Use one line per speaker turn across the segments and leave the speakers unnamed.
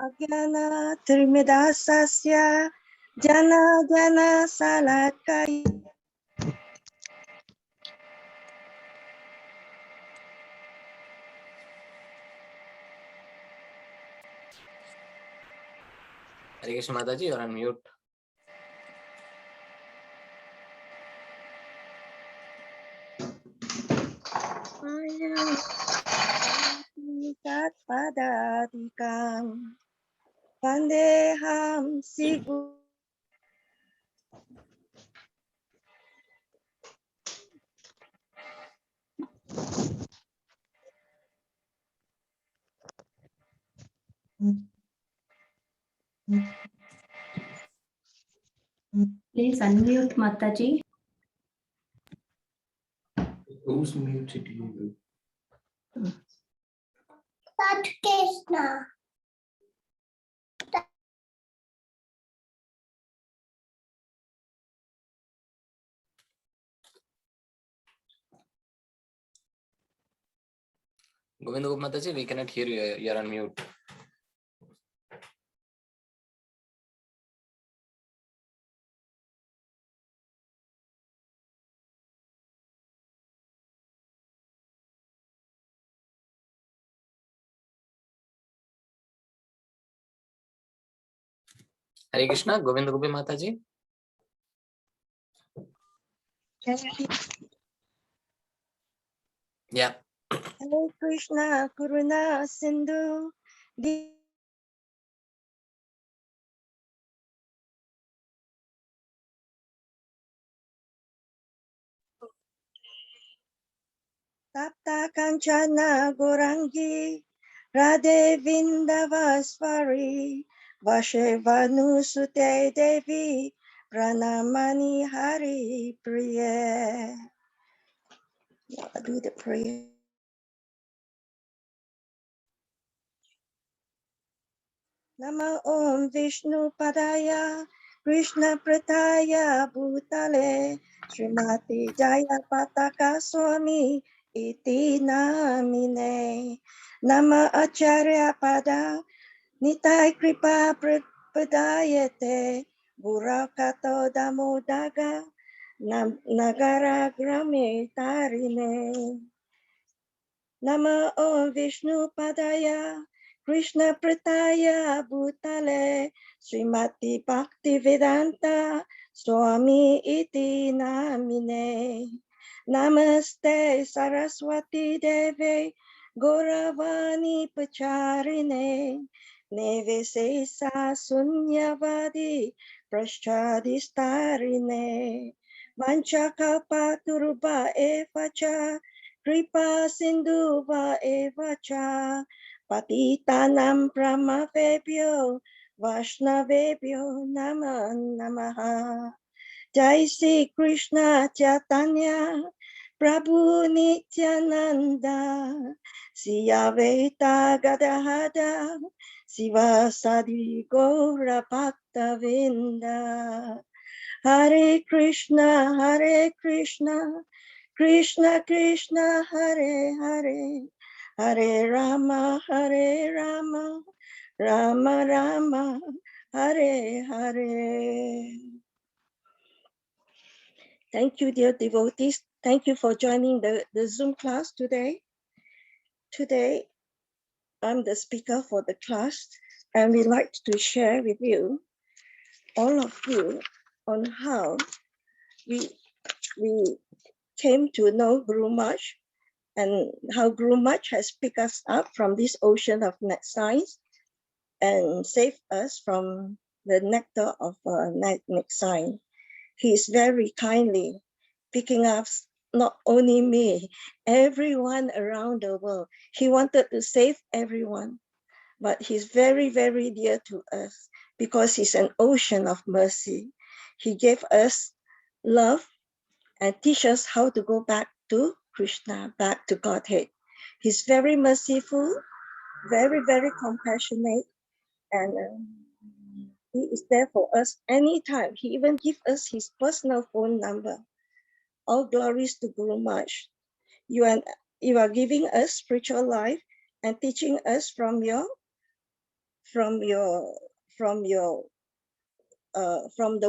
Agyana Trimidasasya Jana Jana Salakai.
Hare Krishna Mataji, you're on mute.
Tat Padadikam Pandeham Sigu.
Please unmute Mataji.
Who's muted you?
That's Krishna.
Govinda Mataji, we cannot hear you. You're on mute. Hare Krishna, Govinda Mataji. Yeah.
Hare Krishna Karuna Sindhu Tapta Kanchana Gorangi Radhe Vindavasvari Vashevanu Sute Devi Pranamani Hari Priya. Now I do the prayer. Nama Om Vishnu Padaya Krishna Prataya Bhutale Srimati Jaya Pataka Swami Iti Namine Nama Acharya Pada Nitai Kripa Padayate Burakato Damodaga Nagara Grame Tarine Nama Om Vishnu Padaya Krishna Prataya Bhutale Srimati Bhakti Vedanta Swami Iti Namine Namaste Saraswati Deve Gauravani Pacharine Nevesesa Sunyavadi Prashadistarine Vanchakapa Turuba Evacha Kripa Sindhuva Evacha Patitanam Pramavebhyo Vaishnavebhyo Nama Namaha. Jai Sri Krishna Chaitanya Prabhu Nityananda Siya Veta Gadahada Siva Sadi Gaura Bhakta Vinda. Hare Krishna Krishna Krishna Hare Hare Hare Rama Rama Rama Hare Hare. Thank you, dear devotees. Thank you for joining the Zoom class today. Today, I'm the speaker for the class, and we'd like to share with you, all of you, on how we came to know Guru Maharaj and how Guru Maharaj has picked us up from this ocean of net science and saved us from the nectar of net science. He is very kindly picking up not only me, everyone around the world. He wanted to save everyone, but he's very, very dear to us because he's an ocean of mercy. He gave us love and teach us how to go back to Krishna, back to Godhead. He's very merciful, very, very compassionate, and he is there for us anytime. He even gives us his personal phone number. All glories to Guru Maharaj. You and you are giving us spiritual life and teaching us from the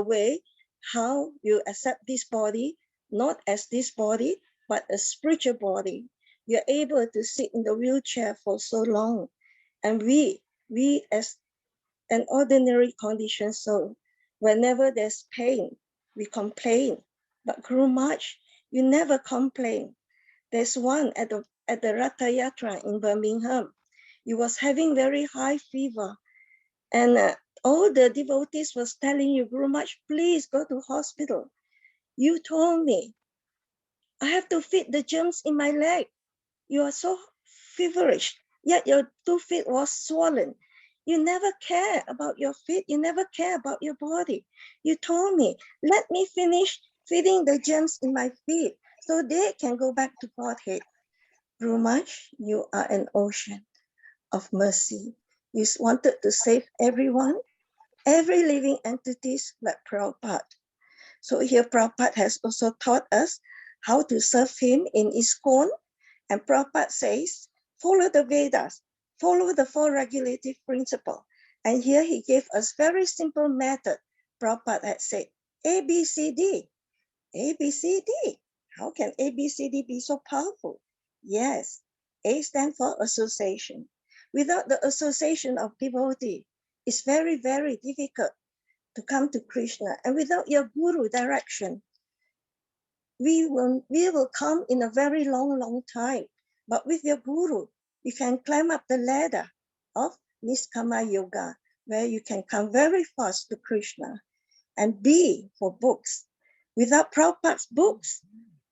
way how you accept this body, not as this body, but a spiritual body. You're able to sit in the wheelchair for so long. And we as an ordinary conditioned soul, whenever there's pain, we complain. But Guru Maharaj, you never complain. There's one at the Ratha Yatra in Birmingham. He was having very high fever. And all the devotees was telling you, Guru Maharaj, please go to hospital. You told me, I have to feed the germs in my leg. You are so feverish, yet your 2 feet was swollen. You never care about your feet. You never care about your body. You told me, let me finish feeding the germs in my feet so they can go back to Godhead. Guru Maharaj, you are an ocean of mercy. You wanted to save everyone, every living entities like Prabhupada. So here Prabhupada has also taught us how to serve him in ISKCON. And Prabhupada says, follow the Vedas, follow the 4 regulative principles. And here he gave us very simple method. Prabhupada had said, A, B, C, D. A, B, C, D. How can A, B, C, D be so powerful? Yes, A stands for association. Without the association of devotee, it's very, very difficult to come to Krishna. And without your guru direction, we will come in a very long time. But with your guru, you can climb up the ladder of Niskama Yoga, where you can come very fast to Krishna. And B for books. Without Prabhupada's books,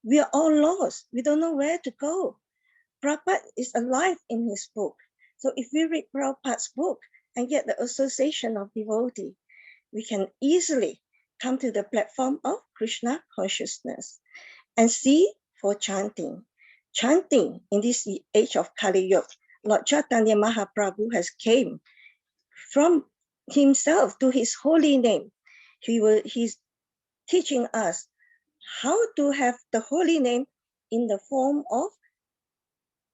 we are all lost. We don't know where to go. Prabhupada is alive in his book. So if we read Prabhupada's book and get the association of devotee, we can easily come to the platform of Krishna consciousness. And C for chanting. Chanting in this age of Kali Yuga, Lord Chaitanya Mahaprabhu has came from himself to his holy name. He's teaching us how to have the holy name in the form of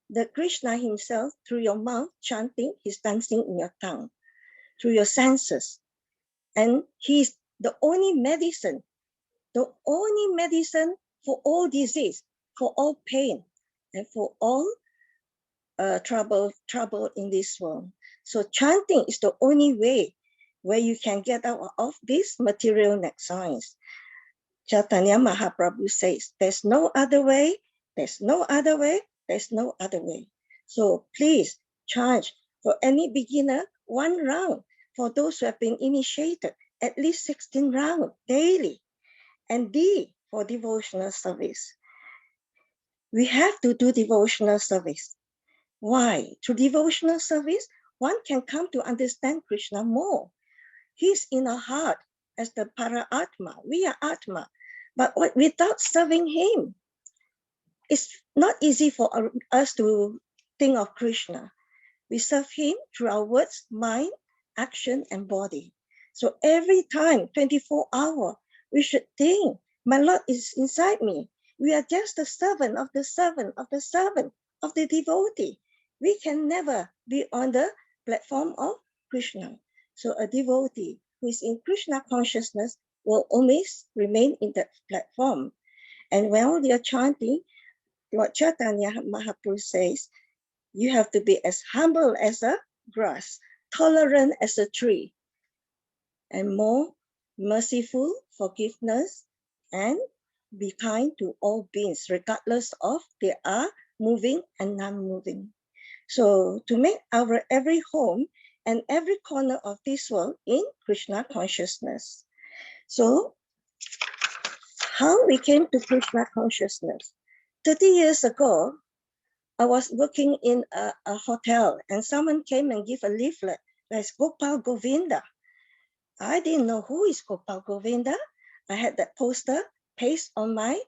the Krishna himself through your mouth chanting, he's dancing in your tongue, through your senses. And he's the only medicine for all disease, for all pain, and for all trouble in this world. So chanting is the only way where you can get out of this material science. Chaitanya Mahaprabhu says, there's no other way, there's no other way, there's no other way. So please chant for any beginner 1 round. For those who have been initiated, at least 16 rounds daily. And D for devotional service. We have to do devotional service. Why? Through devotional service, one can come to understand Krishna more. He's in our heart as the Para-Atma. We are Atma. But without serving him, it's not easy for us to think of Krishna. We serve him through our words, mind, action, and body. So every time, 24 hours, we should think, my Lord is inside me. We are just the servant of the servant of the servant of the devotee. We can never be on the platform of Krishna. So a devotee who is in Krishna consciousness will always remain in that platform. And while they are chanting, Lord Chaitanya Mahaprabhu says, you have to be as humble as a grass, tolerant as a tree, and more merciful, forgiveness, and be kind to all beings, regardless of they are moving and non-moving. So to make our every home and every corner of this world in Krishna consciousness. So how we came to Krishna consciousness? 30 years ago, I was working in a hotel and someone came and gave a leaflet that's Gopal Govinda. I didn't know who is Gopal Govinda. I had that poster pasted on my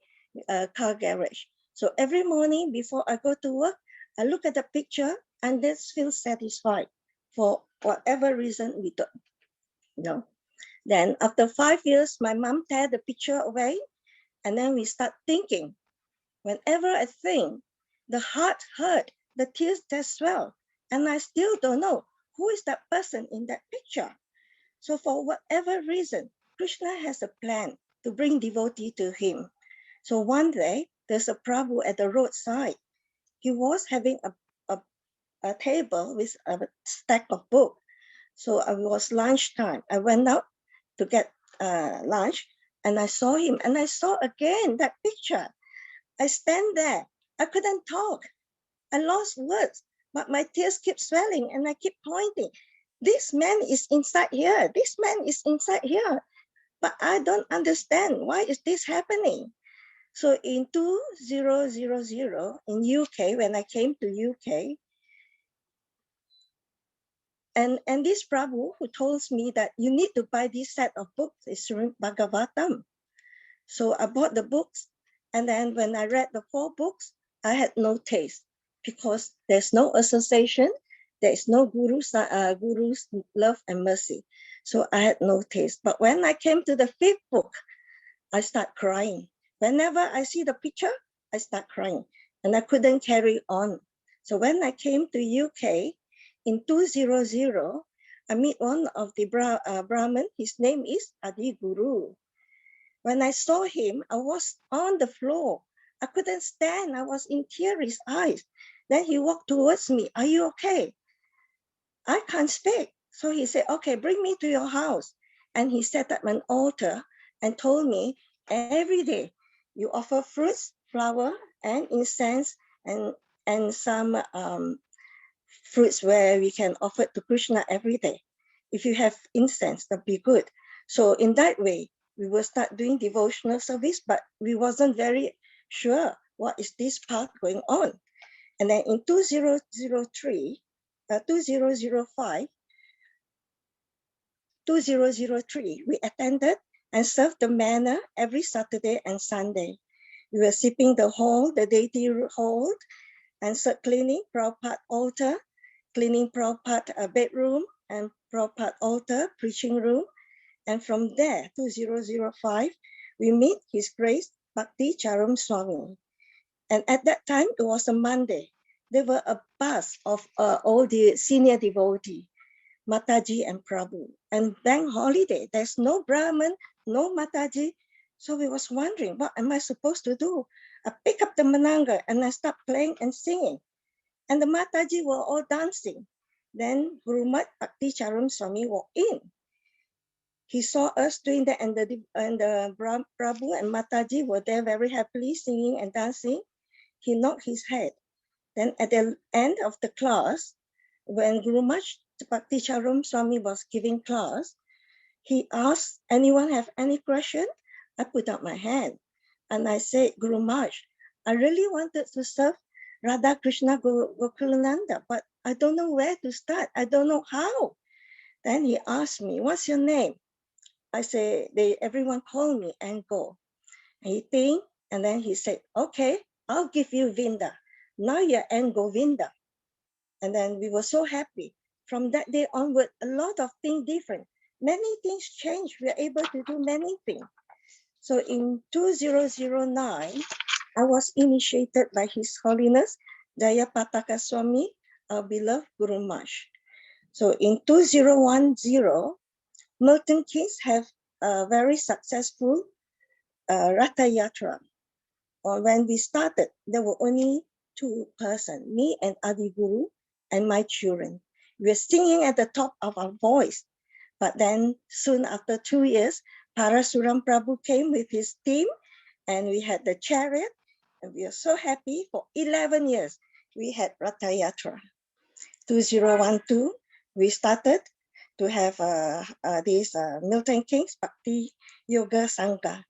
car garage. So every morning before I go to work, I look at the picture and just feel satisfied for whatever reason we don't know. Then after 5 years, my mom tear the picture away and then we start thinking. Whenever I think the heart hurt, the tears that swell, and I still don't know who is that person in that picture. So for whatever reason, Krishna has a plan to bring devotee to him. So one day, there's a Prabhu at the roadside. He was having a table with a stack of books. So it was lunchtime. I went out to get lunch, and I saw him, and I saw again that picture. I stand there. I couldn't talk. I lost words, but my tears keep swelling, and I keep pointing. This man is inside here. This man is inside here. But I don't understand. Why is this happening? So in 2000 in UK, when I came to UK, and this Prabhu who told me that you need to buy this set of books, is Srimad Bhagavatam. So I bought the books, and then when I read the 4 books, I had no taste because there's no association, there is no guru's love and mercy. So I had no taste. But when I came to the 5th book, I start crying. Whenever I see the picture, I start crying, and I couldn't carry on. So when I came to UK in 2000, I meet one of the Brahmin. His name is Adi Guru. When I saw him, I was on the floor. I couldn't stand. I was in teary eyes. Then he walked towards me. Are you okay? I can't speak. So he said, okay, bring me to your house. And he set up an altar and told me, every day you offer fruits, flower, and incense, and some fruits where we can offer to Krishna every day. If you have incense, that'd be good. So in that way, we will start doing devotional service, but we wasn't very sure what is this path going on. And then in 2003, we attended and served the manor every Saturday and Sunday. We were sweeping the hall, the deity hall, and cleaning Prabhupada altar, cleaning Prabhupada bedroom, and Prabhupada altar, preaching room. And from there, 2005, we meet His Grace Bhakti Charum Swami. And at that time, it was a Monday. There were a bus of all the senior devotees, Mataji and Prabhu. And bank holiday, there's no Brahman, no Mataji. So we was wondering, what am I supposed to do? I pick up the mananga and I start playing and singing. And the Mataji were all dancing. Then Guru Mat Bhakti Charum Swami walked in. He saw us doing that, and the Prabhu and Mataji were there very happily singing and dancing. He knocked his head. Then at the end of the class, when Guru Mat Bhakti Charum Swami was giving class, he asked, anyone have any question? I put up my hand and I said, Guru Mat, I really wanted to serve Radha Krishna Gokulananda, but I don't know where to start. I don't know how. Then he asked me, what's your name? I say, everyone call me Ango. And he think, and then he said, okay, I'll give you Vinda. Now you're Ango Vinda. And then we were so happy. From that day onward, a lot of things different. Many things changed. We are able to do many things. So in 2009, I was initiated by His Holiness Jayapataka Swami, our beloved Guru Maharaj. So in 2010, Milton Keynes have a very successful Ratha Yatra. When we started, there were only 2 persons, me and Adi Guru and my children. We were singing at the top of our voice. But then soon after 2 years, Parasuram Prabhu came with his team and we had the chariot, and we are so happy. For 11 years, we had Ratha Yatra. 2012, we started to have this Milton Keynes Bhakti Yoga Sangha,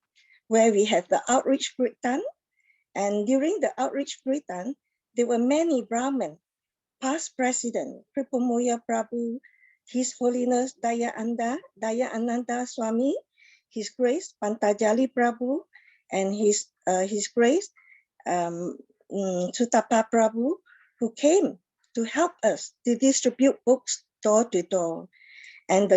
where we have the outreach kirtan. And during the outreach kirtan, there were many Brahmin, past president, Kripamoya Prabhu, His Holiness Daya Ananda Swami, His Grace Pantajali Prabhu, and His Grace Sutapa Prabhu, who came to help us to distribute books door to door. And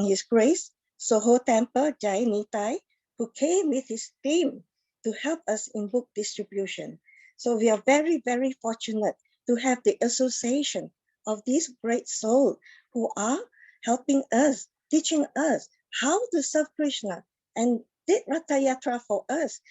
His Grace Soho Temple Jai Nitai, who came with his team to help us in book distribution. So we are very, very fortunate to have the association of these great souls who are helping us, teaching us how to serve Krishna and did Ratha Yatra for us.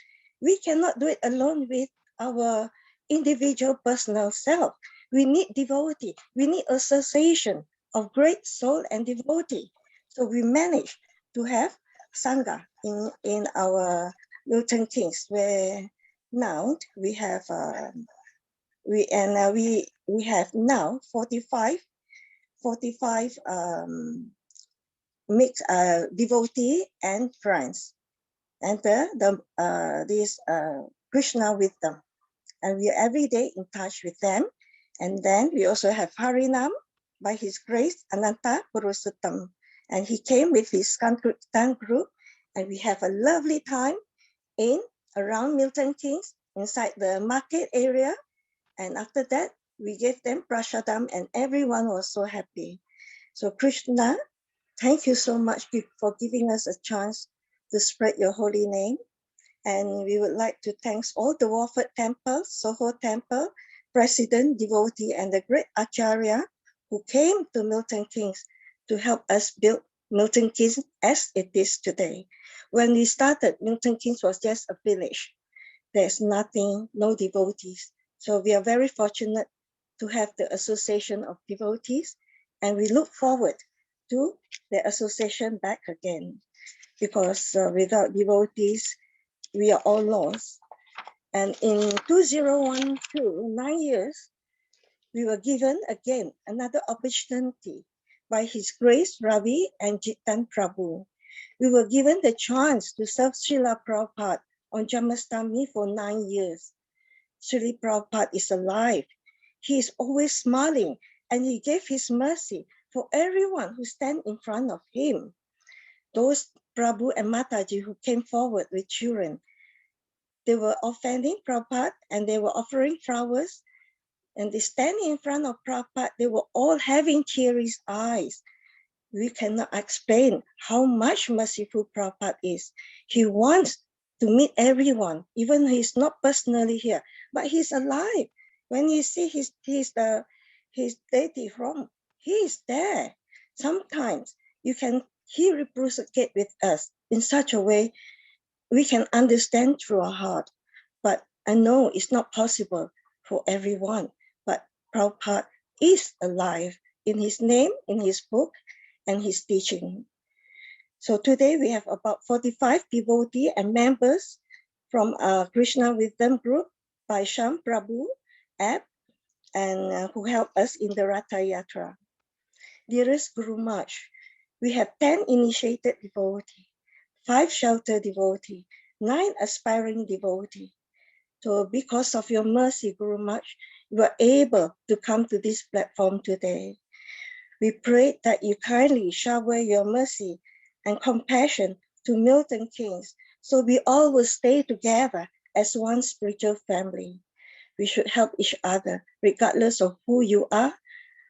We cannot do it alone with our individual personal self. We need devotee. We need association of great soul and devotee. So we managed to have Sangha in our Milton Keynes, where now we have we have now 45 mixed devotee and friends, and this Krishna with them, and we are every day in touch with them. And then we also have Harinam, by his grace, Ananta Purushottam, and he came with his Sankirtan group, and we have a lovely time in around Milton Keynes, inside the market area. And after that, we gave them prasadam, and everyone was so happy. So Krishna, thank you so much for giving us a chance to spread your holy name. And we would like to thank all the Warford Temple, Soho Temple, President, devotee, and the great Acharya who came to Milton Keynes to help us build Milton Keynes as it is today. When we started, Milton Keynes was just a village. There's nothing, no devotees. So we are very fortunate to have the association of devotees, and we look forward to the association back again, because without devotees, we are all lost. And in 2012, 9 years, we were given again another opportunity by His Grace Ravi and Jitan Prabhu. We were given the chance to serve Srila Prabhupada on Janmashtami for 9 years. Srila Prabhupada is alive. He is always smiling, and he gave his mercy for everyone who stand in front of him. Those Prabhu and Mataji who came forward with children, they were offending Prabhupada, and they were offering flowers, and they standing in front of Prabhupada, they were all having teary eyes. We cannot explain how much merciful Prabhupada is. He wants to meet everyone, even though he's not personally here, but he's alive. When you see his deity from, he is there. Sometimes he reciprocate with us in such a way we can understand through our heart. But I know it's not possible for everyone. But Prabhupada is alive in his name, in his book, and his teaching. So today we have about 45 devotees and members from Krishna Wisdom Group by Sham Prabhu app, and who help us in the Ratha Yatra. Dearest Guru Maharaj, we have 10 initiated devotees, 5 sheltered devotees, 9 aspiring devotees. So because of your mercy, Guru Maharaj, you are able to come to this platform today. We pray that you kindly shower your mercy and compassion to Milton Keynes, so we all will stay together as one spiritual family. We should help each other, regardless of who you are.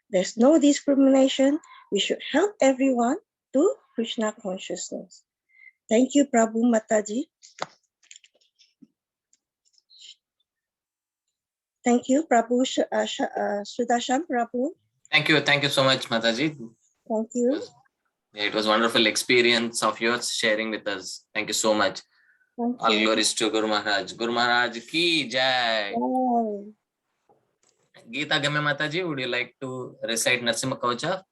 There's no discrimination. We should help everyone to Krishna consciousness. Thank you, Prabhu Mataji. Thank you, Prabhu Sudasham Prabhu.
Thank you so much, Mataji.
Thank you.
It was a wonderful experience of yours sharing with us. Thank you so much.
Thank
All
you.
glories to Guru Maharaj. Guru Maharaj ki jai.
Oh.
Geeta Game Mataji, would you like to recite Narsimha Kavacha?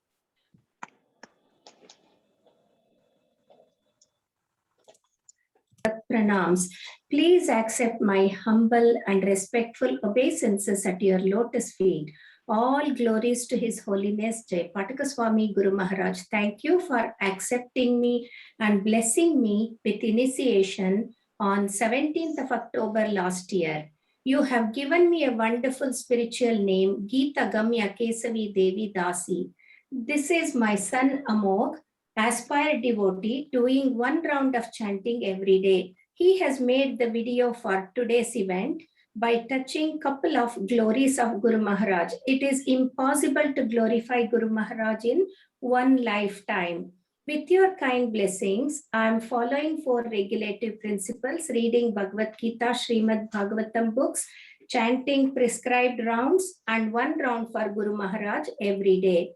Pranams. Please accept my humble and respectful obeisances at your lotus feet. All glories to His Holiness Jai Pataka Swami Guru Maharaj. Thank you for accepting me and blessing me with initiation on 17th of October last year. You have given me a wonderful spiritual name, Geeta Gamya Kesavi Devi Dasi. This is my son Amog, aspired devotee, doing 1 round of chanting every day. He has made the video for today's event by touching couple of glories of Guru Maharaj. It is impossible to glorify Guru Maharaj in one lifetime. With your kind blessings, I am following 4 regulative principles, reading Bhagavad Gita, Srimad Bhagavatam books, chanting prescribed rounds and 1 round for Guru Maharaj every day.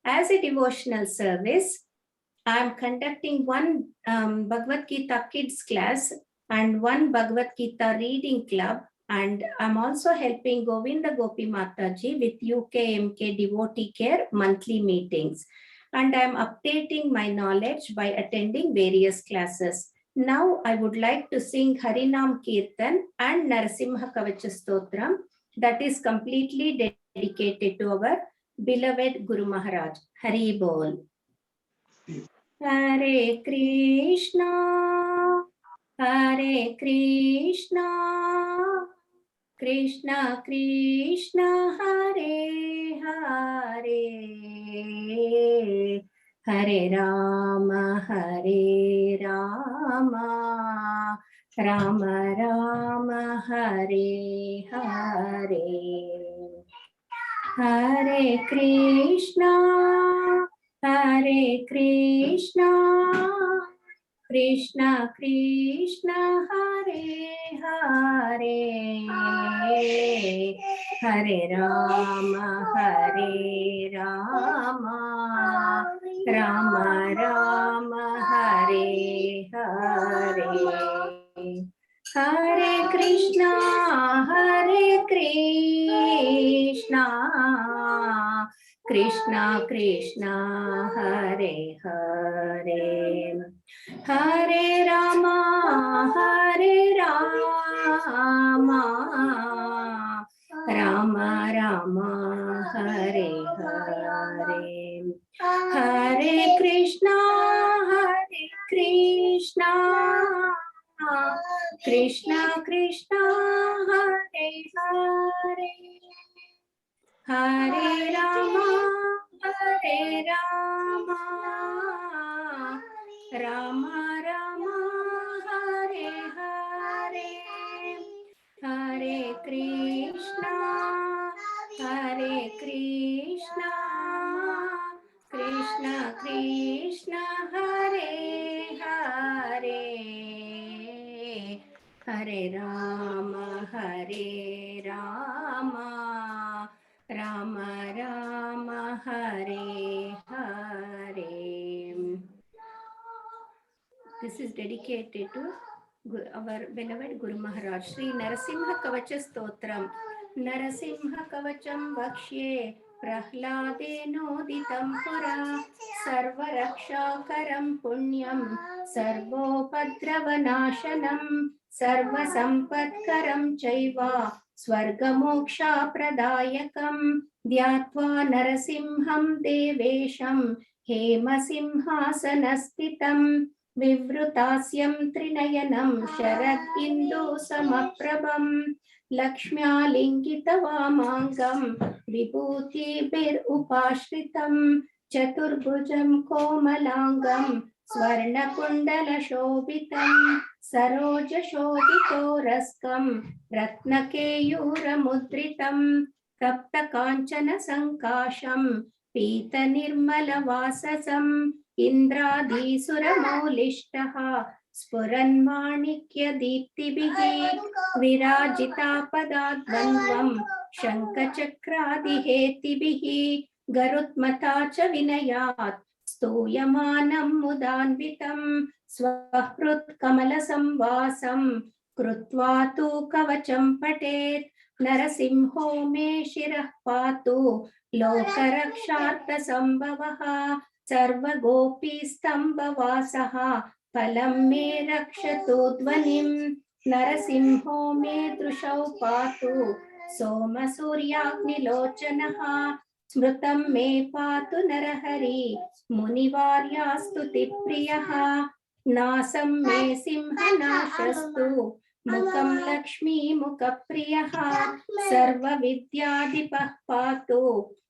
As a devotional service, I am conducting 1 Bhagavad Gita kids class and 1 Bhagavad Gita reading club, and I'm also helping Govinda Gopi Mataji with UKMK Devotee Care monthly meetings. And I'm updating my knowledge by attending various classes. Now I would like to sing Harinam Kirtan and Narasimha Kavacha Stotram that is completely dedicated to our beloved Guru Maharaj. Hari Bol. Hare Krishna, Hare Krishna, Krishna Krishna, Hare Hare, Hare Rama, Hare Rama, Rama Rama, Hare Hare, Hare Krishna, Hare Krishna, Krishna Krishna, Hare Hare, Hare Rama, Hare Rama, Rama Rama, Hare Hare, Hare Krishna, Hare Krishna, Krishna Krishna, Hare Hare, Hare Rama, Hare Rama, Rama Rama, Hare Hare, Hare Krishna, Hare Krishna, Krishna Krishna, Hare Hare, Hare Rama, Hare Rama, Rama Rama, Hare Hare, Hare Krishna, Hare Krishna, Krishna Krishna, Hare Hare, Hare Rama, Hare Rama, Rama Rama, Hare Hare. This is dedicated to our beloved Guru Maharaj. Shri Narasimha Kavacha Stotram. Narasimha Kavacham Vakshye Prahladenoditam Pura Sarva Rakshakaram Punyam Sarvopadravanashanam Sarva Sampatkaram Chaiva Swargamoksha Pradayakam Dhyatva Narasimham Devesham Hemasimhasanastitam Vivrutashyam Trinayanam Sharad Indu Samaprabham Lakshmya Lingita Vamangam Vibhuti Bir Upashritam Chaturbhujam Komalangam Swarna Kundala Shobhitam Saroja Shobhito Raskam Ratnakeyura Mudritam Tapta Kanchana Sankasham Pita Nirmala Vasasam Indradhisura Maulishtaha Spuranmanikya Deeptibihi Virajita Padadvandvam Shankachakradihetibihi Garutmatacha Vinayat Stuyamanam Mudanvitam Swahrut Kamala Samvasam Krutva tu Kavacham Patet Narasimho me Shirah Patu Lokaraksharta Sambhavaha Sarva Gopi Stambhavasaha Palam me Rakshatu Dvanim Narasimho me Drushau Patu Soma Suryagni Lochanaha Smrutam me Patu Narahari Munivarya Stuti Priyaha Nasam me Simhanashastu Mukam Lakshmi Mukapriyaha Sarva Vidyadipah Patu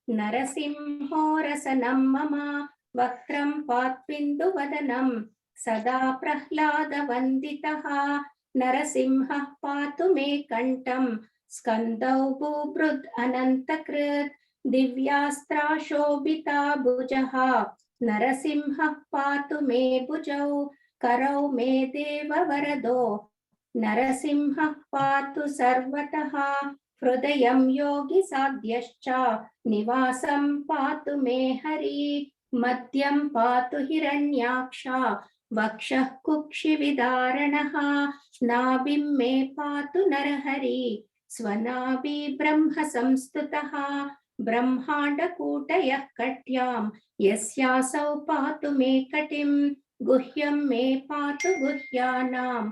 Narasimho Rasanam Mama Vaktram Patvindu Vadanam Sada Prahlada Vanditaha Narasimha Patu me Kantam Skandau Bubrud Anantakrit Divyastra Shobhita Bhujaha Narasimha Patu me Bhujau Karau me Deva Varado Narasimha Patu Sarvataha हृदयं योगि साध्यश्च निवासं पातु मे हरि मध्यं पातु हिरण्याक्षा वक्षः कुक्षिविदारणः नाभिं मे पातु नरहरि स्वनाभि ब्रह्म संस्तुतः ब्रह्माण्डकूटयः कट्यां यस्यासौ पातु मे कटिं गुह्यं मे पातु गुह्यानां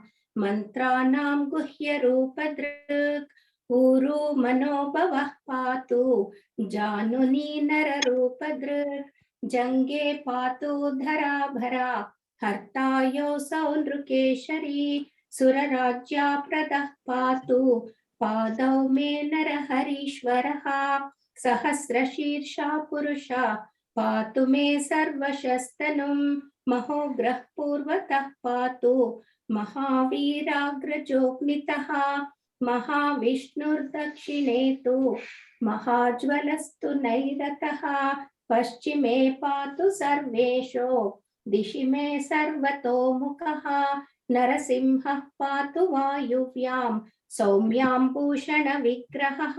मन्त्राणां गुह्यरूपदृक् ऊरु मनोभवः पातु जानुनी नररूपदृक् जङ्गे पातु धराभरा हर्ता योऽसौ नृकेशरी सुरराज्याप्रदः पातु पादौ मे नरहरीश्वरः सहस्रशीर्षा पुरुषा पातु मे सर्वशस्तनुं महोग्रः पूर्वतः पातु महावीराग्रजोऽग्नितः महाविष्णुर्दक्षिणे तु महाज्वलस्तु नैरतः पश्चिमे पातु सर्वेशो दिशि मे सर्वतोमुखः नरसिंहः पातु वायुव्यां सौम्यां भूषणविग्रहः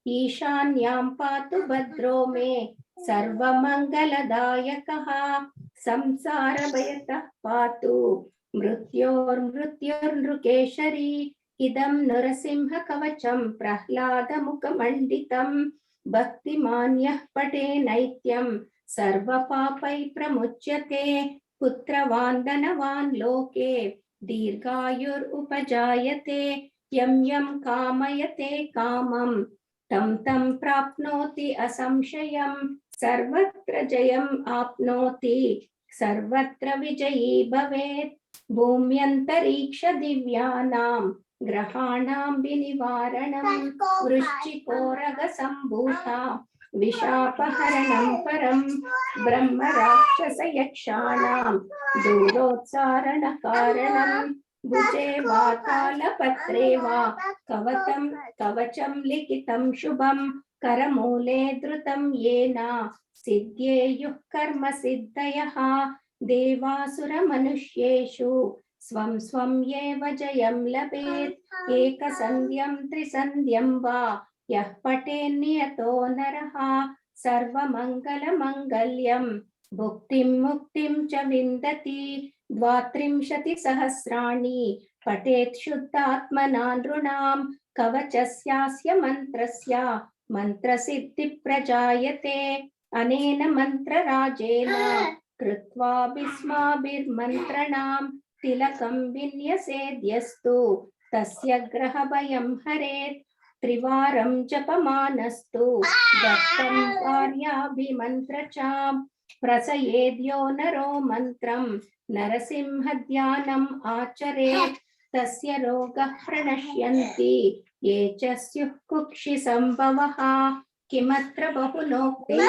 ईशान्यां पातु भद्रो मे सर्वमङ्गलदायकः संसारभयतः पातु मृत्योर्मृत्युर्नृकेशरी इदं नरसिंहकवचं प्रह्लादमुखमण्डितं भक्तिमान्यः पठे नैत्यं सर्वपापै प्रमुच्यते पुत्रवान् धनवान् लोके दीर्घायुरुपजायते यं यं कामयते कामं तं तं प्राप्नोति असंशयं सर्वत्र जयम् आपनोति सर्वत्र विजयी भवेत् भूम्यन्तरिक्ष दिव्यानां ग्रहाणां विनिवारणं वृश्चिकोरगसम्भूता विशापहरणं परं ब्रह्मराक्षसयक्षाणां दूरोत्सारणकारणं भुजे वा तालपत्रे वा कवचं लिखितं शुभं करमूले धृतं येन सिद्ध्येयुः कर्म सिद्धयः देवासुरमनुष्येषु स्वं स्वं एव जयं लभेत् एकसन्ध्यं त्रिसन्ध्यं वा यः पठेन्नियतो नरः सर्वमङ्गलमङ्गल्यं भुक्तिं मुक्तिं च विन्दति 32 सहस्राणि पठेत् शुद्धात्मना नृणां कवचस्यास्य मन्त्रस्य मन्त्रसिद्धिप्रजायते अनेन मन्त्रराजेन कृत्वा भीष्माभिर्मन्त्रणां तिलकं विन्यसेद्यस्तु तस्य ग्रहभयं हरेत् त्रिवारं जपमानस्तु दत्तं कार्याभिमन्त्रचां प्रसयेद्यो नरो मन्त्रं नरसिंहध्यानम् आचरेत् तस्य रोगः प्रणश्यन्ति ये च स्युः कुक्षिसम्भवः किमत्र बहुनोक्तेन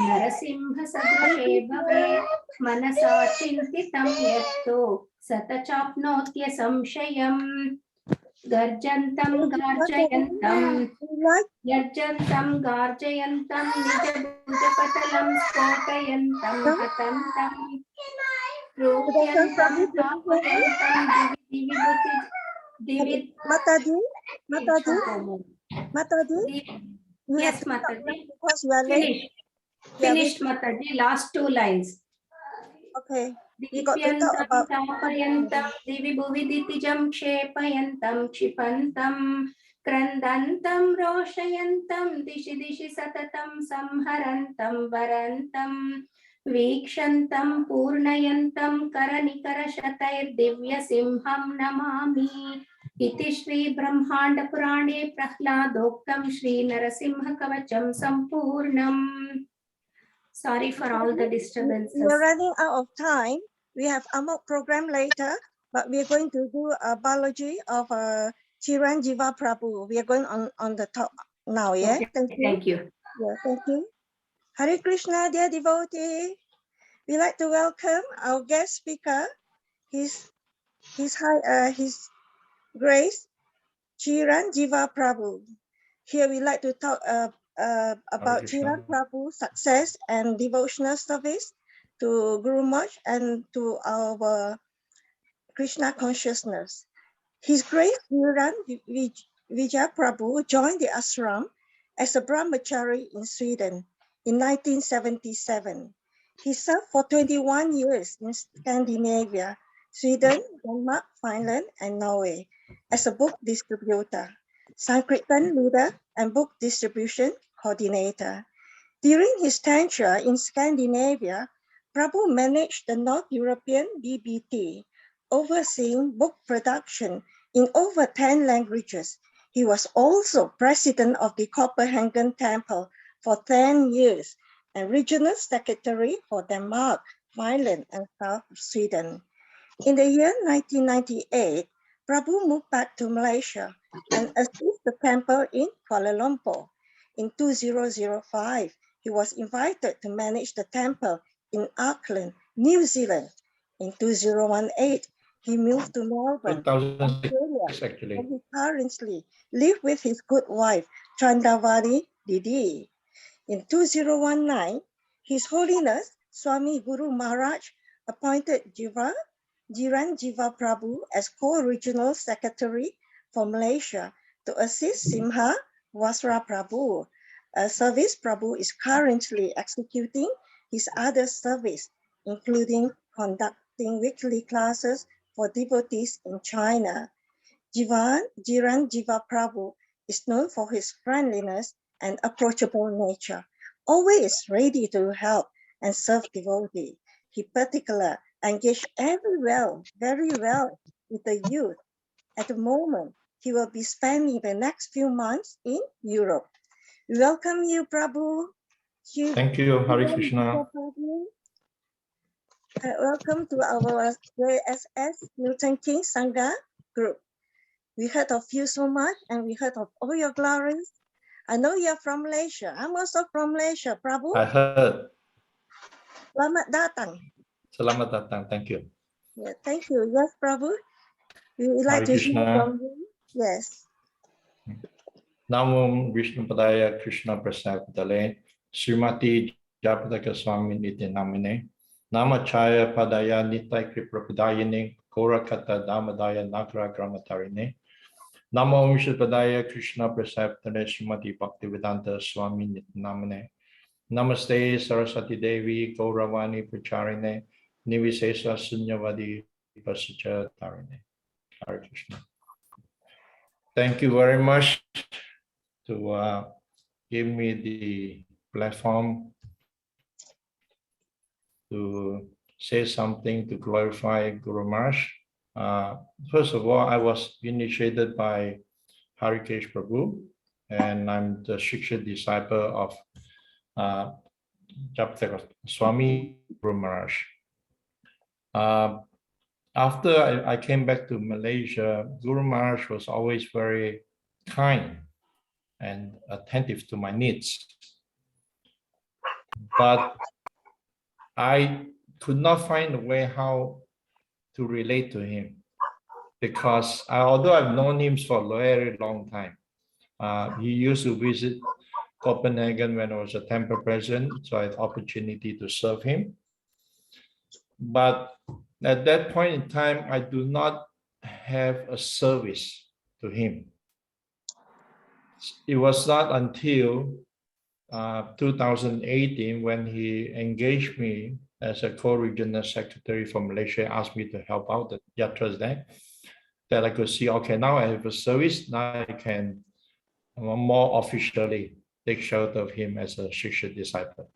नरसिंहसदृशे भवेत् मनसा चिन्तितं यत्तो स चाप्नोत्य संशयम् गर्जन्तं गार्जयन्तं निजभुजपटलं स्फोटयन्तं हतन्तं रूप्यन्तं स्थापयन्तं दिवि
Mataji, you
Yes,
have to
Mataji.
because you are late.
Finished, Mataji. Last 2 lines.
Okay. We got to talk about
स्थापयन्तं दिवि भुवि दितिजं क्षेपयन्तं क्षिपन्तं क्रन्दन्तं रोषयन्तं दिशि दिशि सततं संहरन्तं वरन्तं वीक्षन्तं पूर्णयन्तं करनिकरशतैर्दिव्यसिंहं नमामि इति श्री ब्रह्मांड पुराणे प्रह्लादोक्तं श्री नरसिंह कवचं संपूर्णम्. Sorry for all the disturbances.
We are running out of time. We have AMOC program later, but we are going to do a biology of Chiranjiva Prabhu. We are going on the top now, yeah?
Okay,
Thank you.
thank you.
Yeah, thank you. Hare Krishna, dear devotee. We like to welcome our guest speaker, His Grace Chiranjiva Prabhu. Here we like to talk about Chiran Prabhu's success and devotional service to Guru Maharaj and to our Krishna consciousness. His Grace Chiran Vijay Prabhu joined the ashram as a brahmachari in Sweden in 1977. He served for 21 years in Scandinavia, Sweden, Denmark, Finland, and Norway as a book distributor, Sankirtan leader, and book distribution coordinator. During his tenure in Scandinavia, Prabhu managed the North European BBT, overseeing book production in over 10 languages. He was also president of the Copenhagen Temple for 10 years and regional secretary for Denmark, Finland, and South Sweden. In the year 1998, Prabhu moved back to Malaysia and assisted the temple in Kuala Lumpur. In 2005, he was invited to manage the temple in Auckland, New Zealand. In 2018, he moved to Melbourne,
2006,
Australia,
actually.
and he currently lives with his good wife, Chandavani Didi. In 2019, His Holiness Swami Guru Maharaj appointed Jiran Jiva Prabhu as co-regional secretary for Malaysia to assist Simha Wasra Prabhu. A service Prabhu is currently executing his other service, including conducting weekly classes for devotees in China. Jiran Jiva Prabhu is known for his friendliness and approachable nature, always ready to help and serve devotees. He particularly engaged very well with the youth. At the moment, he will be spending the next few months in Europe. We welcome you, Prabhu.
Thank you, Hare Krishna.
Welcome to our JSSS Milton Keynes Sangha group. We heard of you so much and we heard of all your glories. I know you're from Malaysia. I'm also from Malaysia, Prabhu.
I heard.
Selamat datang.
Selamat datang. Thank you.
Yeah, thank you. Yes, Prabhu. We would like
Hare
to hear
Krishna.
from you. Yes.
Namo Vishnu Padaya Krishna Prasad-dale Srimati Japataka Swami Niti Namine Nama Chaya Padaya Nitai Kriprapudayane Korakata Damadaya Nagra Gramatarine Namo Vishnu Padaya Krishna Prasad-dale Srimati Bhaktivedanta Swami Niti Namine Namaste Saraswati Devi Gauravani Pracharine Nivisesa Sunyavadi Pasacha Tarine. Hare Krishna. Thank you very much to give me the platform to say something to glorify Guru Maharaj. First of all, I was initiated by Harikesh Prabhu, and I'm the Shiksha disciple of Japataka Swami Guru Maharaj. After I came back to Malaysia, Guru Maharaj was always very kind and attentive to my needs. But I could not find a way how to relate to him because although I've known him for a very long time, he used to visit Copenhagen when I was a temple president, so I had opportunity to serve him. But at that point in time, I do not have a service to him. It was not until 2018 when he engaged me as a co-regional secretary for Malaysia, asked me to help out the yatras there, that I could see, okay, now I have a service, now I can more officially take shelter of him as a Shiksha disciple.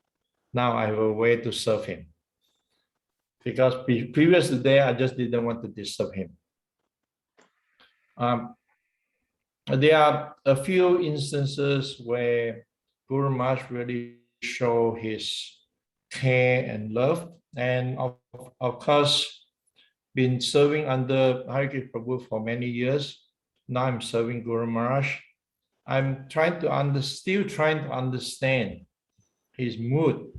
Now I have a way to serve him. Because previous to that, I just didn't want to disturb him. There are a few instances where Guru Maharaj really show his care and love, and of course, been serving under Harikesh Prabhu for many years. Now I'm serving Guru Maharaj. I'm still trying to understand his mood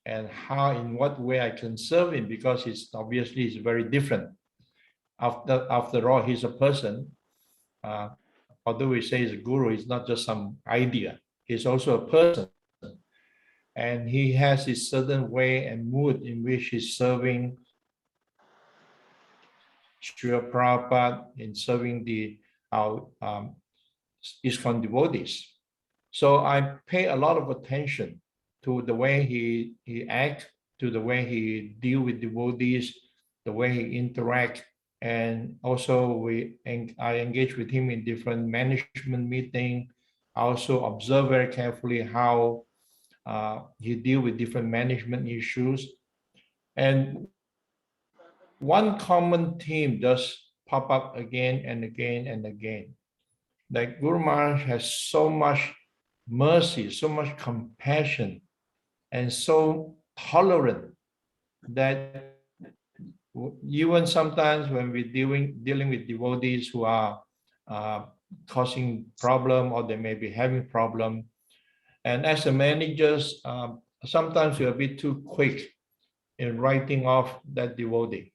and how, in what way I can serve him, because he's very different. After all, he's a person. Although we say he's a guru, he's not just some idea. He's also a person. And he has his certain way and mood in which he's serving Srila Prabhupada, in serving is from devotees. So I pay a lot of attention to the way he acts, to the way he deal with devotees, the way he interact, and also I engage with him in different management meeting. I also observe very carefully how he deal with different management issues. And one common theme just pop up again and again and again. Like Guru Maharaj has so much mercy, so much compassion, and so tolerant that even sometimes when we're dealing with devotees who are causing problem, or they may be having problem, and as a managers, sometimes we're a bit too quick in writing off that devotee.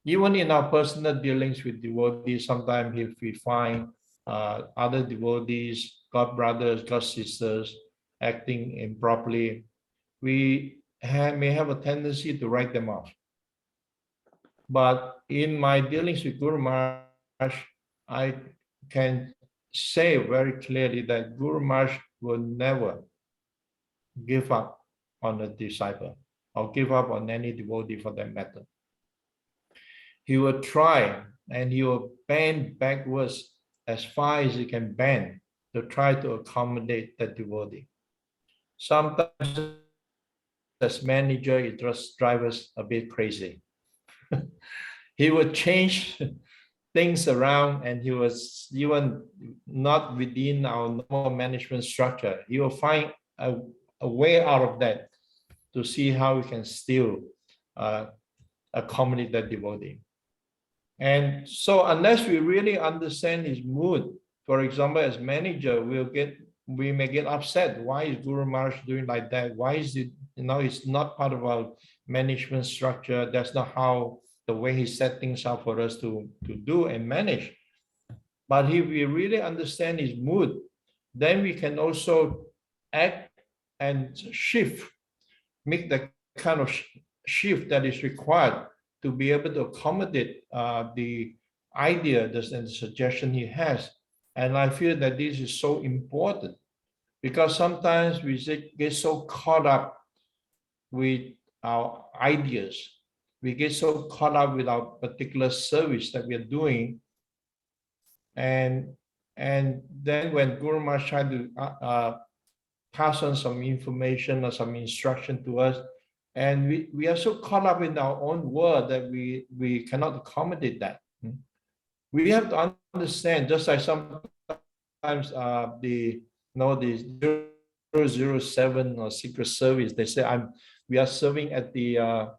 Even in our personal dealings with devotees, sometimes if we find other devotees, God brothers, God sisters acting improperly, we may have a tendency to write them off. But in my dealings with Guru Maharaj, I can say very clearly that Guru Maharaj will never give up on a disciple or give up on any devotee for that matter. He will try and he will bend backwards as far as he can bend to try to accommodate that devotee. Sometimes as manager, it just drives us a bit crazy. He would change things around, and he was even not within our normal management structure. He will find a way out of that to see how we can still accommodate that devotee. And so unless we really understand his mood, for example, as manager, we may get upset. Why is Guru Maharaj doing like that? Why is it, it's not part of our management structure. That's not how the way he set things up for us to do and manage. But if we really understand his mood, then we can also act and shift, make the kind of shift that is required to be able to accommodate the idea and the suggestion he has. And I feel that this is so important, because sometimes we get so caught up with our ideas. We get so caught up with our particular service that we are doing. And then when Guru Maharaj tried to pass on some information or some instruction to us, and we are so caught up in our own world that we cannot accommodate that. We have to understand, just like sometimes the 007 or Secret Service, they say we are serving at the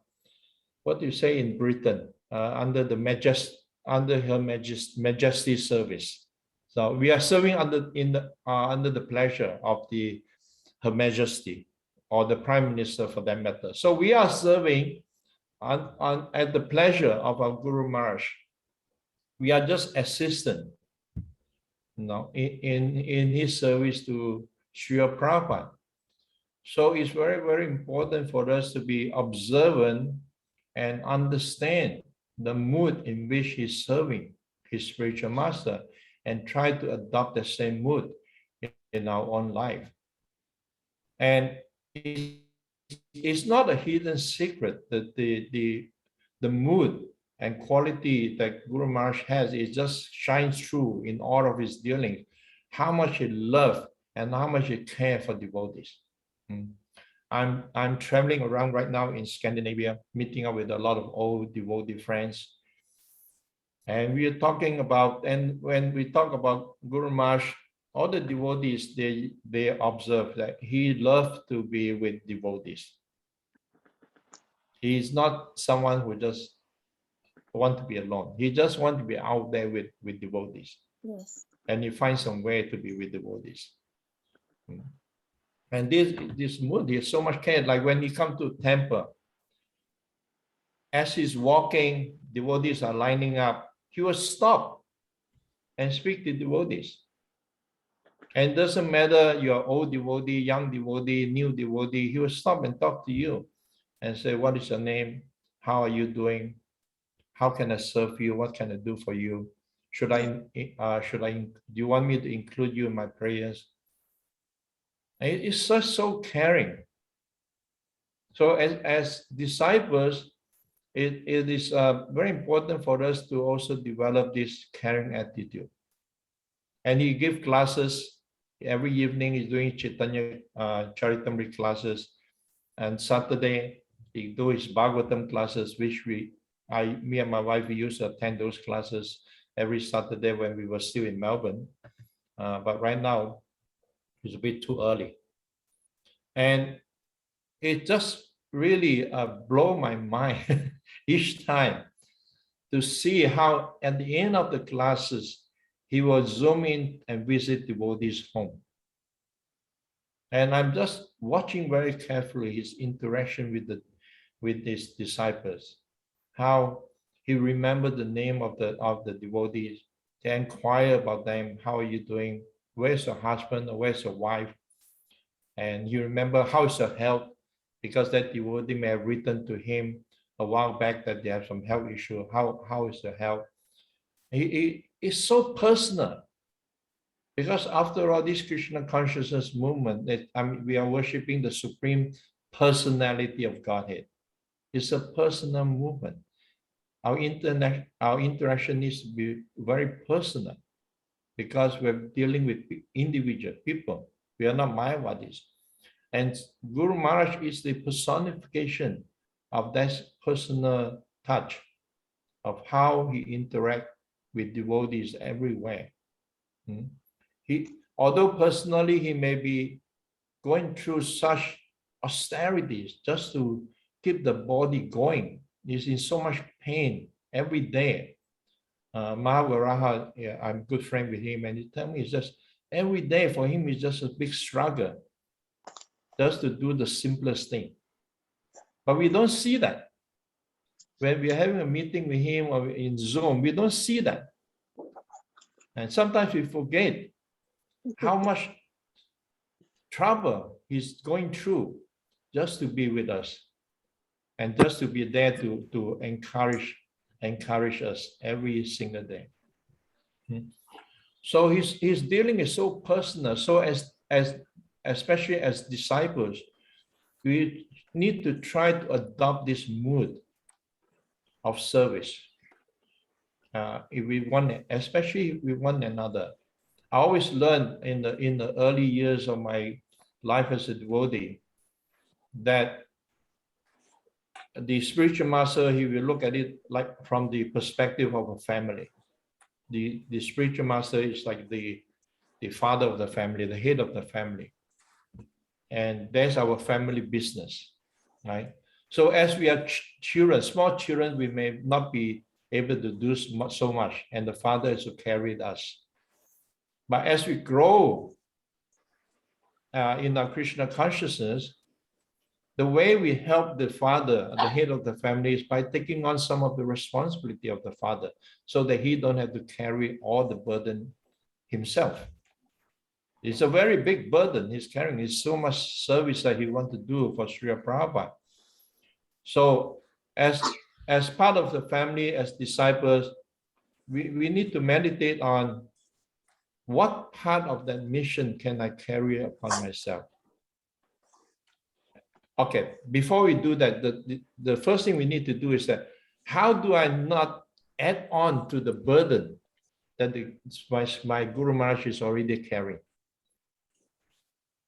what do you say in Britain, under Her Majesty service. So we are serving under the pleasure of Her Majesty, or the Prime Minister for that matter. So we are serving at the pleasure of our Guru Maharaj. We are just assistant, in his service to Srila Prabhupada. So it's very, very important for us to be observant and understand the mood in which he's serving his spiritual master, and try to adopt the same mood in our own life. And it's not a hidden secret that the mood and quality that Guru Maharaj has, it just shines through in all of his dealings, how much he loves and how much he cares for devotees. I'm traveling around right now in Scandinavia, meeting up with a lot of old devotee friends. And we are talking about, and when we talk about Guru Maharaj, all the devotees, they observe that he loves to be with devotees. He's not someone who just want to be alone. He just wants to be out there with devotees.
Yes.
And he finds some way to be with devotees. And this mood, he has so much care. Like when he comes to temple, as he's walking, devotees are lining up, he will stop and speak to devotees. And it doesn't matter you're old devotee, young devotee, new devotee, he will stop and talk to you and say, what is your name? How are you doing? How can I serve you? What can I do for you? should I do you want me to include you in my prayers? And it's just so caring. So as disciples, it is very important for us to also develop this caring attitude. And he gives classes every evening. He's doing Chaitanya charitable classes, and Saturday he do his Bhagavatam classes, which me and my wife, we used to attend those classes every Saturday when we were still in Melbourne. But right now it's a bit too early, and it just really blow my mind each time to see how at the end of the classes he will zoom in and visit devotees' home. And I'm just watching very carefully his interaction with his disciples, how he remembered the name of the devotees, to inquire about them, how are you doing, where's your husband or where's your wife, and you remember how's your health, because that devotee may have written to him a while back that they have some health issue. How is your health? It's so personal, because after all, this Krishna consciousness movement, we are worshiping the supreme personality of Godhead. It's a personal movement. Our interaction needs to be very personal, because we're dealing with individual people. We are not Mayavadis. And Guru Maharaj is the personification of that personal touch, of how he interacts with devotees everywhere. Although personally he may be going through such austerities just to keep the body going, he's in so much pain every day. Mahavaraha, I'm a good friend with him, and he tells me it's just every day for him is just a big struggle, just to do the simplest thing. But we don't see that. When we're having a meeting with him or in Zoom, we don't see that. And sometimes we forget how much trouble he's going through just to be with us and just to be there to encourage us every single day. So his dealing is so personal. So especially as disciples, we need to try to adopt this mood of service. If we want, especially with one another. I always learned in the early years of my life as a devotee that the spiritual master, he will look at it like from the perspective of a family. The spiritual master is like the father of the family, the head of the family. And there's our family business, right? So as we are children, small children, we may not be able to do so much, and the father is to carry us. But as we grow in our Krishna consciousness, the way we help the father, the head of the family, is by taking on some of the responsibility of the father, so that he don't have to carry all the burden himself. It's a very big burden he's carrying. It's so much service that he wants to do for Srila Prabhupada. So as part of the family, as disciples, we need to meditate on what part of that mission can I carry upon myself. Okay, before we do that, the first thing we need to do is that, how do I not add on to the burden that my Guru Maharaj is already carrying?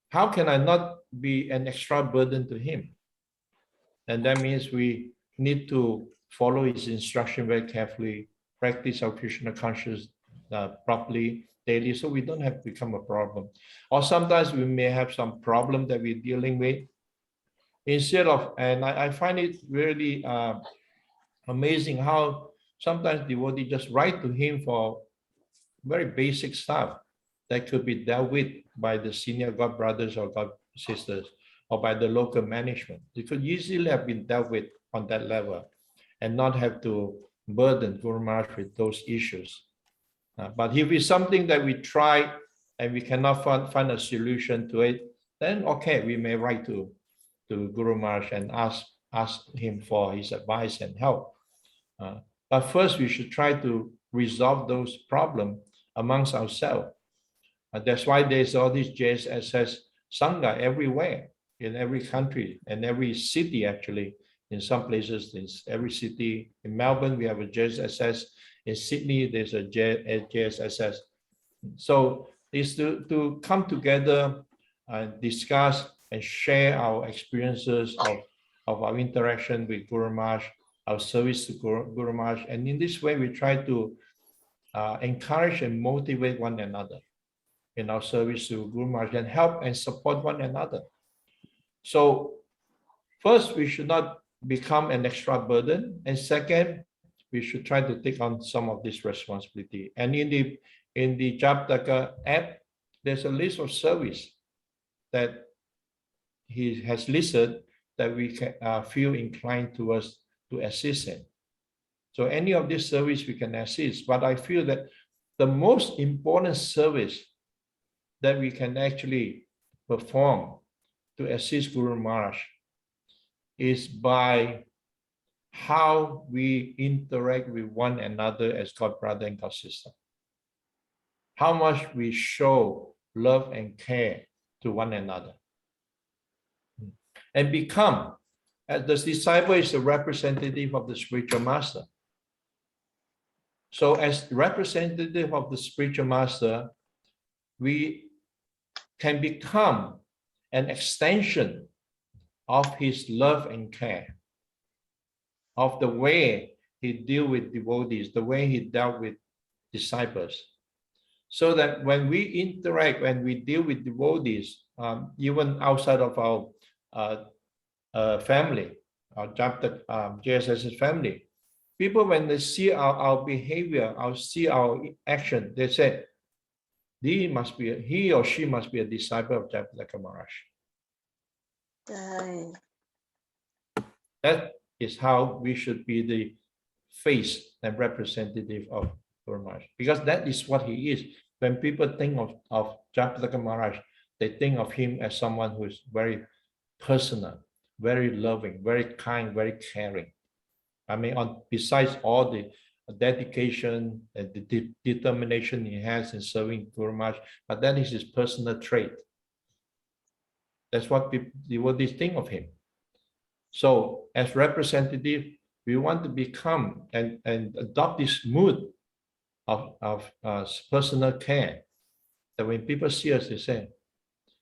How can I not be an extra burden to him? And that means we need to follow his instruction very carefully, practice our Krishna consciousness properly daily, so we don't have to become a problem. Or sometimes we may have some problem that we're dealing with. Instead of, and I find it really amazing how sometimes devotees just write to him for very basic stuff that could be dealt with by the senior God brothers or God sisters or by the local management. It could easily have been dealt with on that level and not have to burden Guru Maharaj with those issues. But if it's something that we try and we cannot find a solution to it, then okay, we may write to Guru Maharaj and ask him for his advice and help. But first, we should try to resolve those problems amongst ourselves. That's why there's all these JSSS Sangha everywhere, in every country and every city, actually. In some places, in every city. In Melbourne, we have a JSSS. In Sydney, there's a JSSS. So it's to come together and discuss and share our experiences of our interaction with Guru Maharaj, our service to Guru Maharaj. And in this way, we try to encourage and motivate one another in our service to Guru Maharaj and help and support one another. So first, we should not become an extra burden. And second, we should try to take on some of this responsibility. And in the Japtaka app, there's a list of service that he has listed that we can feel inclined towards to assist in. So any of this service we can assist, but I feel that the most important service that we can actually perform to assist Guru Maharaj is by how we interact with one another as God brother and God sister. How much we show love and care to one another. And become, as the disciple is a representative of the spiritual master. So as representative of the spiritual master, we can become an extension of his love and care, of the way he dealt with devotees, the way he dealt with disciples. So that when we interact, when we deal with devotees, even outside of our family, our JSSS family, people, when they see our behavior, see our action, they say, he or she must be a disciple of Japtaka Maharaj. That is how we should be the face and representative of Guru Maharaj, because that is what he is. When people think of Japtaka Maharaj, they think of him as someone who is very personal, very loving, very kind, very caring. I mean, besides all the dedication and the determination he has in serving Guru Maharaj, but that is his personal trait. That's what devotees think of him. So as representative, we want to become and adopt this mood of personal care, that when people see us, they say,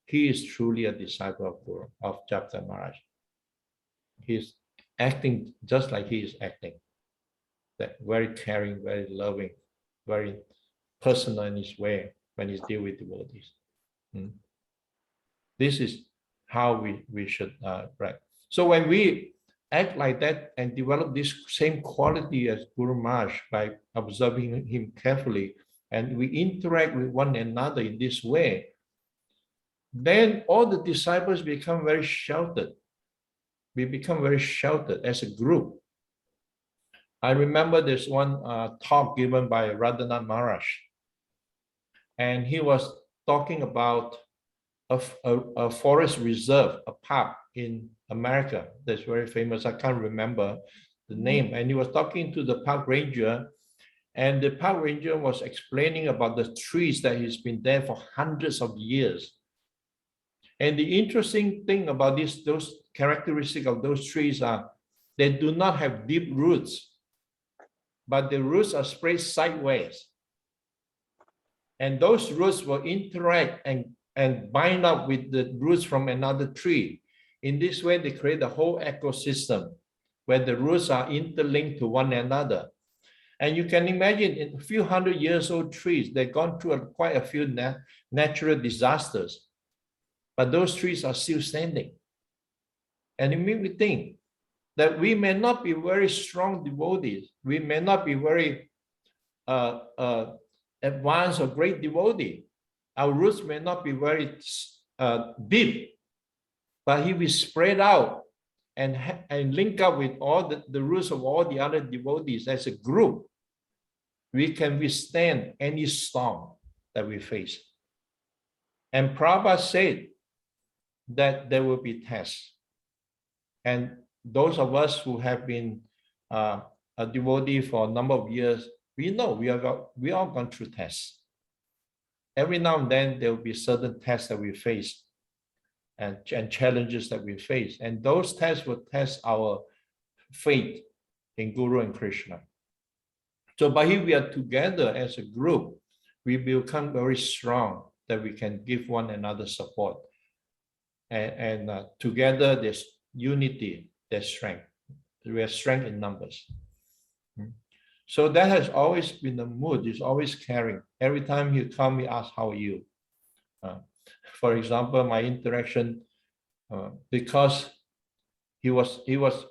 he is truly a disciple of Japtaka Maharaj. He's acting just like he is acting. That very caring, very loving, very personal in his way when he's dealing with devotees. This is how we should right. So when we act like that and develop this same quality as Guru Maharaj by observing him carefully, and we interact with one another in this way, then all the disciples become very sheltered. We become very sheltered as a group. I remember there's one talk given by Radhanath Maharaj, and he was talking about a forest reserve, a park in America that's very famous. I can't remember the name. And he was talking to the park ranger, and the park ranger was explaining about the trees that he's been there for hundreds of years. And the interesting thing about those characteristics of those trees are they do not have deep roots, but the roots are spread sideways. And those roots will interact and bind up with the roots from another tree. In this way, they create a whole ecosystem where the roots are interlinked to one another. And you can imagine in a few 100 years old trees, they've gone through quite a few natural disasters, but those trees are still standing. And it made me think that we may not be very strong devotees. We may not be very advanced or great devotee. Our roots may not be very deep, but if we spread out and link up with all the roots of all the other devotees as a group, we can withstand any storm that we face. And Prabhupada said that there will be tests. And those of us who have been a devotee for a number of years, We know we all gone through tests. Every now and then there will be certain tests that we face and challenges that we face. And those tests will test our faith in Guru and Krishna. So by here we are together as a group, we become very strong that we can give one another support. And together there's unity, there's strength. We have strength in numbers. So that has always been the mood, is always caring. Every time he come, he asks, how are you? For example, my interaction, because he was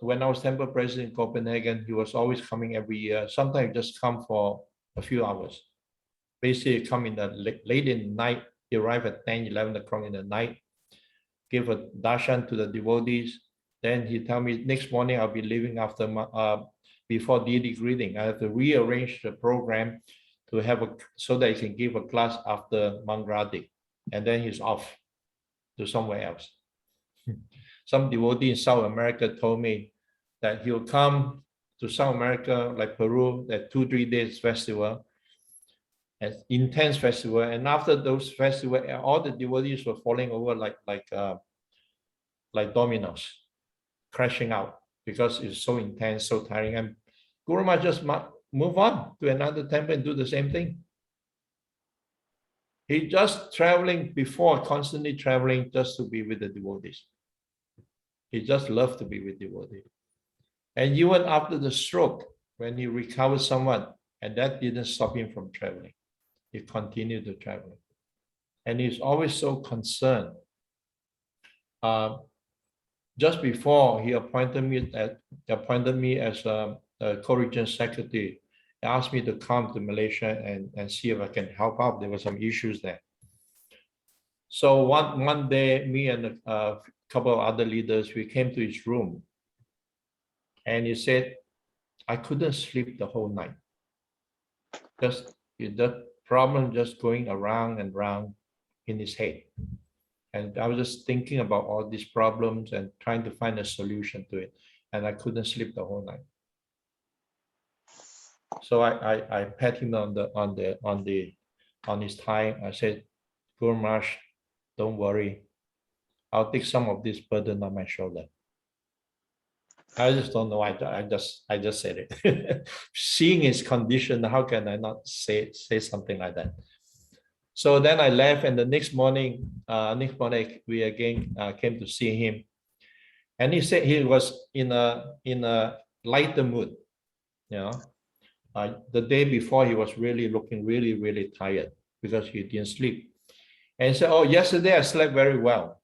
when I was temple president in Copenhagen, he was always coming every year. Sometimes just come for a few hours. Basically come in the late in the night, he arrived at 10, 11 o'clock in the night, give a darshan to the devotees. Then he tell me next morning I'll be leaving after before deity greeting. I have to rearrange the program to have so that he can give a class after Mangradi, and then he's off to somewhere else. Some devotee in South America told me that he'll come to South America, like Peru, that 2-3 days festival, an intense festival, and after those festival, all the devotees were falling over like dominoes, crashing out because it's so intense, so tiring. And Guru Maharaj just move on to another temple and do the same thing. He just traveling before, constantly traveling just to be with the devotees. He just loved to be with devotees. And even after the stroke, when he recovered somewhat, and that didn't stop him from traveling. He continued to travel. And he's always so concerned. Just before he appointed me as a co-region secretary, he asked me to come to Malaysia and see if I can help out. There were some issues there. So one day, me and a couple of other leaders, we came to his room, and he said, I couldn't sleep the whole night. Just the problem just going around and around in his head. And I was just thinking about all these problems and trying to find a solution to it. And I couldn't sleep the whole night. So I pat him on his thigh. I said, Guru Maharaj, don't worry. I'll take some of this burden on my shoulder. I just don't know. I just said it. Seeing his condition, how can I not say something like that? So then I left, and the next morning we again came to see him, and he said he was in a lighter mood. You know, the day before he was really looking really tired because he didn't sleep, and he said, "Oh, yesterday I slept very well."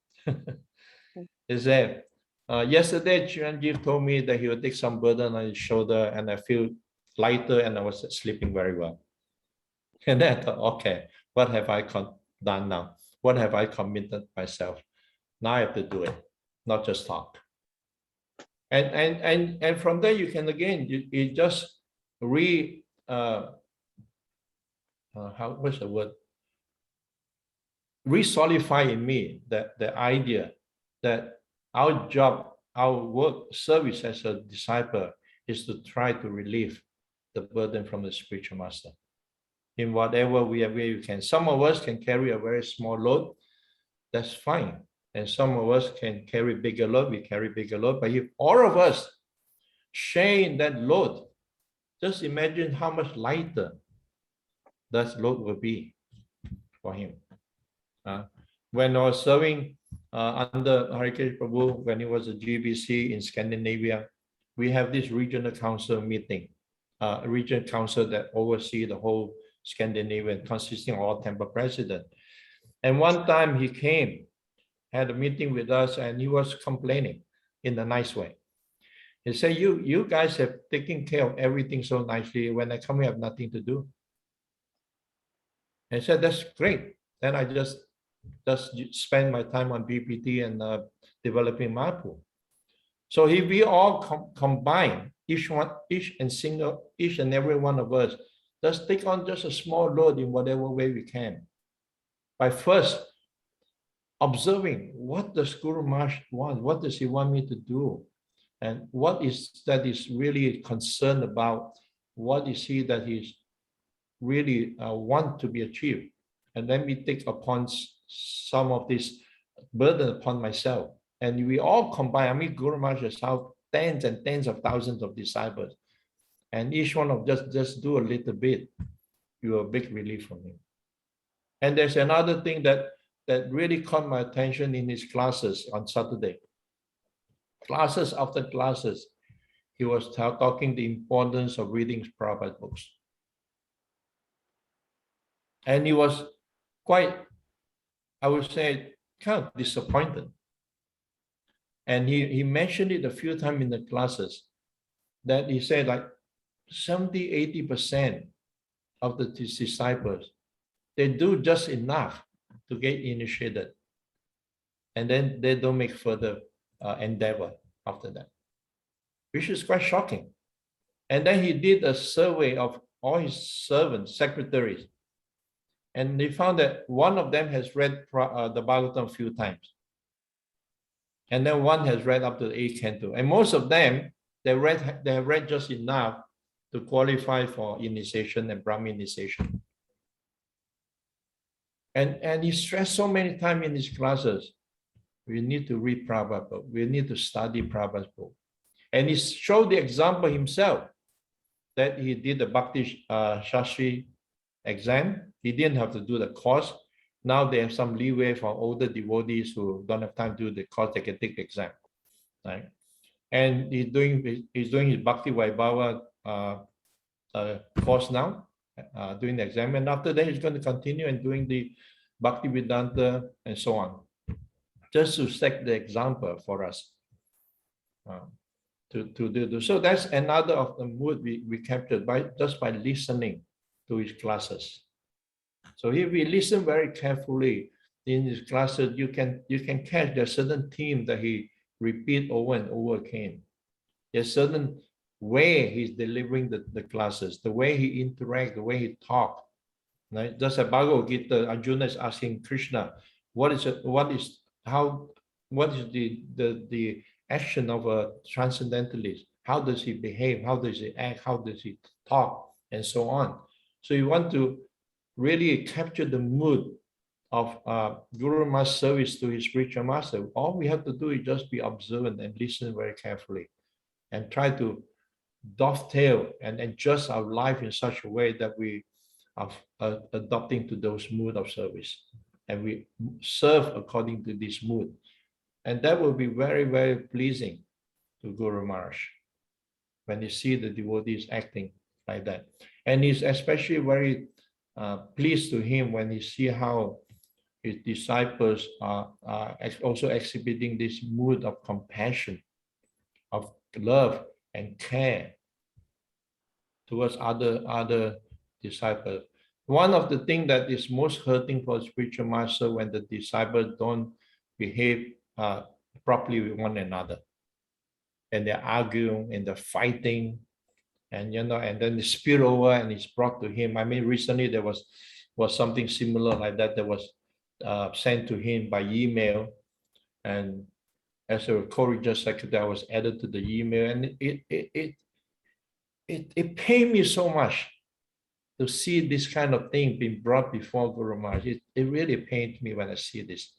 He said, yesterday Chiranjeev told me that he would take some burden on his shoulder, and I feel lighter, and I was sleeping very well. And then I thought, okay, what have I done now? What have I committed myself? Now I have to do it, not just talk. And from there you can again, you just what's the word? Re-solidify in me that the idea that our job, our work, service as a disciple is to try to relieve the burden from the spiritual master in whatever way you can. Some of us can carry a very small load, that's fine. And some of us can carry bigger load, we carry bigger load. But if all of us sharing that load, just imagine how much lighter that load will be for him. When I was serving under Harikesh Prabhu, when he was a GBC in Scandinavia, we have this regional council meeting, regional council that oversee the whole Scandinavia, consisting of all temple president. And one time he came, had a meeting with us, and he was complaining in a nice way. He said, you guys have taken care of everything so nicely. When I come here, I have nothing to do. And I said, that's great. Then I just spend my time on BPT and developing Mahaprabhu. So if we all combine, each and every one of us, just take on just a small load in whatever way we can. By first observing, what does Guru Maharaj want? What does he want me to do? And what is that is really concerned about? What is he that he's really want to be achieved. And let me take upon some of this burden upon myself. And we all combine. I mean, Guru Maharaj has helped tens and tens of thousands of disciples. And each one of just do a little bit, you're a big relief for me. And there's another thing that really caught my attention in his classes on Saturday. Classes after classes, he was talking the importance of reading Prabhupada books. And he was quite, I would say, kind of disappointed. And he mentioned it a few times in the classes, that he said like 70–80% of the disciples, they do just enough to get initiated. And then they don't make further endeavor after that, which is quite shocking. And then he did a survey of all his servants, secretaries, and they found that one of them has read the Bhagavatam a few times. And then one has read up to the 8th canto. And most of them, they have read just enough to qualify for initiation and Brahmin initiation. And he stressed so many times in his classes, we need to read Prabhupada book. We need to study Prabhupada's book. And he showed the example himself that he did the Bhakti Shastri exam. He didn't have to do the course. Now they have some leeway for older devotees who don't have time to do the course, they can take the exam. Right? And he's doing his Bhakti Vaibhava course now, doing the exam. And after that, he's going to continue and doing the Bhakti Vedanta and so on. Just to set the example for us to do. So that's another of the mood we captured just by listening to his classes. So if we listen very carefully in his classes, you can catch there's certain theme that he repeat over and over again. There's certain way he's delivering the classes, the way he interact, the way he talk. Right? Just like Bhagavad Gita, Arjuna is asking Krishna, what is the action of a transcendentalist? How does he behave? How does he act? How does he talk? And so on. So you want to really capture the mood of Guru Maharaj's service to his spiritual master. All we have to do is just be observant and listen very carefully and try to dovetail and adjust our life in such a way that we are adopting to those mood of service. And we serve according to this mood. And that will be very, very pleasing to Guru Maharaj when you see the devotees acting like that. And he's especially very pleased to him when he see how his disciples are also exhibiting this mood of compassion, of love and care towards other disciples. One of the things that is most hurting for a spiritual master when the disciples don't behave properly with one another, and they're arguing and they're fighting, and and then they spill over and it's brought to him. I mean, recently there was something similar like that was sent to him by email, and as a co-regent secretary, I was added to the email, and it pained me so much to see this kind of thing being brought before Guru Maharaj. It really pained me when I see this.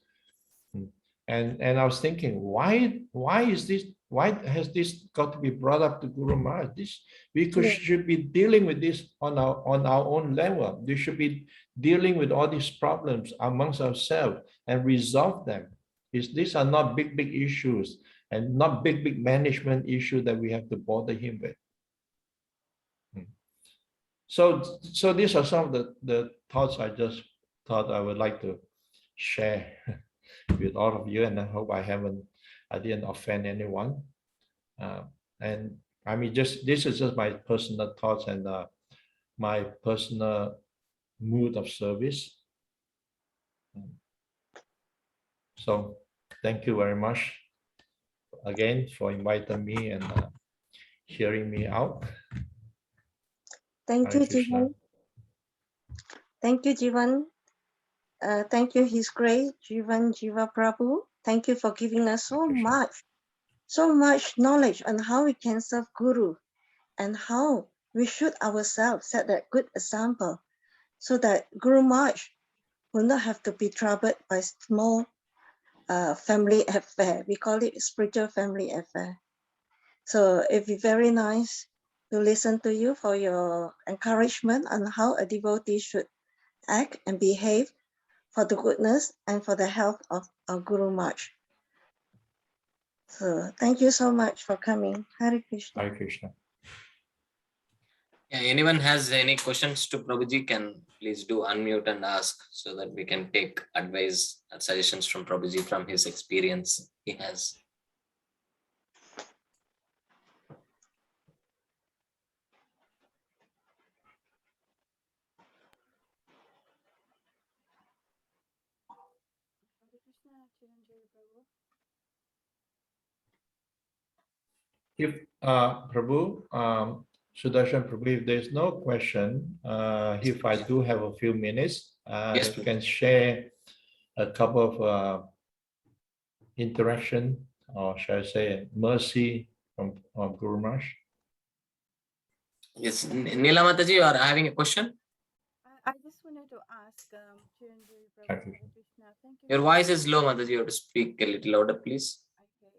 And I was thinking, why is this? Why has this got to be brought up to Guru Maharaj? Should be dealing with this on our own level. We should be dealing with all these problems amongst ourselves and resolve them. These are not big issues and not big management issues that we have to bother him with. So these are some of the thoughts I just thought I would like to share with all of you, and I hope I didn't offend anyone. And I mean, this is just my personal thoughts and my personal mood of service. So thank you very much again for inviting me and hearing me out.
Thank you, Jivan. Thank you, Jivan. Thank you, His Grace, Jivan Jiva Prabhu. Thank you for giving us so much knowledge on how we can serve Guru and how we should ourselves set that good example so that Guru Maharaj will not have to be troubled by small family affair. We call it spiritual family affair. So it'd be very nice to listen to you for your encouragement on how a devotee should act and behave for the goodness and for the health of our Guru Maharaj. So thank you so much for coming. Hare Krishna.
Hare Krishna.
Yeah, anyone has any questions to Prabhuji can please do unmute and ask so that we can take advice and suggestions from Prabhuji from his experience he has.
If Prabhu, Sudarshan Prabhu, if there's no question, if I do have a few minutes,
Yes,
if you
Prabhu.
can share a couple of interaction, or shall I say mercy from Guru Maharaj.
Yes, Neela Mataji, you are having a question?
I just wanted to ask Chiranjeevi Prabhu,
Thank you.
Hare Krishna. Thank you.
Your
so
voice
much.
is low, Mataji. You have to speak a little louder, please.
Okay.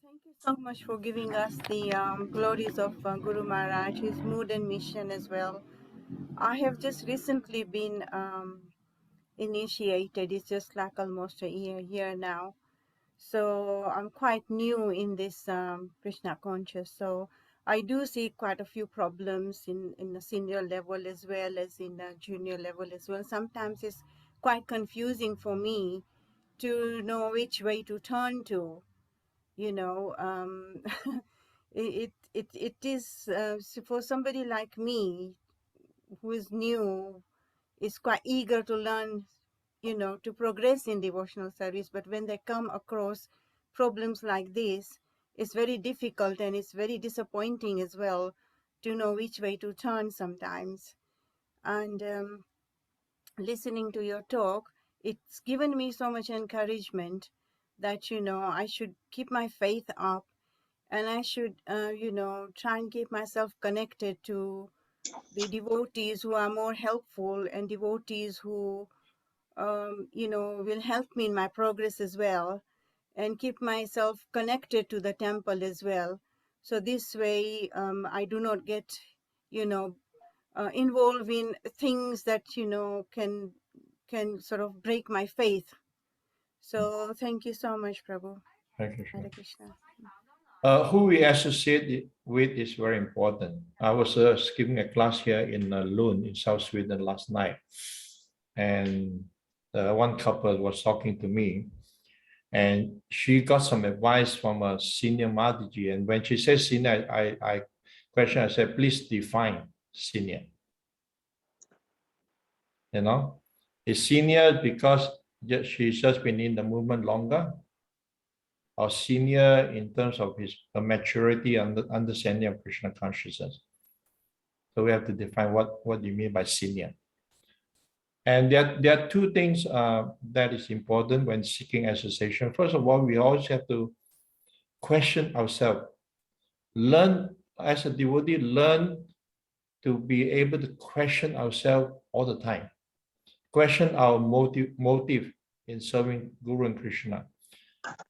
Thank you so much for giving us the glories of Guru Maharaj, his mood and mission as well. I have just recently been initiated. It's just like almost a year now. So I'm quite new in this Krishna conscious. So I do see quite a few problems in the senior level as well as in the junior level as well. Sometimes it's quite confusing for me to know which way to turn to. You know, it is for somebody like me who is new, is quite eager to learn, you know, to progress in devotional service. But when they come across problems like this, it's very difficult and it's very disappointing as well to know which way to turn sometimes. And listening to your talk, it's given me so much encouragement that, you know, I should keep my faith up and I should, you know, try and keep myself connected to the devotees who are more helpful and devotees who you know, will help me in my progress as well, and keep myself connected to the temple as well. So this way, I do not get, you know, involved in things that, you know, can sort of break my faith. So thank you so much, Prabhu.
Hare Krishna.
Hare Krishna.
Who we associate with is very important. I was giving a class here in Lund in South Sweden last night, and one couple was talking to me, and she got some advice from a senior Mataji. And when she says senior, I said, please define senior. You know, is senior because she's just been in the movement longer, or senior in terms of his maturity and understanding of Krishna consciousness? So we have to define what do you mean by senior. And there are two things that is important when seeking association. First of all, we always have to question ourselves. Learn, as a devotee, learn to be able to question ourselves all the time. Question our motive in serving Guru and Krishna.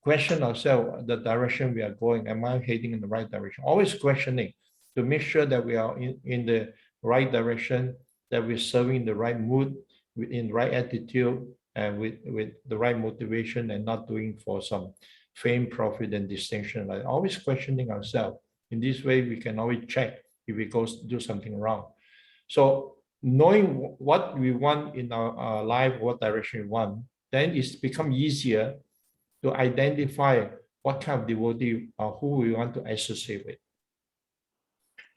Question ourselves the direction we are going. Am I heading in the right direction? Always questioning to make sure that we are in the right direction, that we're serving the right mood, in the right attitude, and with the right motivation, and not doing for some fame, profit, and distinction. Like always questioning ourselves. In this way, we can always check if we go do something wrong. So knowing what we want in our life, what direction we want, then it's become easier to identify what kind of devotee or who we want to associate with.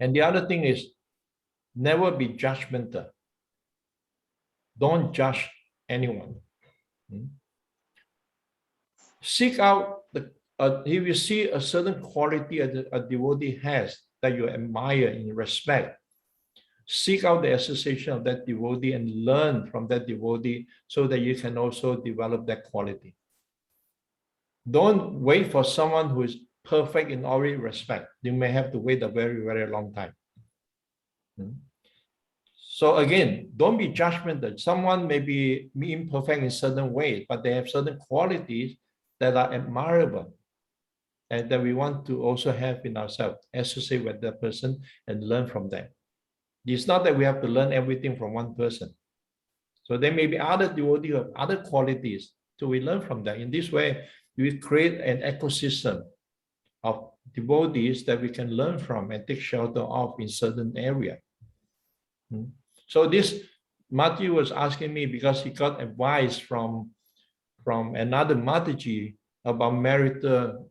And the other thing is, never be judgmental. Don't judge anyone. Seek out if you see a certain quality a devotee has that you admire and respect, seek out the association of that devotee and learn from that devotee so that you can also develop that quality. Don't wait for someone who is perfect in all respect. You may have to wait a very, very long time. So again, don't be judgmental. Someone may be imperfect in certain ways, but they have certain qualities that are admirable and that we want to also have in ourselves, associate with that person and learn from them. It's not that we have to learn everything from one person. So there may be other devotees of other qualities, so we learn from that. In this way, we create an ecosystem of devotees that we can learn from and take shelter of in certain area. So this Matthew was asking me because he got advice from another Mataji about marital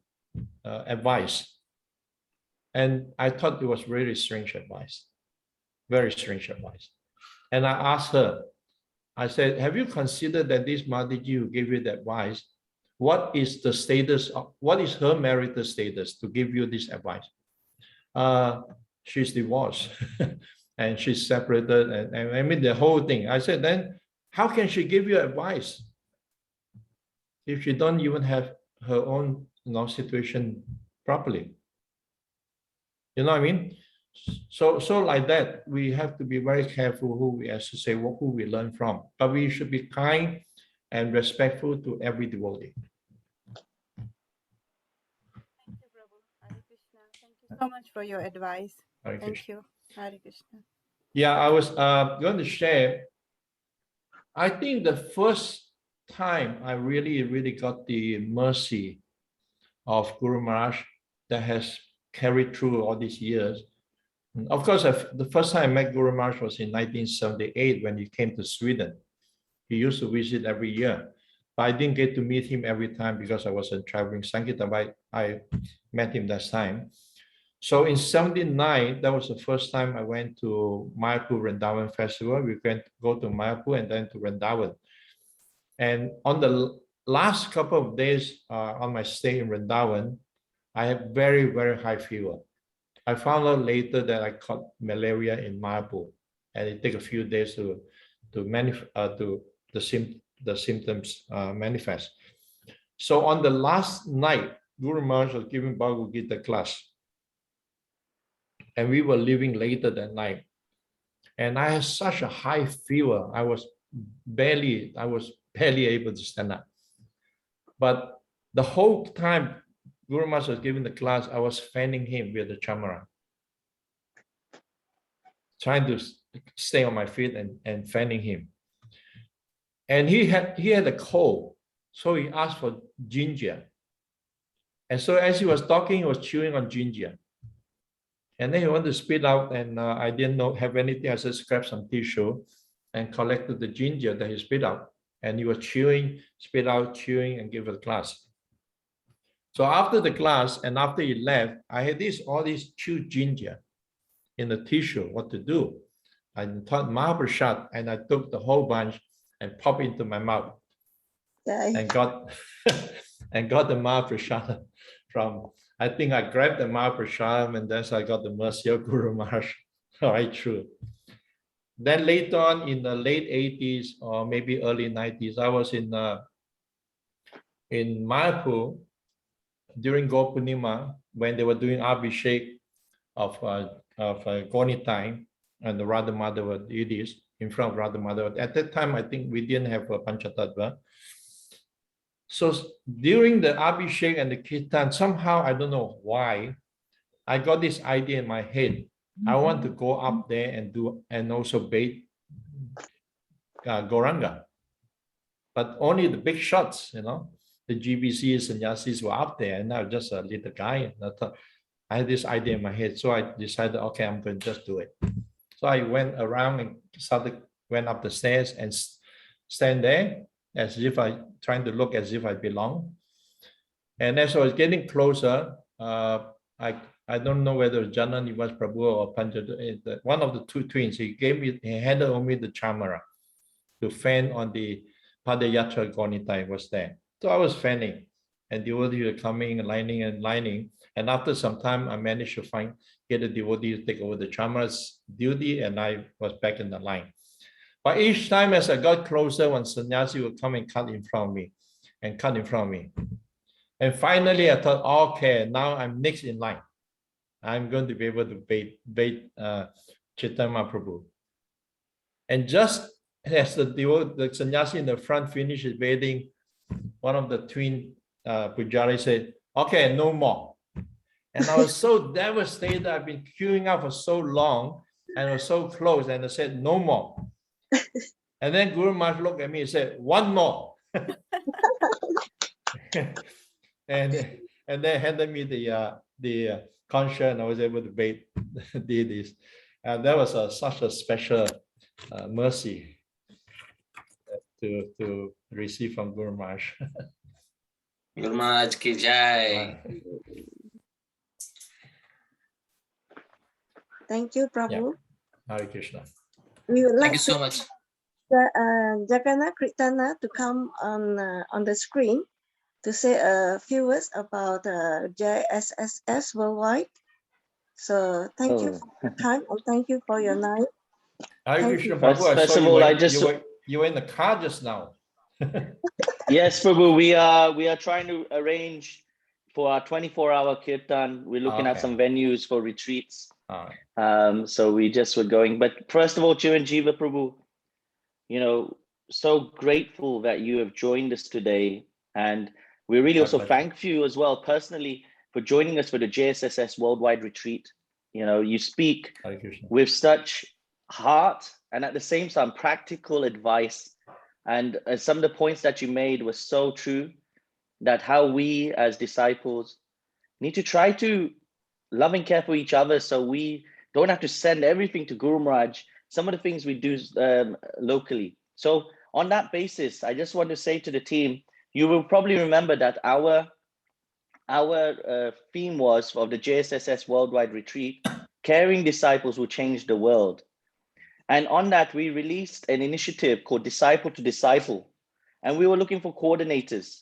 advice. And I thought it was really strange advice, very strange advice. And I asked her, I said, have you considered that this Mataji who gave you that advice, what is the status of, what is her marital status to give you this advice? She's divorced and she's separated, and I mean the whole thing. I said, then how can she give you advice if she don't even have her own situation properly? You know what I mean? So like that, we have to be very careful who we associate, who we learn from. But we should be kind and respectful to every devotee.
Thank you, Prabhu. Hare Krishna. Thank you so much for your advice.
Hare
Thank
Krishna.
you. Hare Krishna.
Yeah, I was going to share. I think the first time I really got the mercy of Guru Maharaj that has carried through all these years. Of course, the first time I met Guru Maharaj was in 1978 when he came to Sweden. He used to visit every year, but I didn't get to meet him every time because I wasn't traveling Sankirtan, but I met him that time. So in 79, that was the first time I went to Mayapur Vrindavan Festival. We went go to Mayapur and then to Vrindavan. And on the last couple of days on my stay in Vrindavan, I had very high fever. I found out later that I caught malaria in Mayapur, and it took a few days to the symptoms manifest. So on the last night, Guru Maharaj was giving Bhagavad Gita class, and we were leaving later that night. And I had such a high fever. I was barely able to stand up. But the whole time Guru Maharaj was giving the class, I was fanning him with the chamara, trying to stay on my feet and fanning him. And he had a cold, so he asked for ginger. And so as he was talking, he was chewing on ginger. And then he wanted to spit out, and I didn't have anything. I just grabbed some tissue and collected the ginger that he spit out. And he was chewing, spit out, chewing, and gave the class. So after the class and after he left, I had all these chewed ginger in the tissue, what to do. I thought Mahaprasad, and I took the whole bunch and popped into my mouth and got the Mahaprasad from, I think I grabbed the Mahaprasad, and then I got the mercy of Guru Maharaj right through. Then later on in the late 80s or maybe early 90s, I was in Mayapur during Gopurnima when they were doing Abhishek of Gauni time, and the Radha Madhava deities in front of Radha Madhava. At that time, I think we didn't have a Panchatattva. So during the Abhishek and the Kirtan, somehow, I don't know why, I got this idea in my head. I want to go up there and also bathe Gauranga. But only the big shots, the GBCs and Yasis were up there, and I was just a little guy. And I had this idea in my head, so I decided, okay, I'm going to just do it. So I went around and went up the stairs and stand there as if trying to look as if I belong. And as I was getting closer, I don't know whether it was Janani Prabhu or Panchatattva, one of the two twins, he handed on me the chamara to fan on the Padayatra Gaunitai was there. So I was fanning, and devotees were coming and lining. And after some time, I managed to get the devotee to take over the chamara's duty, and I was back in the line. But each time as I got closer, one sannyasi would come and cut in front of me. And finally, I thought, okay, now I'm next in line. I'm going to be able to bathe Chaitanya Mahaprabhu. And just as the sannyasi in the front finished his bathing, one of the twin pujaris said, "Okay, no more." And I was so devastated. I've been queuing up for so long and it was so close, and I said, "No more." And then Guru Maharaj looked at me and said, "One more." and then handed me the concha, and I was able to bathe, did this. And that was such a special mercy to receive from Guru Maharaj.
Guru Maharaj ki jai.
Thank you, Prabhu.
Hare Krishna.
We would
Thank
like
you so much.
Jagannath Kirtana to come on the screen to say a few words about JSSS worldwide. So thank you for your time and thank you for your night.
Hare
Thank
Krishna,
you.
Prabhu. I
First
saw
of
you
all,
were,
I just
you were in the car just now.
yes, Prabhu, we are trying to arrange for our 24-hour kirtan. We're looking at
Okay.
some venues for retreats.
All right.
So we just were going. But first of all, Chiranjeeva Prabhu, you know, so grateful that you have joined us today. And we really
My
also
pleasure.
thank you as well personally for joining us for the JSSS Worldwide Retreat. You know, you speak
Hare Krishna.
with such heart and at the same time practical advice. And some of the points that you made were so true, that how we as disciples need to try to love and care for each other, so we don't have to send everything to Guru Maharaj. Some of the things we do locally. So on that basis, I just want to say to the team, you will probably remember that our theme was of the JSSS Worldwide Retreat, Caring Disciples Will Change the World. And on that, we released an initiative called Disciple to Disciple. And we were looking for coordinators.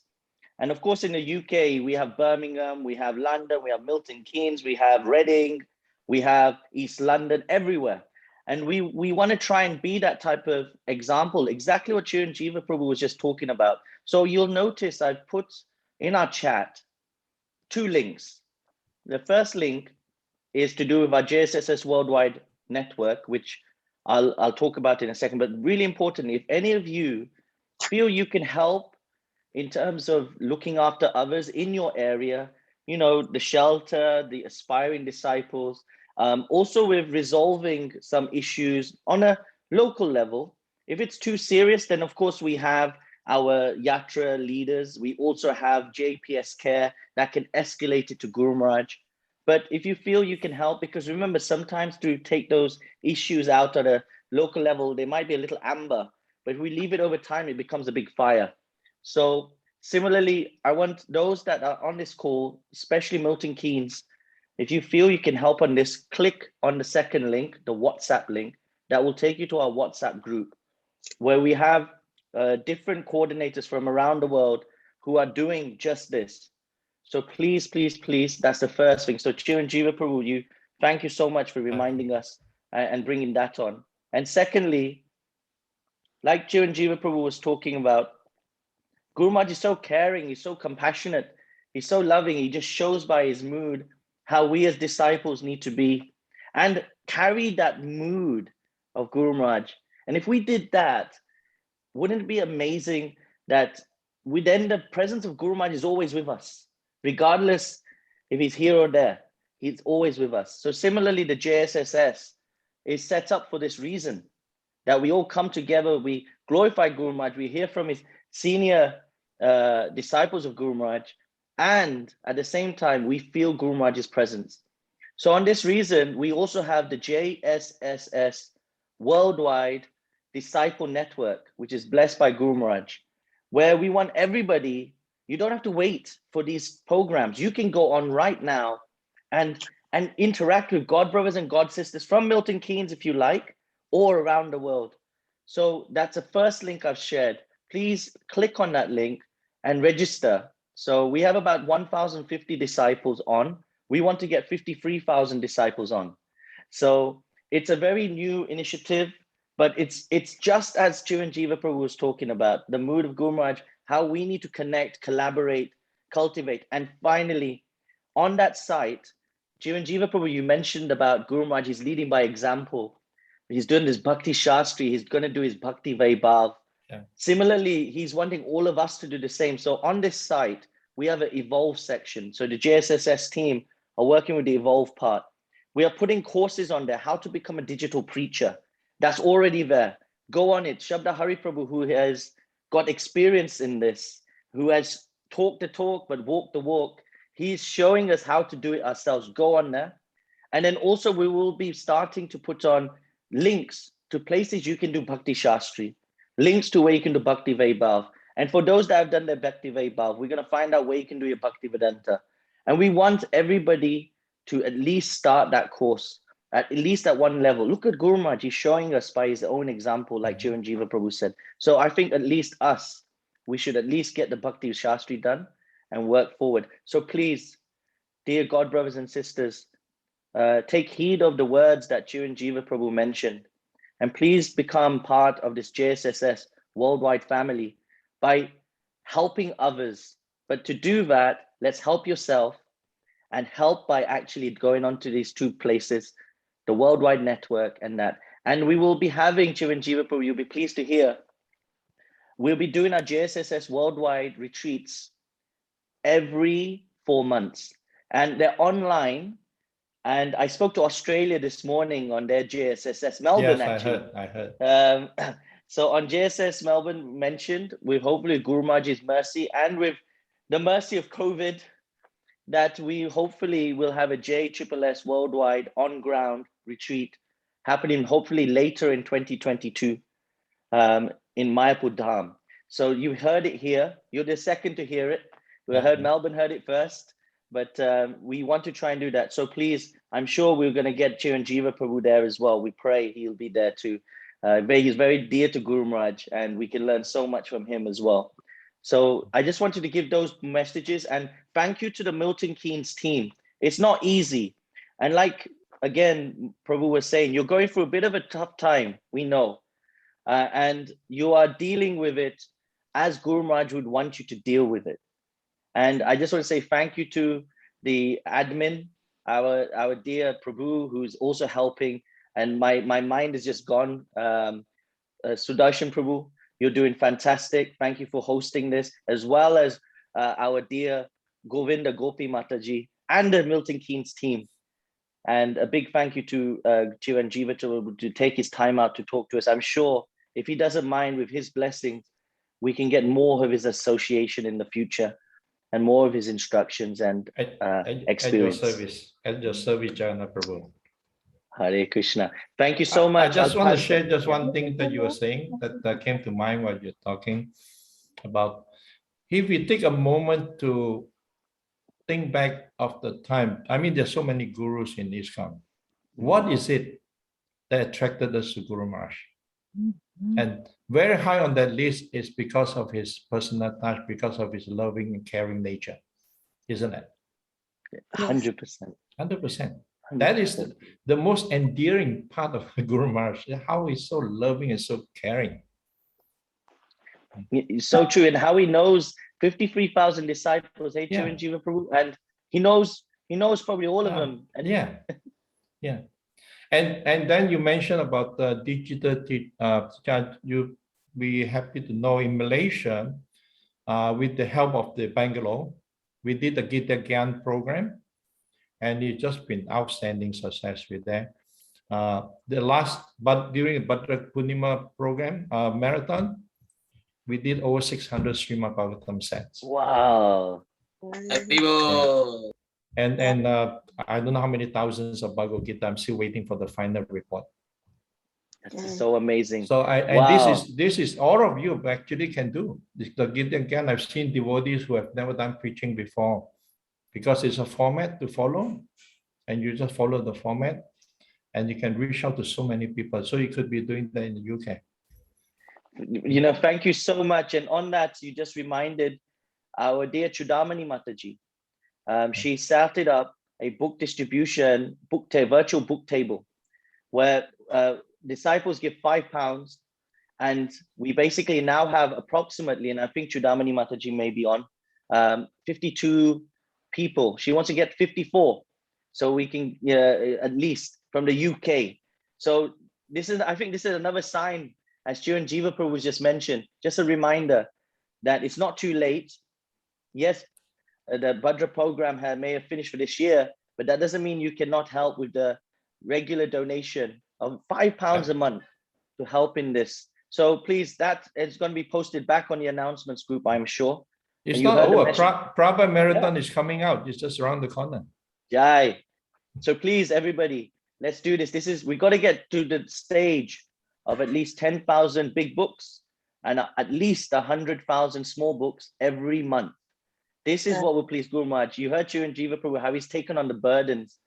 And of course, in the UK, we have Birmingham, we have London, we have Milton Keynes, we have Reading, we have East London, everywhere. And we want to try and be that type of example, exactly what Chiranjeeva Prabhu was just talking about. So you'll notice I've put in our chat 2 links. The first link is to do with our JSSS Worldwide Network, which I'll talk about in a second. But really importantly, if any of you feel you can help in terms of looking after others in your area, you know, the shelter, the aspiring disciples, also with resolving some issues on a local level. If it's too serious, then of course we have our Yatra leaders. We also have JPS Care that can escalate it to Guru Maharaj. But if you feel you can help, because remember, sometimes to take those issues out at a local level, they might be a little amber, but if we leave it over time, it becomes a big fire. So similarly, I want those that are on this call, especially Milton Keynes, if you feel you can help on this, click on the second link, the WhatsApp link, that will take you to our WhatsApp group, where we have different coordinators from around the world who are doing just this. So please, please, please, that's the first thing. So Chiranjeeva Prabhu, thank you so much for reminding us and bringing that on. And secondly, like Chiranjeeva Prabhu was talking about, Guru Maharaj is so caring, he's so compassionate, he's so loving, he just shows by his mood how we as disciples need to be and carry that mood of Guru Maharaj. And if we did that, wouldn't it be amazing that then the presence of Guru Maharaj is always with us, regardless if he's here or there, he's always with us. So similarly, the JSSS is set up for this reason, that we all come together, we glorify Guru Maharaj, we hear from his senior disciples of Guru Maharaj, and at the same time, we feel Guru Maharaj's presence. So on this reason, we also have the JSSS Worldwide Disciple Network, which is blessed by Guru Maharaj, where we want everybody, you don't have to wait for these programs. You can go on right now and interact with God brothers and God sisters from Milton Keynes, if you like, or around the world. So that's the first link I've shared. Please click on that link and register. So we have about 1,050 disciples on. We want to get 53,000 disciples on. So it's a very new initiative, but it's just as Chiranjeeva Prabhu was talking about, the mood of Guru Maharaj, how we need to connect, collaborate, cultivate. And finally, on that site, Chiranjeeva Prabhu, you mentioned about Guru Maharaj is leading by example. He's doing this Bhakti Shastri. He's going to do his Bhakti Vaibhav.
Yeah.
Similarly, he's wanting all of us to do the same. So on this site, we have an Evolve section. So the JSSS team are working with the Evolve part. We are putting courses on there, how to become a digital preacher. That's already there. Go on it. Shabda Hari Prabhu, who has got experience in this, who has talked the talk, but walked the walk. He's showing us how to do it ourselves. Go on there. And then also we will be starting to put on links to places you can do Bhakti Shastri, links to where you can do Bhakti Vaibhav. And for those that have done their Bhakti Vaibhav, we're going to find out where you can do your Bhakti Vedanta. And we want everybody to at least start that course, at least at one level. Look at Guru Maharaj, he's showing us by his own example, like Chiranjeeva Prabhu said. So I think at least us, we should at least get the Bhakti Shastri done and work forward. So please, dear God brothers and sisters, take heed of the words that Chiranjeeva Prabhu mentioned, and please become part of this JSSS worldwide family by helping others. But to do that, let's help yourself and help by actually going on to these two places, the worldwide network and that. And we will be having, Chiranjeeva Prabhu, you'll be pleased to hear, we'll be doing our JSSS worldwide retreats every 4 months. And they're online. And I spoke to Australia this morning on their JSSS Melbourne,
yes,
actually.
I heard.
So on JSS Melbourne mentioned, with hopefully Guru Maharaj's mercy and with the mercy of COVID, that we hopefully will have a JSSS worldwide on-ground retreat happening hopefully later in 2022 in Mayapur Dham. So you heard it here. You're the second to hear it. We heard Melbourne heard it first. But we want to try and do that. So please, I'm sure we're going to get Chiranjeeva Prabhu there as well. We pray he'll be there too. He's very dear to Guru Maharaj, and we can learn so much from him as well. So I just wanted to give those messages, and thank you to the Milton Keynes team. It's not easy. And like, again, Prabhu was saying, you're going through a bit of a tough time, we know. And you are dealing with it as Guru Maharaj would want you to deal with it. And I just want to say thank you to the admin, our dear Prabhu, who's also helping. And my mind is just gone. Sudarshan Prabhu, you're doing fantastic. Thank you for hosting this, as well as our dear Govinda Gopi Mataji and the Milton Keynes team. And a big thank you to Chiranjeeva to take his time out to talk to us. I'm sure if he doesn't mind, with his blessings, we can get more of his association in the future, and more of his instructions and experience.
At your service, Jana Prabhu.
Hare Krishna. Thank you so much.
I just want to share just one thing that you were saying that came to mind while you're talking about. If we take a moment to think back of the time, I mean, there's so many gurus in ISKCON. What is it that attracted us to Guru Maharaj? And very high on that list is because of his personal touch, because of his loving and caring nature, isn't it?
100%.
100%. That is the most endearing part of Guru Maharaj, how he's so loving and so caring.
It's so true. And how he knows 53,000 disciples, hey, Chiranjeeva Prabhu, and he knows probably all of them. And
yeah. And then you mentioned about the digital, you'll be happy to know in Malaysia, with the help of the Bangalore, we did the Gita Gyan program, and it's just been outstanding success with that. During the Bhadra Purnima program, marathon, we did over 600 Srimad Bhagavatam sets.
Wow.
And I don't know how many thousands of Bhagavad Gita. I'm still waiting for the final report.
That's so amazing.
So this is all of you actually can do. The Gita again, I've seen devotees who have never done preaching before, because it's a format to follow, and you just follow the format, and you can reach out to so many people. So you could be doing that in the UK.
Thank you so much. And on that, you just reminded our dear Chudamani Mataji. She started up a book distribution, virtual book table, where disciples give £5, and we basically now have approximately, and I think Chudamani Mataji may be on, 52 people. She wants to get 54, so we can at least from the UK. So I think this is another sign, as Chiran Jiva Prabhu just mentioned, just a reminder that it's not too late. Yes, the Bhadra program may have finished for this year, but that doesn't mean you cannot help with the regular donation of £5 a month to help in this. So please, that is going to be posted back on the announcements group, I'm sure.
It's
And you
not
heard the
over.
message.
Prabha Marathon is coming out. It's just around the corner.
Jai. So please, everybody, let's do this. We got to get to the stage of at least 10,000 big books and at least 100,000 small books every month. This is what will please Guru Maharaj. You heard Chiran Jiva Prabhu, how he's taken on the burdens.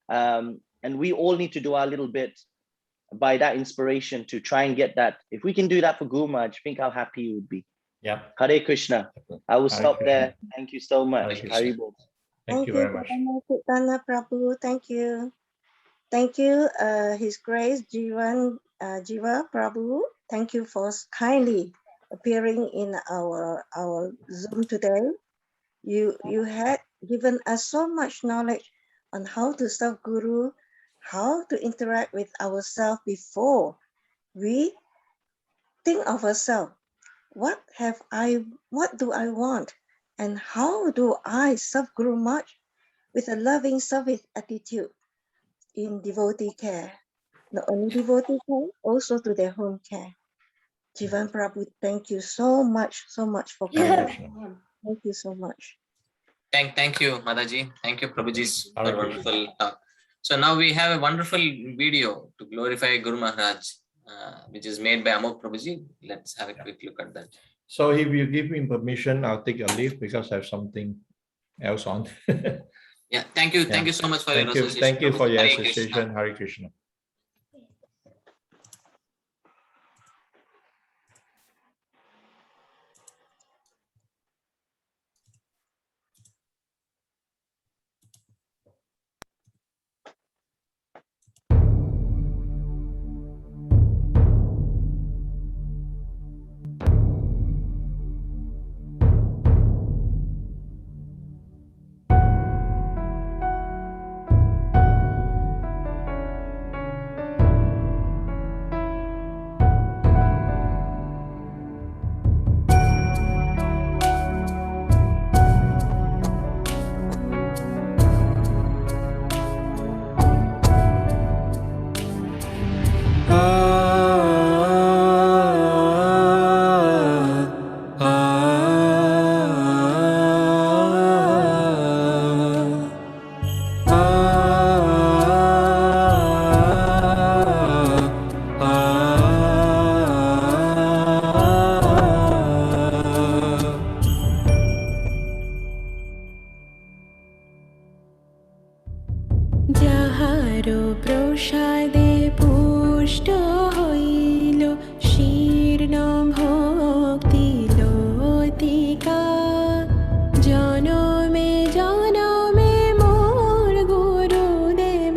And we all need to do our little bit by that inspiration to try and get that. If we can do that for Guru Maharaj, think how happy you would be.
Yeah.
Hare Krishna. I will
Hare
stop
Krishna.
there. Thank you so much.
Hare
Hari
Krishna.
Bol.
Thank you very much.
Chaitanya Prabhu. Thank you. Thank you, His Grace Jiva Prabhu. Thank you for kindly appearing in our Zoom today. You had given us so much knowledge on how to serve Guru, how to interact with ourselves before we think of ourselves. What do I want? And how do I serve Guru Maharaj with a loving service attitude in devotee care? Not only devotee care, also to their home care. Jivan Prabhu, thank you so much for
Hare
coming.
Krishna.
Thank you so much.
Thank you, Mataji. Thank you, Prabhuji, for
Hare
a wonderful talk. So now we have a wonderful video to glorify Guru Maharaj, which is made by Amok Prabhuji. Let's have a quick look at that.
So if you give me permission, I'll take a leave because I have something else on.
Yeah, thank you. Thank you so much for your association.
Thank you for your
Hare Krishna.
association. Hare Krishna.
যাহারো প্রসাদে পুষ্ট হইল শীর্ণ ভক্তি লতিকা জনমে জনমে মোর গুরুদেব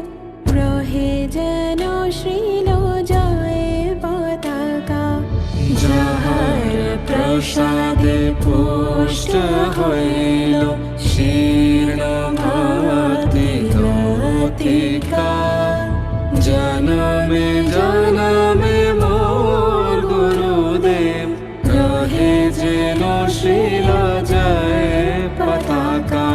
রহে যেন শ্রীল জয় পতাকা যাহার প্রসাদে পুষ্ট হইল শীর্ণ ভক্তি লতিকা জনমে জনমে মোর গুরুদেব রহে যেন শ্রীল জয় পতাকা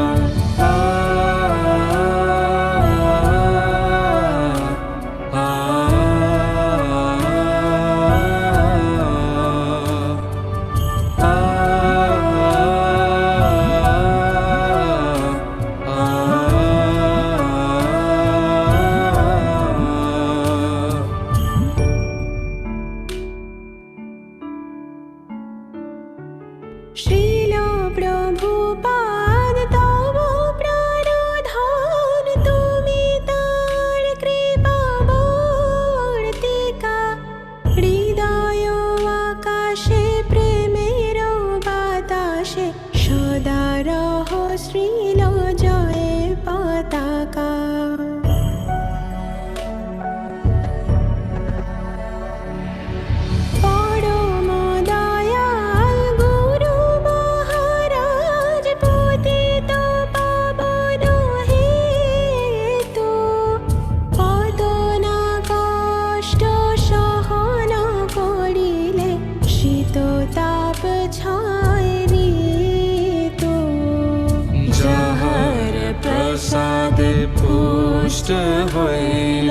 পুষ্ট হইল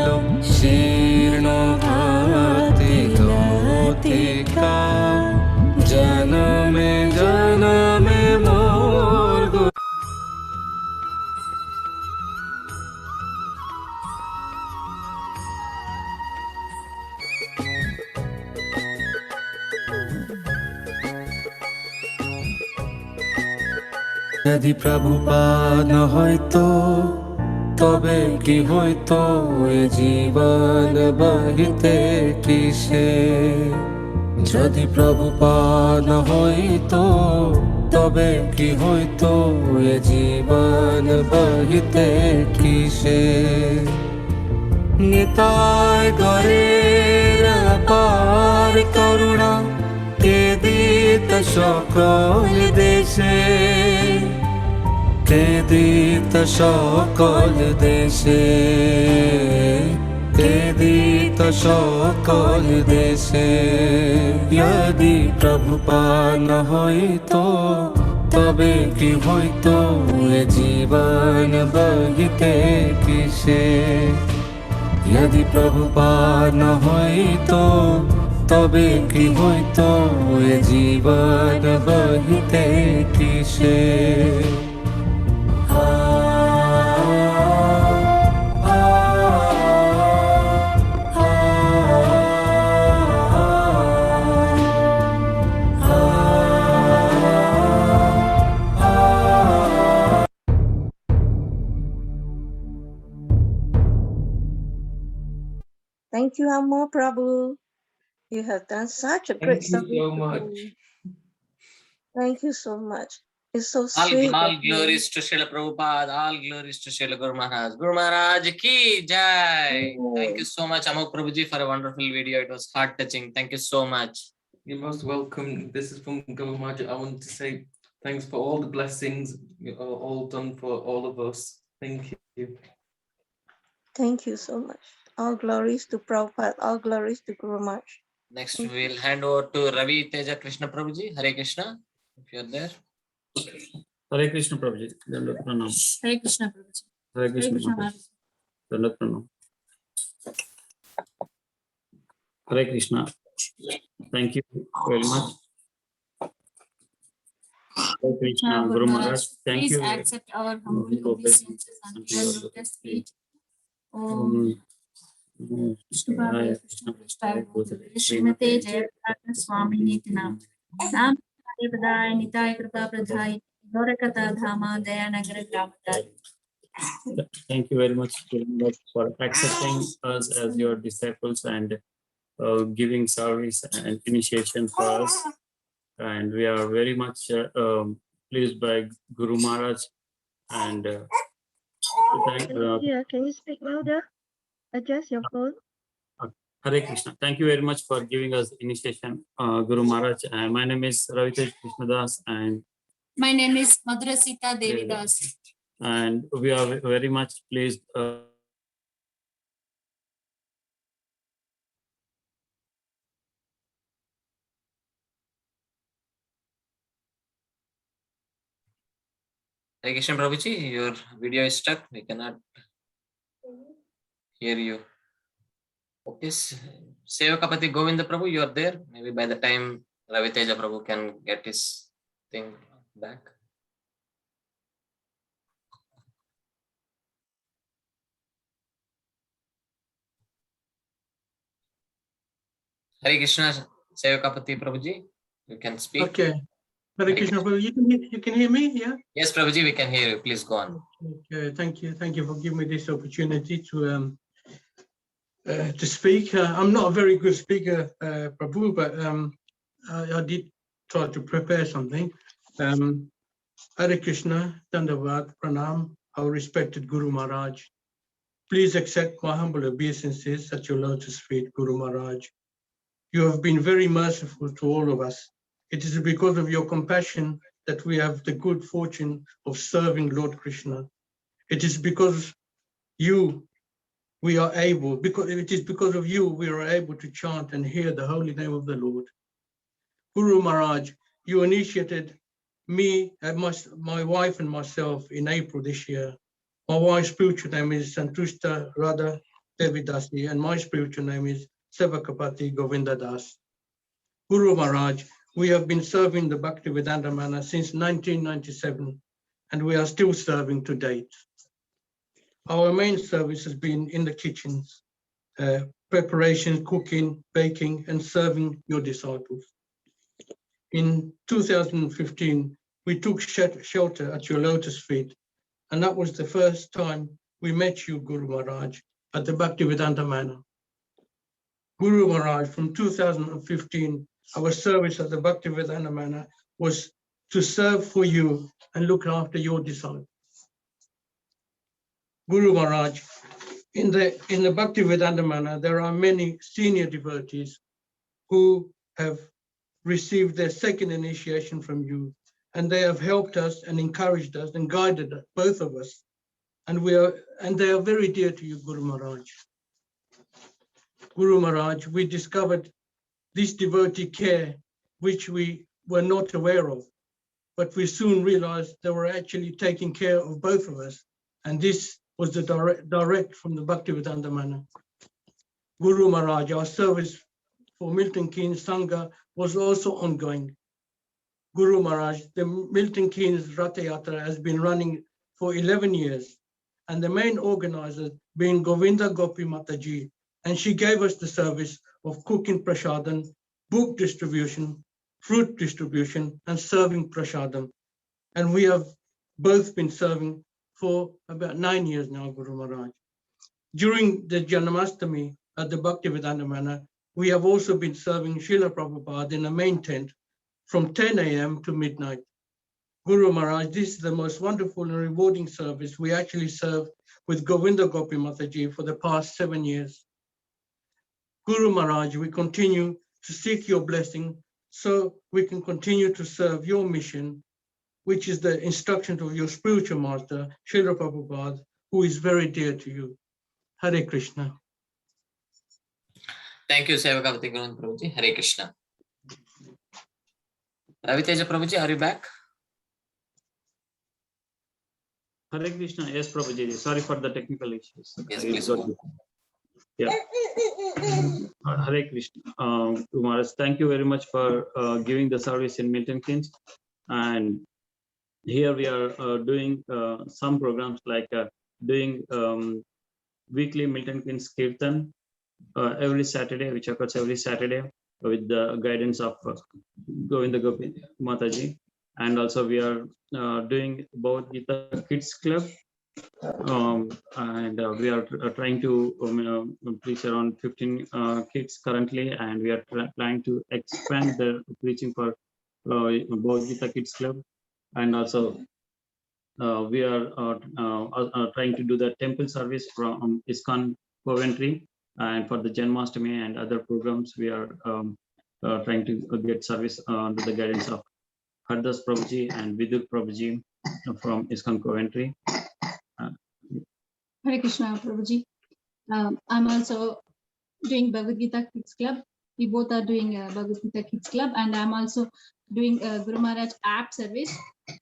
শীর্ণ ভাতি লতিকা জনমে জনমে মোর যদি প্রভুপাদ ন হইতো তবে কি হইতো এ জীবন বহিতে কিসে যদি প্রভুপাদ ন হইতো তবে কি হইতো এ জীবন বহিতে কিসে নিতাই গরের পার করুণা কে দিত সকল দেশে কে দিত সকল দেশে কে দিত সকল দেশে যদি প্রভুপাদ ন হইতো তবে কি হইতো এ জীবন বহিতে কিসে যদি প্রভুপাদ ন হইতো তবে কি হইতো এ জীবন বহিতে কিসে
Thank you, Amo Prabhu. You have done such a great
Thank you so
service
much.
today. Thank you so much. It's so
All
sweet.
glories to Srila Prabhupada, all glories to Srila Guru Maharaj. Guru Maharaj ki jai. Thank you so much, Amok Prabhuji, for a wonderful video. It was heart touching. Thank you so much.
You're most welcome. This is from Guru Maharaj. I want to say thanks for all the blessings you are all done for all of us. Thank you.
Thank you so much. All glories to Prabhupada, all glories to Guru Maharaj.
Next, we'll hand over to Ravi Teja Krishna Prabhuji. Hare Krishna, if you're there.
Hare Krishna Prabhuji. Dandavat pranam.
Hare Krishna Prabhuji.
Hare Krishna
Krishna
Maharaj. Dandavat pranam. Hare Krishna. Thank you very much. Hare Krishna Guru Maharaj. Thank
Please
you.
accept our humble obeisances unto your lotus feet. Om Shubhaya Krishna Prasthaya Bhutale Srimate Jayapataka Swamini Nam Nam Padaya Nitai Kripa Pradhaya Gorakata Dhama Dayanagara Gramadari.
Thank you very much for accepting us as your disciples and giving service and initiation for us. And we are very much pleased by Guru Maharaj and
Yeah, can you speak louder? Adjust your phone.
Hare Krishna. Thank you very much for giving us initiation, Guru Maharaj. My name is Ravitesh Krishnadas and
My name is Madhurasita Devidas.
and we are very much pleased
Hare Krishna Prabhuji, your video is stuck. We cannot hear you. Okay, Sevakapati Govinda Prabhu, you are there. Maybe by the time Ravi Teja Prabhu can get his thing back. Hare Krishna Sevakapati Prabhuji, you can speak.
Okay. Hare Krishna, Prabhu, you can hear me, yeah?
Yes, Prabhuji, we can hear you. Please go on.
Okay, thank you for giving me this opportunity to speak. I'm not a very good speaker, Prabhu, but I did try to prepare something. Hare Krishna, Dandavat, Pranam, our respected Guru Maharaj. Please accept my humble obeisances at your lotus feet, Guru Maharaj. You have been very merciful to all of us. It is because of your compassion that we have the good fortune of serving Lord Krishna. It is because we are able, because it is because of you we are able to chant and hear the holy name of the Lord. Guru Maharaj, you initiated me and my wife and myself in April this year My wife's spiritual name is Santushta Radha Devidasi, and my spiritual name is Sevakapati Govinda Das. Guru Maharaj, we have been serving the Bhaktivedanta Mana since 1997, and we are still serving to date. Our main service has been in the kitchens, preparation, cooking, baking, and serving your disciples. In 2015, we took shelter at your lotus feet, and that was the first time we met you, Guru Maharaj, at the Bhaktivedanta Mana. Guru Maharaj, from 2015, our service at the Bhaktivedanta Mana was to serve for you and look after your disciples. Guru Maharaj, in the Bhaktivedanta Mana, there are many senior devotees who have received their second initiation from you, and they have helped us and encouraged us and guided us, both of us, and they are very dear to you, Guru Maharaj. Guru Maharaj, we discovered this devotee care, which we were not aware of, but we soon realized they were actually taking care of both of us, and this was the direct from the Bhaktivedanta Mana. Guru Maharaj, our service for Milton Keynes Sangha was also ongoing. Guru Maharaj, the Milton Keynes Ratha Yatra has been running for 11 years, and the main organizer being Govinda Gopi Mataji, and she gave us the service of cooking prasadam, book distribution, fruit distribution, and serving prasadam. And we have both been serving for about 9 years now, Guru Maharaj. During the Janamastami at the Bhaktivedanta Mana, we have also been serving Srila Prabhupada in the main tent from 10 a.m. to midnight. Guru Maharaj, this is the most wonderful and rewarding service we actually serve with Govinda Gopi Mataji for the past 7 years. Guru Maharaj, we continue to seek your blessing so we can continue to serve your mission, which is the instruction of your spiritual master, Srila Prabhupada, who is very dear to you. Hare Krishna.
Thank you, Sevakapati Govinda Prabhuji. Hare Krishna. Raviteja Prabhuji, are you back?
Hare Krishna. Yes, Prabhuji. Sorry for the technical issues.
Yes, please.
Yeah. Hare Krishna. Maharaj, thank you very much for giving the service in Milton Keynes. And here we are doing some programs like doing weekly Milton Keynes Kirtan every Saturday, which occurs every Saturday with the guidance of Govinda Gopi Mataji. And also we are doing Bhagavad Gita Kids Club. And we are trying to preach around 15 kids currently, and we are trying to expand the preaching for Bhagavad Gita Kids Club. And also we are trying to do the temple service from ISKCON Coventry, and for the Janmashtami and other programs we are trying to get service under the guidance of Hardas Prabhuji and Vidur Prabhuji from ISKCON Coventry.
Hare Krishna, Prabhuji. I'm also doing Bhagavad Gita Kids Club. We both are doing Bhagavad Gita Kids Club, and I'm also doing Guru Maharaj app service.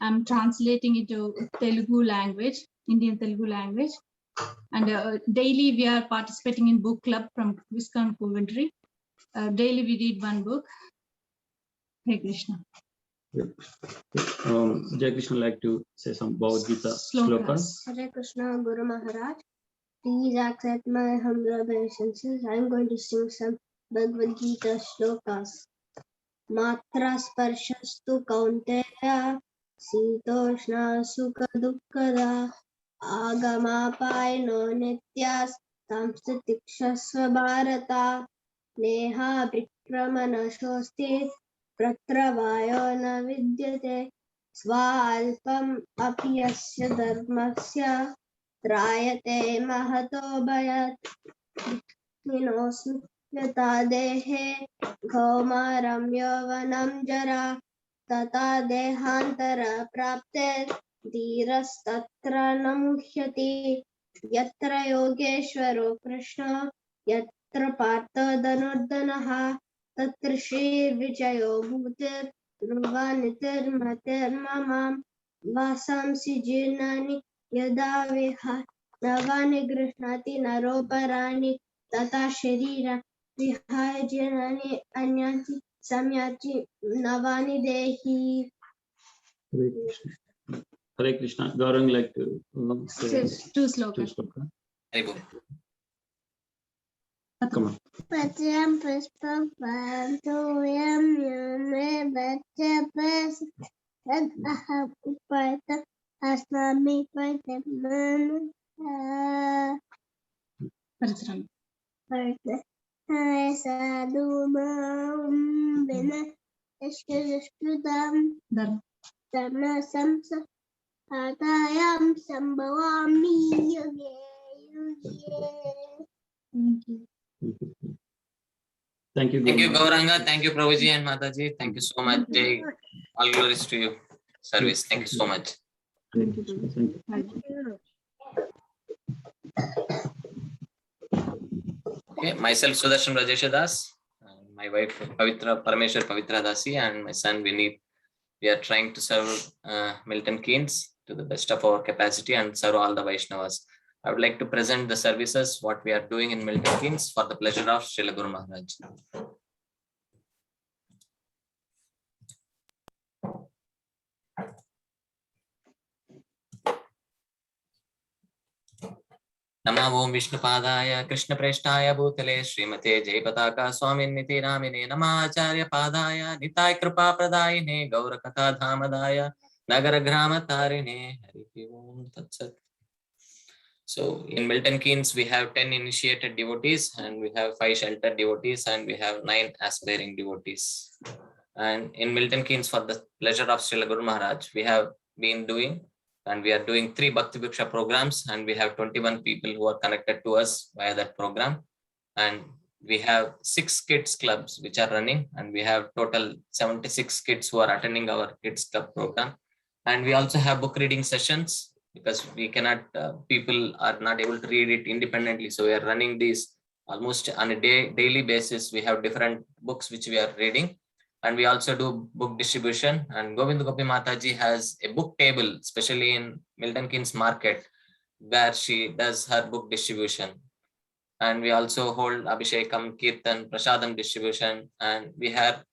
I'm translating into Telugu language, Indian Telugu language. And daily we are participating in book club from ISKCON Coventry. Daily we read one book. Hare Krishna.
Jai Krishna like to say some Bhagavad Gita slokas.
Hare Krishna, Guru Maharaj. Please accept my humble obeisances. I'm going to sing some Bhagavad Gita slokas. Matra sparshastu kaunteya sitoshna sukha dukkada agamapaino nityas tamstitikshasva bharata neha vikramana shostit pratravayo na vidyate svalpam apyasya dharmasya trayate mahato bhayat vinosmi yata dehe ghaumaram yavanam jara tata dehantara prapte dhirastatra namuhyati yatra yogeshwaro krishna yatra partha dhanurdanaha tatra shri vijayo bhutir dhruva nitir matir mamam vasamsi jirnani यदा नवानि गृह्णाति नरोपराणि तथा शरीर विहाय जीर्णानि अन्यानि संयाति नवानि देहि.
Hare Krishna. Gaurang like to say
Two slokas.
Very good.
Come on.
Patyam puspam toyam yame bhatyapes tad aham upayata asnami paitaman
Parasram.
Hai sadhu mam bina ishkudam
Dharma.
dharma samsa atayam sambhavami yuge yuge. Thank you.
Thank you.
Thank you,
Gaurang.
Gauranga. Thank you, Prabhuji and Mataji. Thank you so much. Jai. All glories to you. Service. Thank you so much.
Thank you.
Thank you.
Okay, myself Sudarshan Rajesh Das, my wife Pavitra Parameshwar Pavitra Dasi, and my son Vineet. We are trying to serve Milton Keynes to the best of our capacity and serve all the Vaishnavas. I would like to present the services, what we are doing in Milton Keynes for the pleasure of Srila Guru Maharaj. नमः ओम विष्णुपादाय कृष्णप्रेष्ठाय भूतले श्रीमते जयपताका स्वामिन्निति नामिने नमः आचार्य पादाय निताय कृपा प्रदायिने गौरकथा धामदाय नगर ग्राम तारिणे हरि ओम तत्सत्. So in Milton Keynes we have 10 initiated devotees and we have 5 sheltered devotees and we have 9 aspiring devotees. And in Milton Keynes, for the pleasure of Srila Guru Maharaj, we have been doing and we are doing 3 Bhakti Bhiksha programs, and we have 21 people who are connected to us via that program. And we have 6 kids clubs which are running, and we have total 76 kids who are attending our kids club program. And we also have book reading sessions because we cannot, people are not able to read it independently. So we are running these almost on a daily basis. We have different books which we are reading. And we also do book distribution, and Govind Gopi Mataji has a book table, especially in Milton Keynes Market, where she does her book distribution. And we also hold Abhishekam, Kirtan, Prasadam distribution. And we have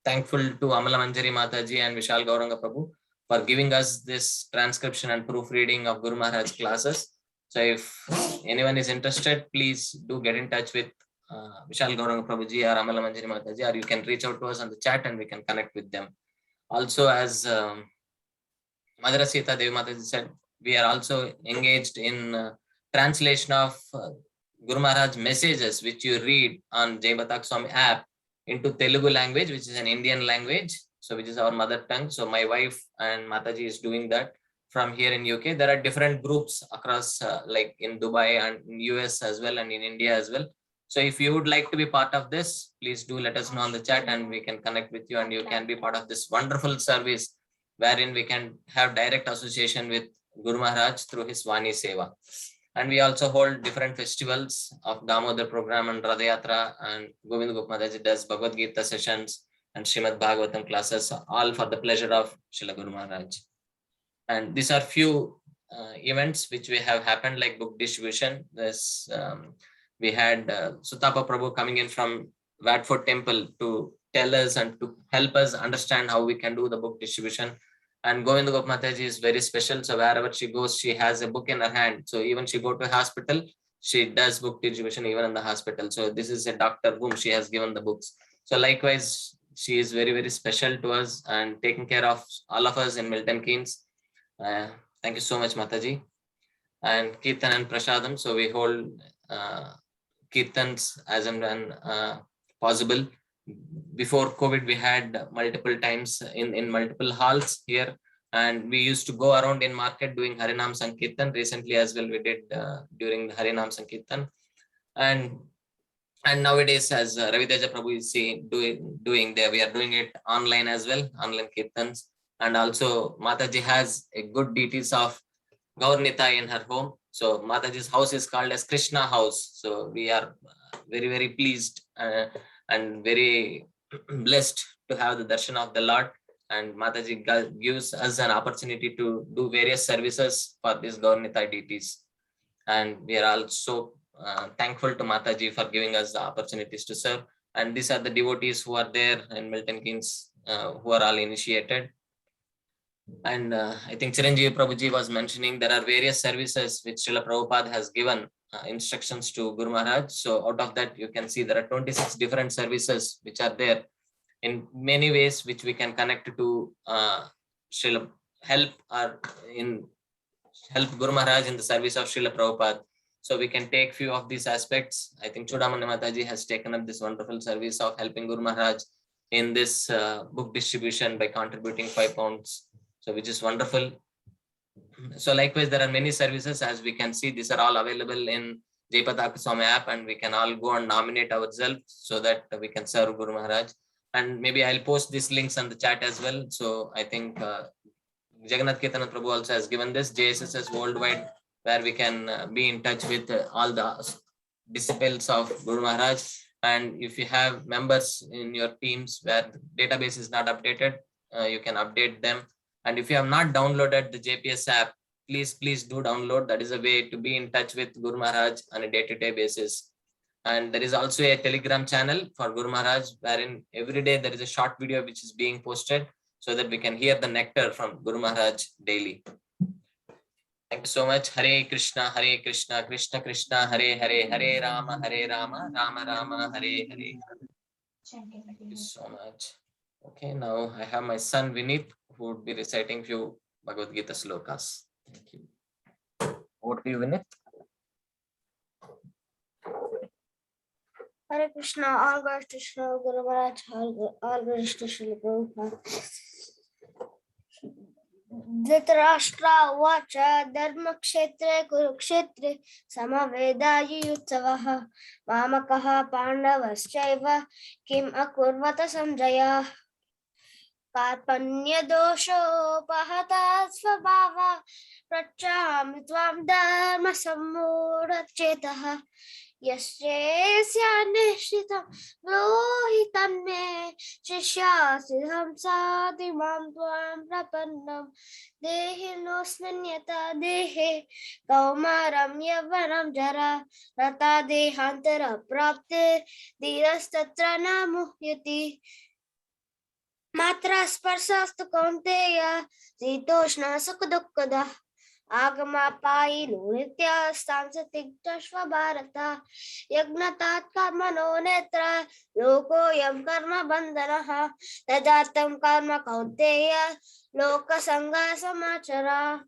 thankful to Amala Manjari Mataji and Vishal Gauranga Prabhu for giving us this transcription and proofreading of Guru Maharaj classes. So if anyone is interested, please do get in touch with Vishal Gauranga Prabhuji or Amala Manjari Mataji, or you can reach out to us on the chat and we can connect with them. Also, as Madhura Sita Devi Mataji said, we are also engaged in translation of Guru Maharaj messages which you read on Jai Batak Swami app into Telugu language, which is an Indian language, so which is our mother tongue. So my wife and Mataji is doing that from here in UK. There are different groups across like in Dubai and in US as well and in India as well. So if you would like to be part of this, please do let us know on the chat and we can connect with you and you can be part of this wonderful service wherein we can have direct association with Guru Maharaj through his Vani Seva. And we also hold different festivals of Damodar program and Radha Yatra, and Govind Gopi Mataji does Bhagavad Gita sessions and Srimad Bhagavatam classes, all for the pleasure of Srila Guru Maharaj. And these are few events which we have happened, like book distribution. This we had Sutapa Prabhu coming in from Watford Temple to tell us and to help us understand how we can do the book distribution. And Govinda Gopi Mataji is very special. So wherever she goes, she has a book in her hand. So even she go to a hospital, she does book distribution even in the hospital. So this is a doctor whom she has given the books. So likewise, she is very, very special to us and taking care of all of us in Milton Keynes. Thank you so much, Mataji. And Kirtan and Prasadam. So we hold Kirtans as and when possible. Before COVID, we had multiple times in multiple halls here, and we used to go around in market doing Harinam Sankirtan. Recently as well, we did during the Harinam Sankirtan. And nowadays, as Ravi Teja Prabhu is doing there, we are doing it online as well, online Kirtans. And also Mataji has a good details of Gaurnita in her home. So Mataji's house is called as Krishna House. So we are very, very pleased and very blessed to have the darshan of the Lord. and Mataji gives us an opportunity to do various services for these Gaurnita deities. And we are also thankful to Mataji for giving us the opportunities to serve. And these are the devotees who are there in Milton Keynes, who are all initiated. And I think Chiranjeevi Prabhuji was mentioning there are various services which Srila Prabhupada has given instructions to Guru Maharaj. So out of that, you can see there are 26 different services which are there in many ways, which we can connect to Srila help Guru Maharaj in the service of Srila Prabhupada. So we can take few of these aspects. I think Chudamani Mataji has taken up this wonderful service of helping Guru Maharaj in this book distribution by contributing £5. So which is wonderful. So likewise, there are many services, as we can see, these are all available in Jayapataka Swami app, and we can all go and nominate ourselves so that we can serve Guru Maharaj. And maybe I'll post these links on the chat as well. So I think Jagannath Kirtana Prabhu also has given this JSSS worldwide, where we can be in touch with all the disciples of Guru Maharaj. And if you have members in your teams where the database is not updated, you can update them. And if you have not downloaded the JPS app, please do download. That is a way to be in touch with Guru Maharaj on a day-to-day basis. And there is also a Telegram channel for Guru Maharaj, wherein every day there is a short video which is being posted so that we can hear the nectar from Guru Maharaj daily. Thank you so much. Hare Krishna, Krishna Krishna, Hare Hare, Hare Rama, Rama Rama, Hare Hare. Thank you so much. Okay, now I have my son Vinith, who would be reciting few Bhagavad Gita slokas. Thank you. Over to you, Vinith.
Hare Krishna, all glories to Srila Guru Maharaj, all glories to Srila Prabhupada. Dhritarashtra Vacha Dharma Kshetre Kurukshetre Samavedayutsavaha Mamakaha Pandavaschaiva Kim Akurvata Sanjaya Karpanya Dosho Pahata Svabhava Prachami Tvam Dharma Sammura Chetaha Yasya Nishritam Rohitan Me Shishyasidham Sadimam Tvam Prapannam Dehinosmin Yata Dehe Kaumaram Yavanam Jara Rata Dehantara Prapte Dirastatra Namuhyati Matra Sparsastu Kaunteya Sitoshna Sukadukada Agama Pai Nitya Stansa Tiktashva Bharata Yagnatat Karmano Netra Loko Yam Karma Bandanaha Tajatam Karma Kaunteya Loka Sangha Samachara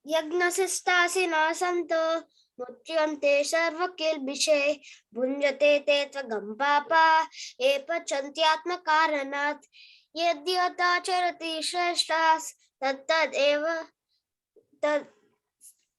Yagna Sistasina Santo Mutyante Sarva Kilbishe Bunjate Tetva Gampapa Epa Chantyatma Karanat Yadyata Charati Shreshtas Tattad Eva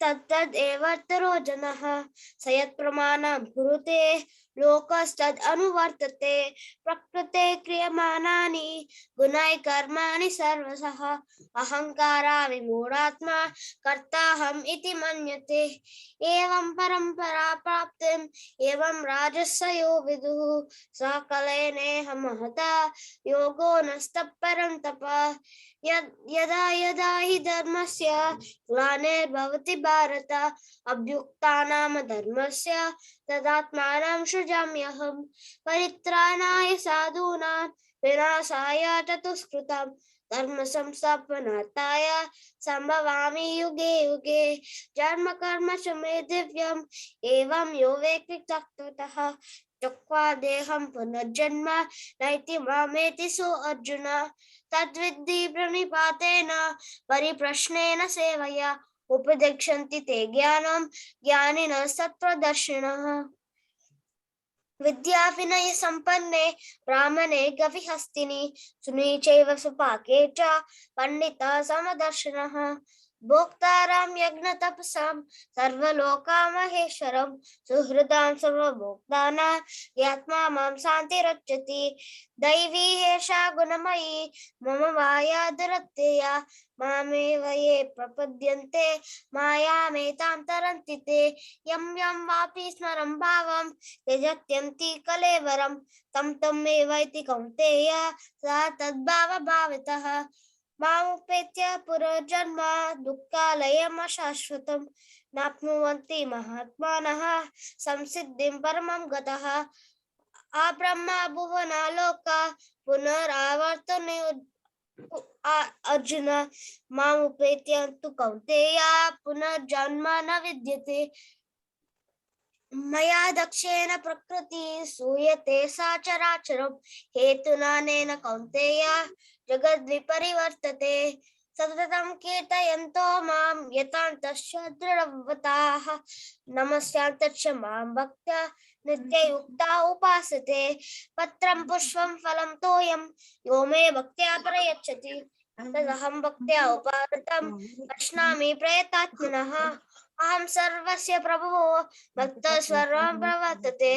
Tattad Evartaro Janaha Sayat Pramanam Kurute Lokastad Anuvartate Prakrate Kriyamanani Gunai Karmani Sarvasaha Ahankara Vimuratma Kartaham Iti Manyate Evam Parampara Praptim Evam Rajasayo Viduhu Sakalene Hamahata Yogo Nastaparam Tapa Yada Yada Hi Dharmasya Glaner Bhavati Bharata Abhyuktanam Dharmasya Tadatmanam Shujamyaham Paritranaya Sadhunam Vinasaya Tatuskrutam Dharma Samsthapanataya Sambhavami Yuge Yuge Jarma Karma Shame Divyam Evam Yovekrik Taktataha Chakva Deham Punarjanma Naiti Mameti So Arjuna Tadvidhi Pranipatena Pariprashnena Sevaya Upadekshanti Te Jnanam Jnanina Sattvadarshinaha Vidya Vinaya Sampanne Brahmane Gavihastini Sunicheva Supake Cha Pandita Samadarshinaha भोक्तारां यज्ञतपसां सर्वलोकामहेश्वरं सुहृदां सर्वभोक्तानां यात्मा मां शान्तिरच्यति दैवी एषा गुणमयी मम माया दुरत्यया मामेव ये प्रपद्यन्ते मायामेतां तरन्ति ते यं यं वापि स्मरं भावं त्यजत्यन्ति कलेवरं तं तमेवैति कौन्तेय सा तद्भावभावितः मामुपेत्य पुनर्जन्म दुःखालयमशाश्वतं नाप्नुवन्ति महात्मानः संसिद्धिं परमं गतः आब्रह्मा भुवनालोका पुनरावर्तने अर्जुन मामुपेत्य तु कौन्तेय पुनर्जन्म न विद्यते मया दक्षेण प्रकृति सूयते सचराचरं हेतुनानेन कौन्तेय जगद्विपरिवर्तते सततं कीर्तयन्तो मां यतान्तश्च दृढव्रताः नमस्यान्तश्च मां भक्त्या नित्ययुक्ता उपासते पत्रं पुष्पं फलं तोयं यो मे भक्त्या प्रयच्छति तदहं भक्त्या उपासतं अश्नामि प्रयतात्मनः अहं सर्वस्य प्रभुः भक्तः सर्वं प्रवर्तते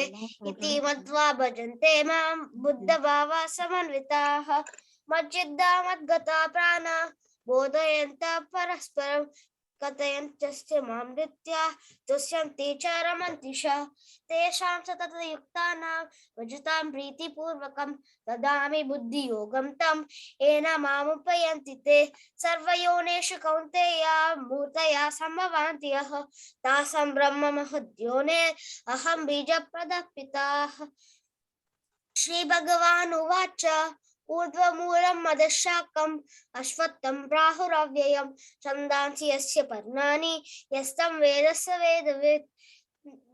इति मत्वा भजन्ते मां बुद्धभावा समन्विताः मच्चिद्दा मद्गता प्राणा बोधयन्तः परस्परं कथयन्तश्च मां नित्या तुष्यन्ति च रमन्ति च तेषां सततयुक्तानां भजतां प्रीतिपूर्वकं ददामि बुद्धियोगं तं येन मामुपयन्ति ते सर्वयोनेषु कौन्तेय मूर्तया सम्भवान्ति यः तासां ब्रह्ममहद्योने अहं बीजप्रदः पिताः श्रीभगवानुवाच ऊर्ध्वमूलं मदशाकम् अश्वत्थं प्राहुरव्ययं छन्दांसि यस्य पर्णानि यस्तं वेद स वेदवित्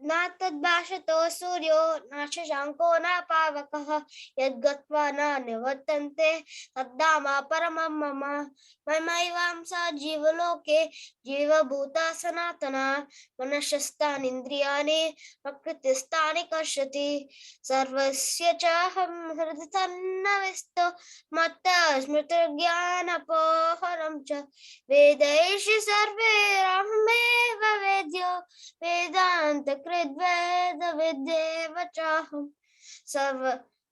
न तद्भाषतो सूर्यो न शशाङ्को न पावकः यद्गत्वा न निवर्तन्ते तद्धाम परमं मम ममैवांसा जीवलोके जीवभूता सनातना मनश्स्तानीन्द्रियाणि प्रकृतिस्थानि कर्षति सर्वस्य च अहं हृदि तन्नविस्तो मत्तः स्मृतिर्ज्ञानपोहरं च वेदैषि सर्वैरहमेव वेद्यो वेदान्तकृद्वेदविद्येव चाहं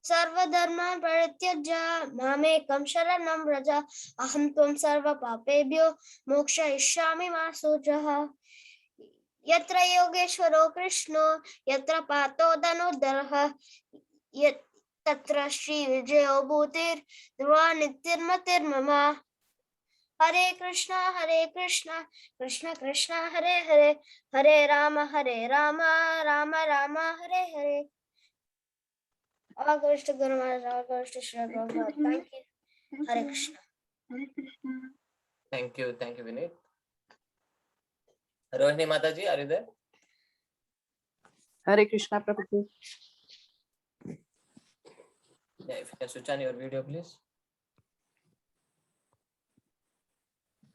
सर्वधर्मान् परित्यज्य मामेकं शरणं व्रज अहं त्वं सर्वपापेभ्यो मोक्षयिष्यामि मा शुचः यत्र योगेश्वरो कृष्णो यत्र पार्थो धनुर्धरः तत्र श्रीविजयो भूतिर्ध्रुवा नित्यर्मतिर्मम हरे Krishna Krishna Krishna Hare Hare Hare Ram Ram Ram Hare Hare All goes to Guru Maharaj, all goes to Srila Prabhupada. Thank you. Hare Krishna.
Thank you, Vineet. Rohini Mataji, are you there?
Hare Krishna, Prabhuji.
Yeah, if you can switch on your video, please.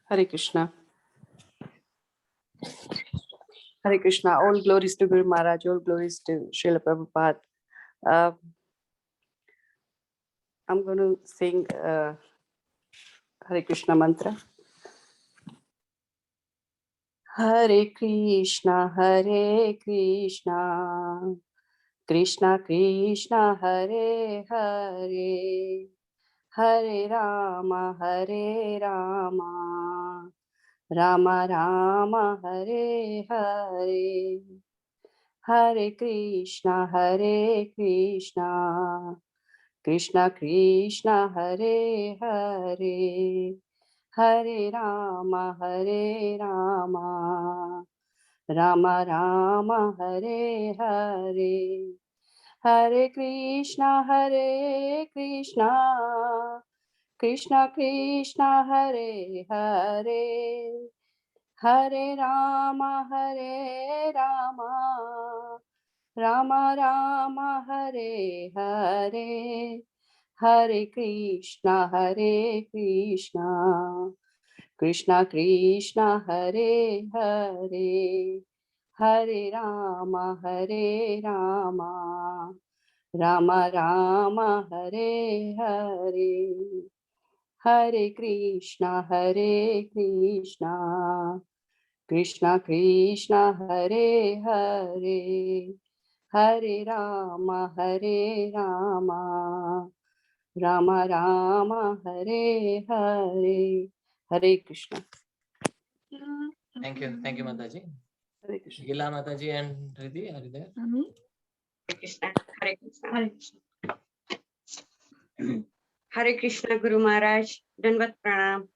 Hare Krishna. Hare Krishna. All glories to Guru Maharaj, all glories to Srila Prabhupada. I'm going to sing Hare Krishna mantra. Hare Krishna, Krishna Krishna, Hare Hare, Hare Rama, Rama Rama, Hare Hare, Hare Krishna, Krishna Krishna, Hare Hare, Hare Rama, Rama Rama, Hare Hare, Hare Krishna, Krishna Krishna, Hare Hare, Hare Rama, Rama Rama, Hare Hare, Hare Krishna, Krishna Krishna, Hare Hare, Hare Rama, Rama Rama, Hare Hare. Hare Krishna, Krishna Krishna, Hare Hare, Hare Rama, Rama Rama, Hare Hare. Hare Krishna.
Thank you, Mataji.
Hare Krishna.
Gila Mataji and Riddhi, are you there?
Hare Krishna. Hare Krishna. Hare Krishna, Guru Maharaj, Dandavat Pranam.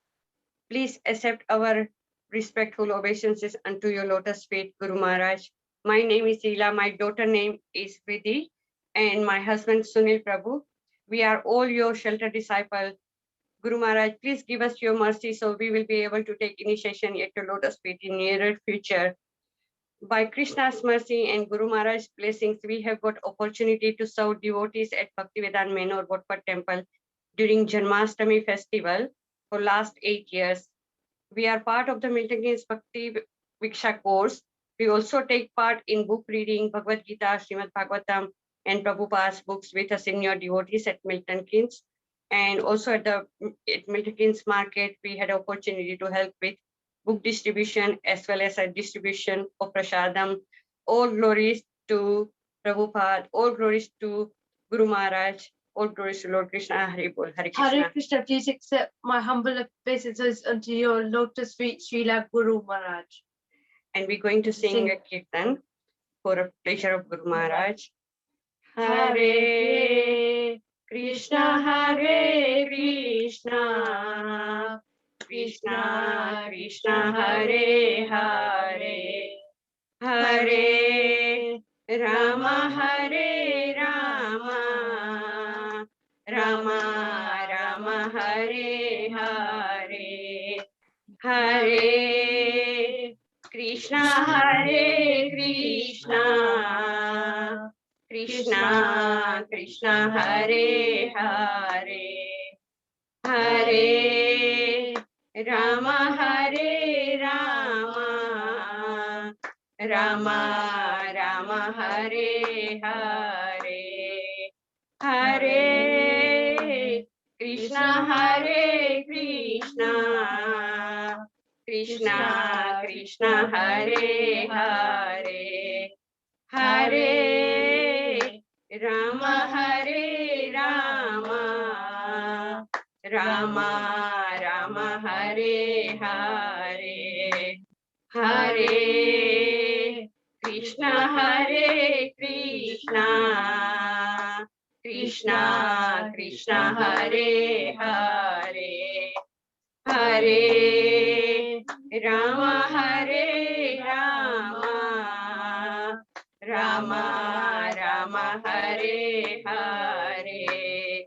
Please accept our respectful obeisances unto your lotus feet, Guru Maharaj. My name is Leela, my daughter name is Vidhi, and my husband Sunil Prabhu. We are all your shelter disciples. Guru Maharaj, please give us your mercy so we will be able to take initiation at your lotus feet in nearer future. By Krishna's mercy and Guru Maharaj's blessings, we have got opportunity to serve devotees at Bhaktivedanta Menor Bodhpat Temple during Janmashtami festival for last 8 years. We are part of the Milton Keynes Bhakti Viksha course. We also take part in book reading, Bhagavad Gita, Srimad Bhagavatam, and Prabhupada's books with us senior devotees at Milton Keynes. And also at Milton Keynes Market, we had opportunity to help with book distribution as well as a distribution of Prasadam. All glories to Prabhupada, all glories to Guru Maharaj, all glories to Lord Krishna. Hare Bol, Hare Krishna.
Hare Krishna, please accept my humble obeisances unto your lotus feet, Srila Guru Maharaj.
And we're going to sing a kirtan for a pleasure of Guru Maharaj. Hare Krishna, Hare Krishna, Krishna Krishna, Hare Hare, Hare Rama, Hare Rama, Rama Rama, Hare Hare, Hare Krishna, Hare Krishna, Krishna Krishna, Hare Hare, Hare Rama, Hare Rama, Rama Rama, Hare Hare, Hare Krishna, Hare Krishna, Krishna Krishna, Hare Hare, Hare Rama, Hare Rama, Rama Rama, Hare Hare, Hare Krishna, Hare Krishna, Krishna Krishna, Hare Hare, Hare Rama, Hare Rama, Rama Rama, Hare Hare,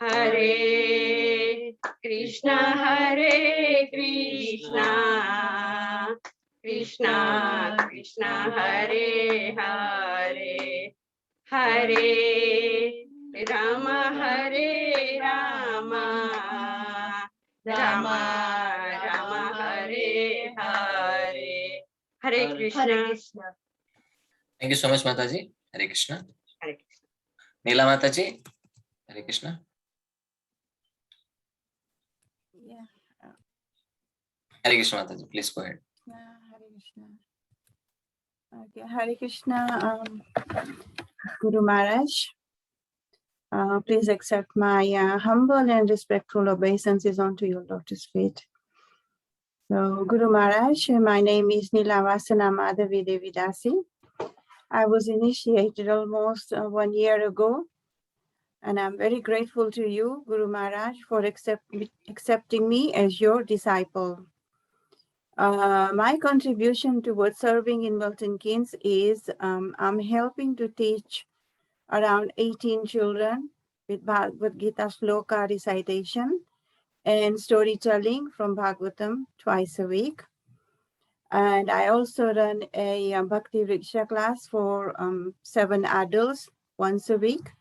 Hare Krishna, Hare Krishna, Krishna Krishna, Hare Hare, Hare Rama, Hare Rama, Rama Rama, Hare Hare, Hare Krishna.
Thank you so much, Mataji. Hare Krishna.
Hare Krishna.
Neela Mataji. Hare Krishna.
Yeah.
Hare Krishna, Mataji. Please go ahead.
Hare Krishna. Okay, Hare Krishna, Guru Maharaj. Please accept my humble and respectful obeisances onto your lotus feet. So, Guru Maharaj, my name is Nilavasana Madhavi Devidasi. I was initiated almost 1 year ago, and I'm very grateful to you, Guru Maharaj, for accepting me as your disciple. My contribution towards serving in Milton Keynes is I'm helping to teach around 18 children with Bhagavad Gita Shloka recitation and storytelling from Bhagavatam twice a week. And I also run a Bhakti Riksha class for 7 adults once a week.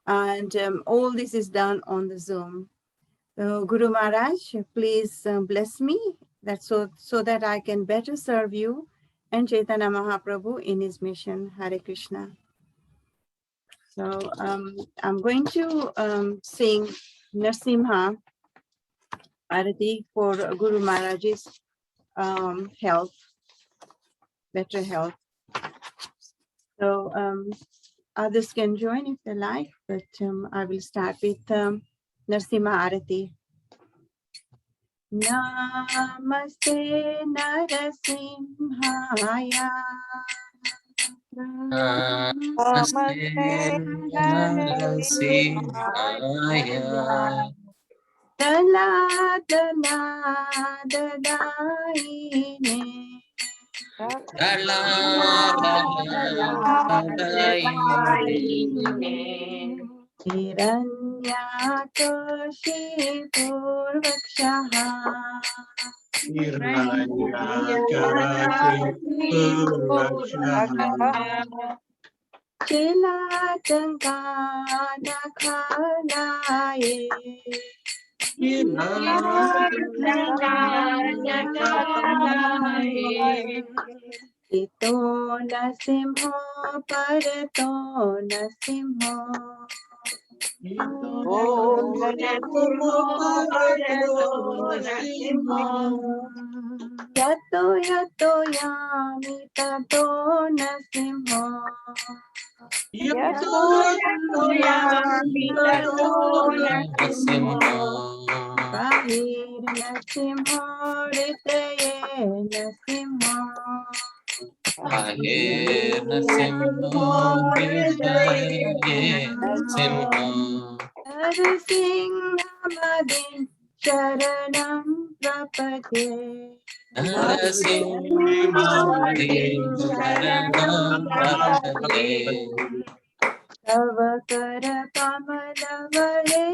And all this is done on the Zoom. So Guru Maharaj, please bless me so that I can better serve you and Chaitanya Mahaprabhu in his mission. Hare Krishna. So I'm going to sing Narsimha Arati for Guru Maharaj's health, better health. So others can join if they like, but I will start with Narsimha Arati. Namaste Narasimhaya.
Namaste Narasimhaya.
Dala dala dadaine.
Dala dala dadaine.
Hiranyakashipurvakshaha. Chilatanganakhalaye. Ito nasimho parato nasimho. Yato yato yami tato nasimho. Yato yato yami tato nasimho. Bahir nasimho ritaye nasimho.
Bahir nasimho hridaye simho.
Narasimhamadin sharanam prapate.
Narasimhamadin sharanam prapate.
Tava kara kamalavale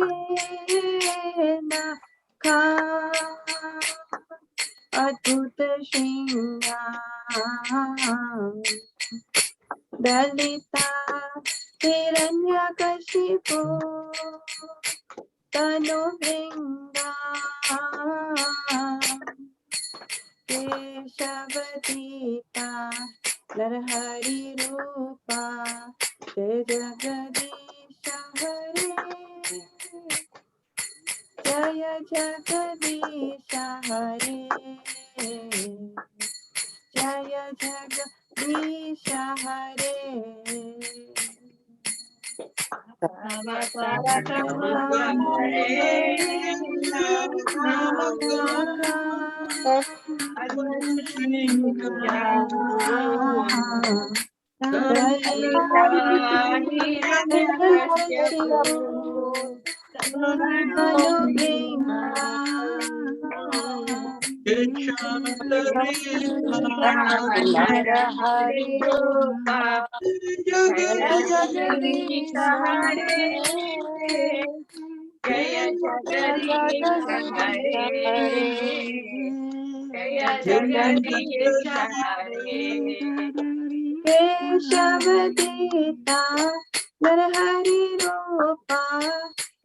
nakha adbhuta shingam. Dalita Hiranyakashipu Tanu Vringa Keshavadita Narhari Rupa Jai Jagadisha Hare Jaya Jagadisha Hare Jaya Jagadisha Hare. Keshavadita Narhari Rupa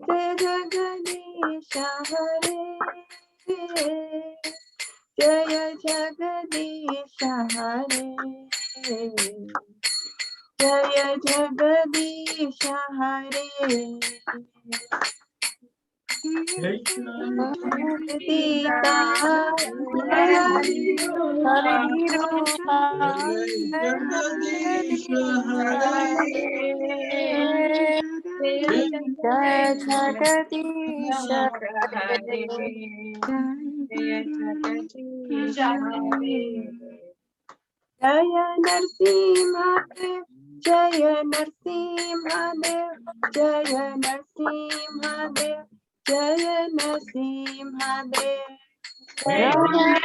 Jai Jagadisha Hare Jaya Jagadisha Hare Jaya Jagadisha Hare. Sita Narhari Rupa Jaya Narsimhadev, Jaya Narsimhadev, Jaya Narsimhadev, Jaya Narsimhadev. Jaya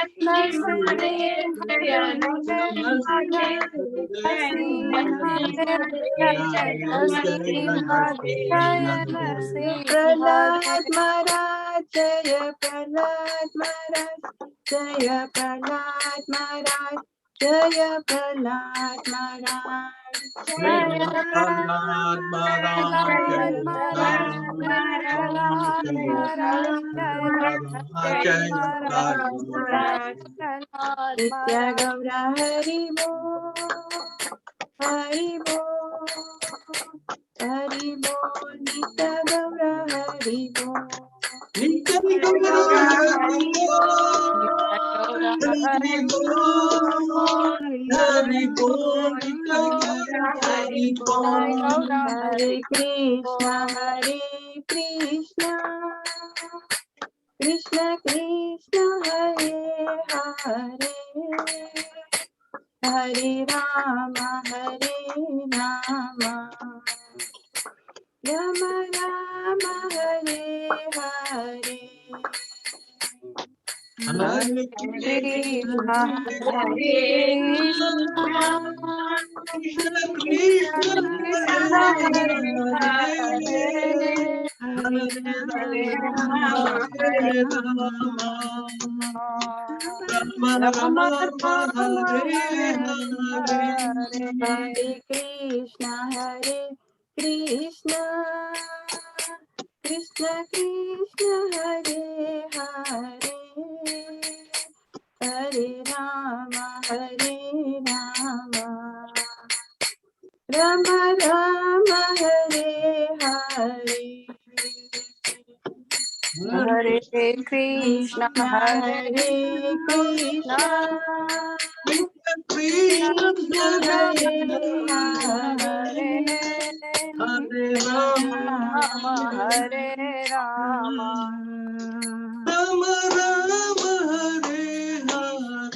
Prahlad Maharaj, Jaya Prahlad Maharaj, Jaya Prahlad Maharaj, Jaya Prahlad Maharaj. Nitya Gaura Hari Bo, Hari Bo, Hari Bo, Nitya Gaura Hari Bo. Nitya Gaura
Bol, Nitai Gaura Hari Bol.
Hare Krishna, Krishna Krishna, Hare Hare, Hare Rama, Rama Rama, Hare Hare.
Hare
Krishna,
Hare Krishna, Krishna
Krishna,
Hare
Hare
Hare,
Hare
Hare
Rama,
Rama,
Hare
Hare
Rama,
Rama,
Rama,
Rama Rama,
Rama,
Hare
Hare
Hare.
Hare Krishna, Krishna Krishna, Hare Hare, Hare Rama, Rama Rama, Hare Hare.
Hare Krishna, Hare
Krishna,
Krishna,
Krishna, Hare Hare,
Hare
Rama, Hare Rama,
Rama Rama, Hare Hare.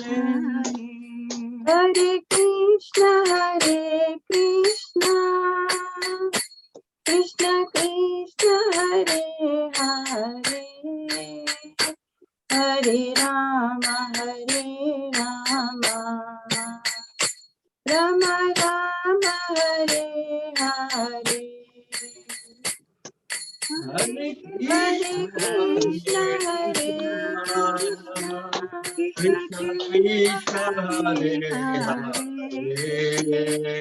Hare Krishna, Krishna Krishna, Hare Hare, Hare Rama, Rama Rama, Hare Hare.
Hare
Hare Krishna,
Krishna Krishna, Hare Hare,
Hare
Hare
Rama,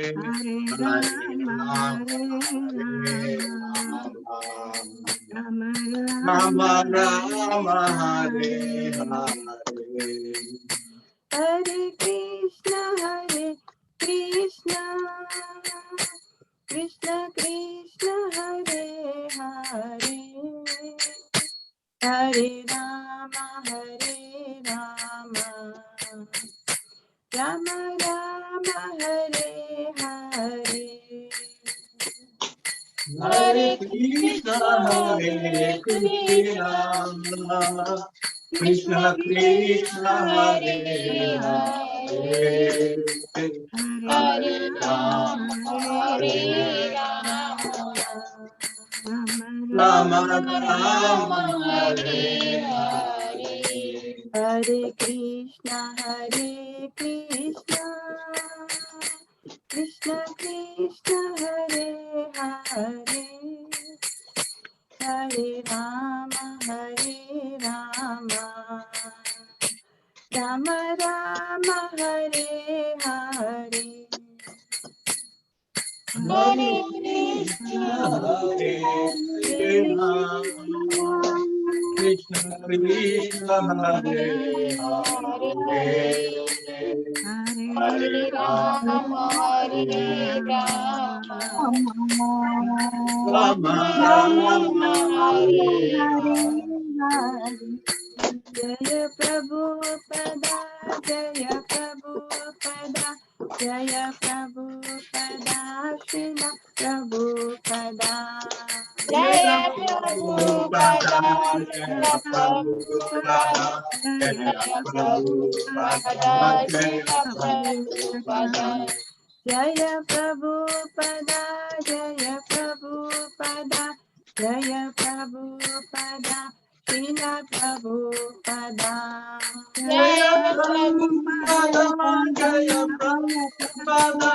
Rama
Rama
Rama,
Rama, Hare Hare.
Hare Krishna, Krishna Krishna, Hare Hare, Hare Rama, Rama Rama, Hare Hare.
Hare Krishna, Hare Krishna, Krishna Krishna, Hare Hare, Hare Rama, Hare Rama, Rama, Hare Hare.
Hare Krishna, Krishna Krishna, Hare Hare, Hare Rama, Rama Rama, Hare Hare.
Hare Krishna, Hare Krishna, Krishna Krishna, Hare Hare, Hare Rama, Hare Rama, Rama Rama, Hare Hare.
Jaya Prabhupada, Jaya Prabhupada, Jaya Prabhupada, Srila Prabhupada.
Jaya Prabhupada, Jaya Prabhupada, Jaya Prabhupada, Jaya Prabhupada.
Jaya Prabhupada, Jaya Prabhupada, Jaya Prabhupada, Srila Prabhupada.
Jaya Prabhupada, Jaya Prabhupada,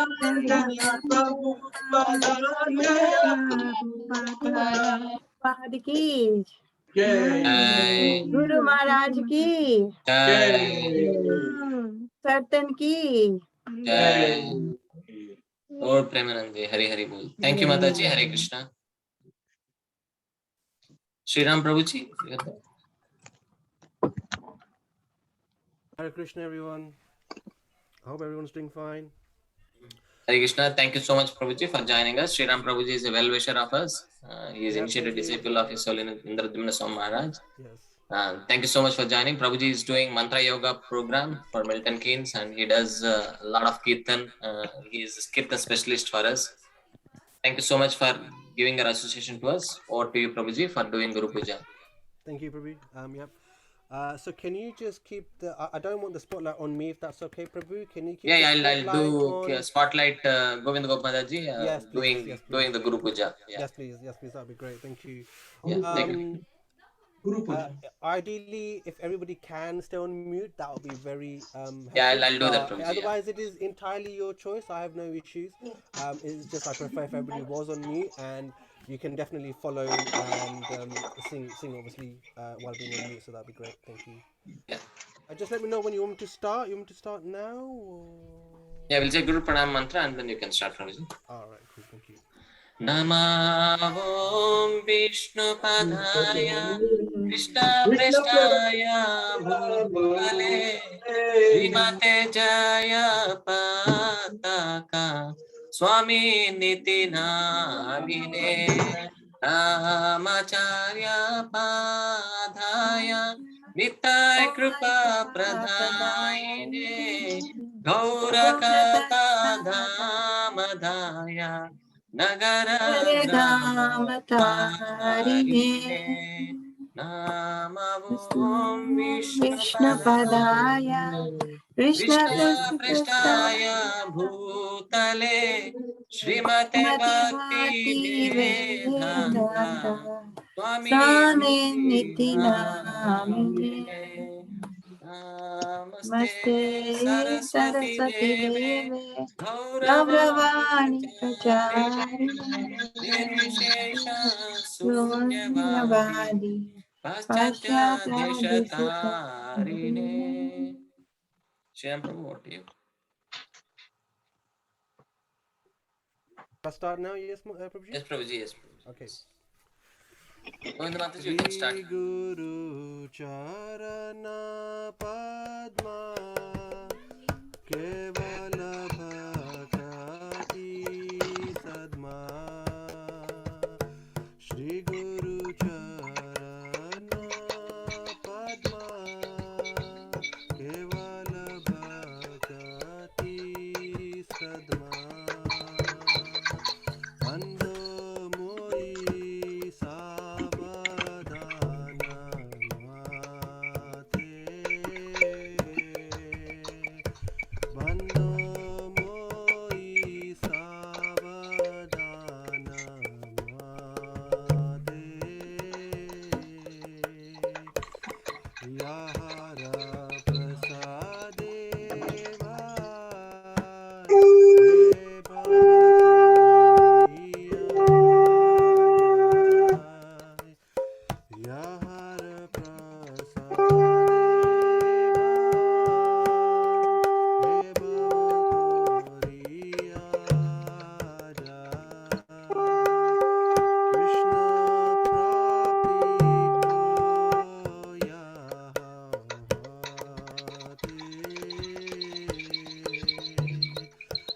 Jaya Prabhupada, Jaya Prabhupada.
Prabhupada की
Jai.
Guru Maharaj की सर्तन की
जय और प्रेमानंद जी, हरि हरि बोल. Thank you माता जी. हरे कृष्णा. श्री राम प्रभु जी.
Hare Krishna, everyone. I hope everyone's doing fine.
Hare Krishna. Thank you so much, Prabhuji, for joining us. Sri Ram Prabhuji is a well-wisher of us. He is
Yeah,
initiated
thank you.
disciple of His Holiness Indradimna Swami Maharaj.
Yes.
Thank you so much for joining. Prabhuji is doing Mantra Yoga program for Milton Keynes, and he does a lot of Kirtan. He is a Kirtan specialist for us. Thank you so much for giving your association to us. Over to you, Prabhuji, for doing Guru Puja.
Thank you, Prabhu. Yep. So can you just keep the? I don't want the spotlight on me, if that's okay, Prabhu. Can you keep
Yeah,
the
I'll
spotlight
do
on?
spotlight Govind Gopadaji
Yes, please. Yes, please.
doing the Guru Puja. Yeah.
Yes, please. Yes, please. That'd be great. Thank you.
Yeah, thank you.
Ideally, if everybody can stay on mute, that would be very
Yeah,
helpful.
I'll do that, Prabhuji.
Otherwise, it is entirely your choice. I have no issues. It's just I prefer if everybody was on mute, and you can definitely follow and sing obviously while being on mute. So that'd be great. Thank you.
Yeah.
Just let me know when you want me to start. You want me to start now? Or...
Yeah, we'll say Guru Pranam mantra and then you can start, Prabhuji.
All right, cool. Thank you.
Namo Vishnu Padaya Krishna Prestaya Bhutale Srimate Jaya Pataka Swami Niti Namine Ramacharya Padaya Nitai Kripa Pradhaine Gaurakata Dhamadaya Nagara Dhamatharine Namavom Vishnu Padaya Krishna Prestaya Bhutale Srimate Bhakti Vedanta Swami Niti Namine Namaste Saraswati Deve Gauravani Pracharine Nirvishesha Sunyavadi Paschatya Deshatarine. Shyam Prabhu, what to you?
I'll start now. Yes, Prabhuji?
Yes, Prabhuji. Yes, Prabhuji.
Okay.
Govinda you can start.
Guru Charana Padma Kevala Bhakti Sadma Shri Guru Charana Padma Kevala Bhakti Sadma Ando Moi Savadana Mate Bando Moi Savadana Mate Yahara Prasadeva Yahara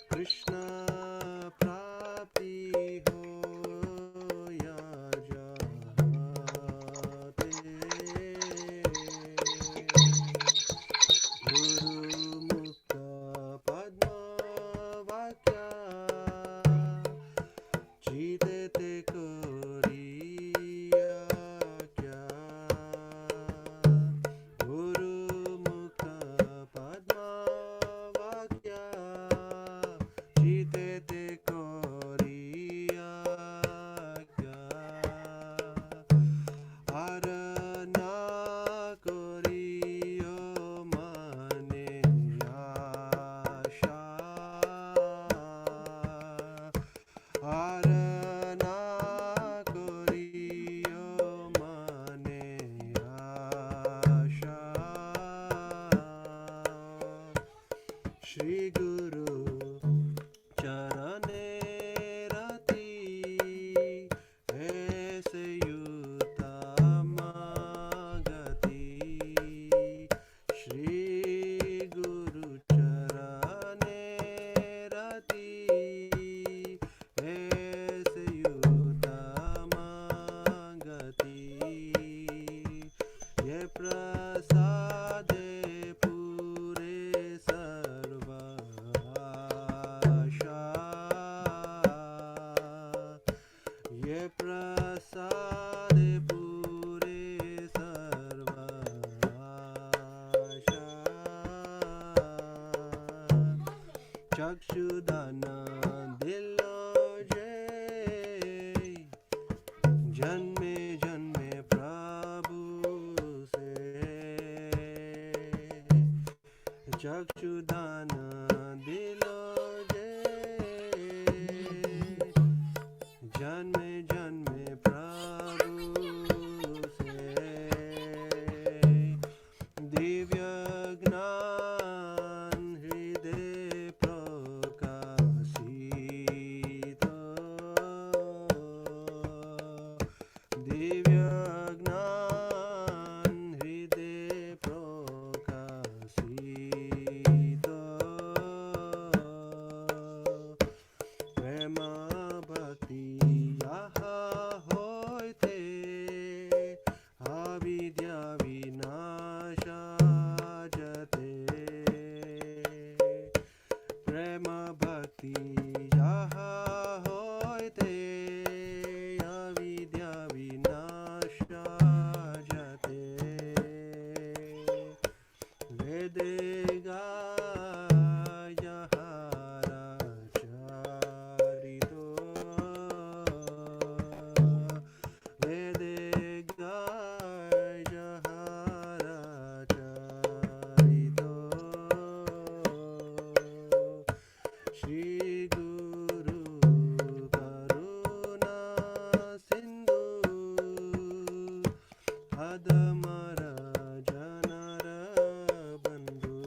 Krishna Prapti Ho Ya Jahate Guru Mukha Padma Vakya Jite Te Koriya Kya Guru Mukha Padma Vakya Jite Te Koriya Kya Arana Koriyo Mane Asha Arana Koriyo Mane Asha Shri Guru Charane Rati Aise Yutama Gati Shri Guru Charane Rati Aise चक्षुदान दिलो जय जन्मे जन्मे प्रभु से चक्षुदान दिलो जन्मे जन्मे प्रभु से दिव्य ज्ञान हृदय प्रकाशित दिव्य ज्ञान हृदय प्रकाशित प्रेम भक्ति होते अविद्या विनाश जते प्रेम भक्ति होते अविद्या विनाश जते वेद Shri Guru Karuna Sindhu Adamara Janara Bandhu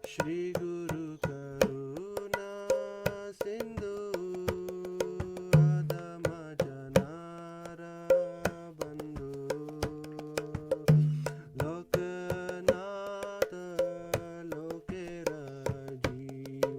Shri Guru Karuna Sindhu Adama Janara Bandhu Lokanatha Lokera Jiva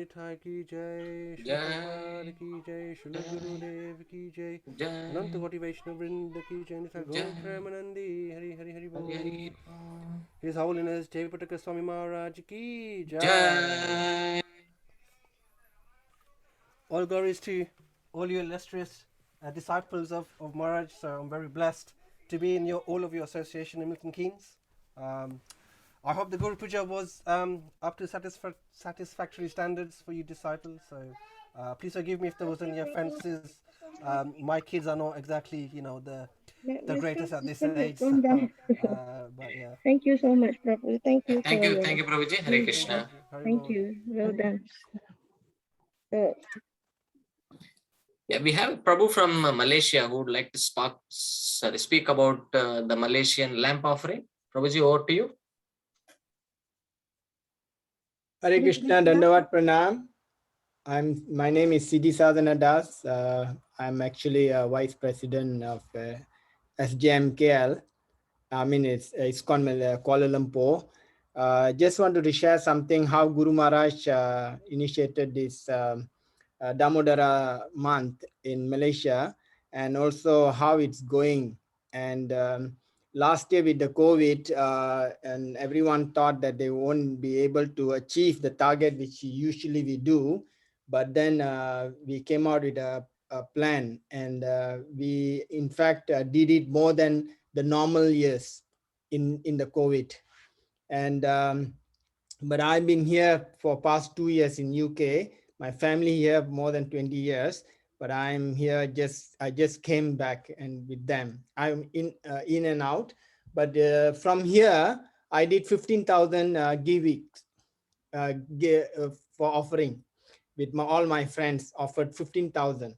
Nitai ki jai, Shri
Jai.
Prabhupada ki jai, Shri Gurudev ki jai,
Jai.
Ananta Koti Vaishnava Vrinda ki jai, Nitai Gaur
Jai.
Premanandi, Hari Hari Hari Bol.
Hari
His Holiness Jayapataka Swami Maharaj ki jai.
Jai.
All glories to all you illustrious disciples of Maharaj. So I'm very blessed to be in all of your association in Milton Keynes. I hope the Guru Puja was up to satisfactory standards for you disciples. So please forgive me if there was any offenses. My kids are not exactly, the greatest at this age. So, but yeah.
Thank you so much, Prabhu. Thank you
Thank
for
you.
your.
Thank you, Prabhuji. Hare Krishna.
Thank you. Well done.
Yeah, we have Prabhu from Malaysia who would like to speak about the Malaysian lamp offering. Prabhuji, over to you.
Hare Krishna, Dandavat Pranam. My name is Siddhi Sadhana Das. I'm actually a vice president of SJMKL. I mean, it's Kuala Lumpur. Just wanted to share something how Guru Maharaj initiated this Damodara month in Malaysia, and also how it's going. And last year with the COVID, and everyone thought that they won't be able to achieve the target which usually we do. But then we came out with a plan, and we in fact did it more than the normal years in the COVID. And but I've been here for past 2 years in UK. My family here more than 20 years, but I'm here I just came back and with them. I'm in and out, but from here I did 15,000 giving for offering with all my friends, offered 15,000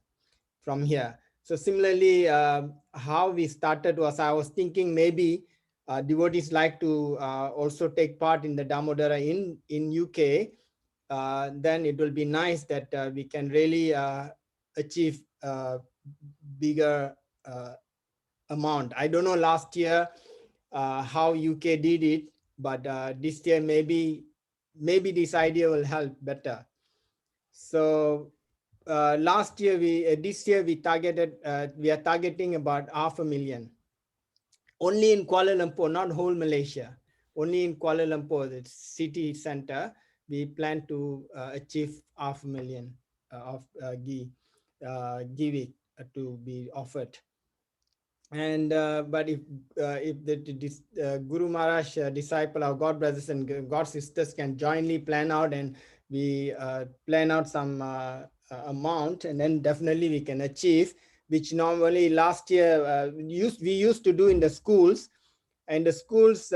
from here. So similarly, how we started was I was thinking maybe devotees like to also take part in the Damodara in UK. Then it will be nice that we can really achieve bigger amount. I don't know last year how UK did it, but this year maybe this idea will help better. So this year we are targeting about 500,000 only in Kuala Lumpur, not whole Malaysia. Only in Kuala Lumpur, the city center, we plan to achieve 500,000 of giving to be offered. And but if the Guru Maharaj disciple, our God brothers and God sisters can jointly plan out, and we plan out some amount, and then definitely we can achieve, which normally last year we used to do in the schools, and the schools,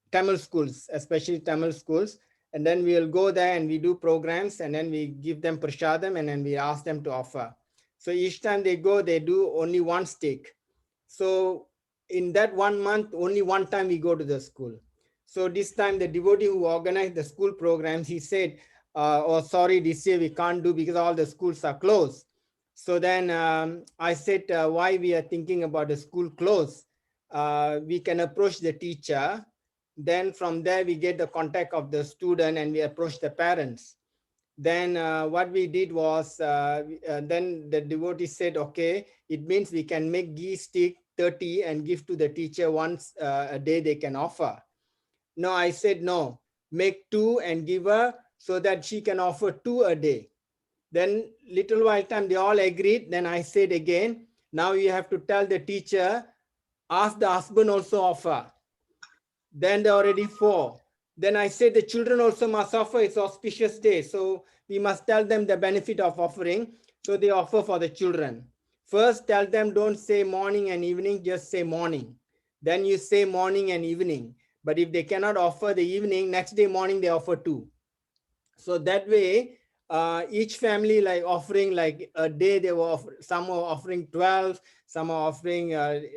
Tamil schools, especially Tamil schools. And then we'll go there and we do programs, and then we give them prashadam, and then we ask them to offer. So each time they go, they do only one stick. So in that 1 month, only one time we go to the school. So this time the devotee who organized the school programs, he said, oh, sorry, this year we can't do because all the schools are closed. So then I said, why we are thinking about the school close? We can approach the teacher. Then from there, we get the contact of the student and we approach the parents. Then what we did was, then the devotee said, okay, it means we can make ghee stick 30 and give to the teacher once a day they can offer. No, I said, no, make 2 and give her so that she can offer 2 a day. Then little while time, they all agreed. Then I said again, now you have to tell the teacher, ask the husband also offer. Then there are already 4. Then I said the children also must offer, it's auspicious day. So we must tell them the benefit of offering. So they offer for the children. First tell them don't say morning and evening, just say morning. Then you say morning and evening. But if they cannot offer the evening, next day morning they offer 2. So that way, each family like offering like a day, they were some are offering 12, some are offering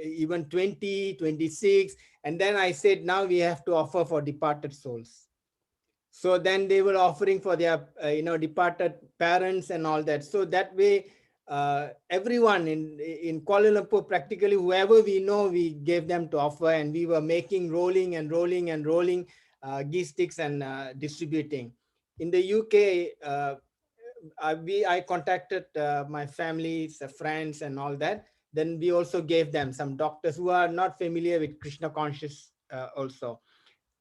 even 20, 26. And then I said, now we have to offer for departed souls. So then they were offering for their, departed parents and all that. So that way, everyone in Kuala Lumpur, practically whoever we know, we gave them to offer, and we were making rolling ghee sticks and distributing. in the UK, I contacted my families, friends and all that. Then we also gave them some doctors who are not familiar with Krishna conscious also.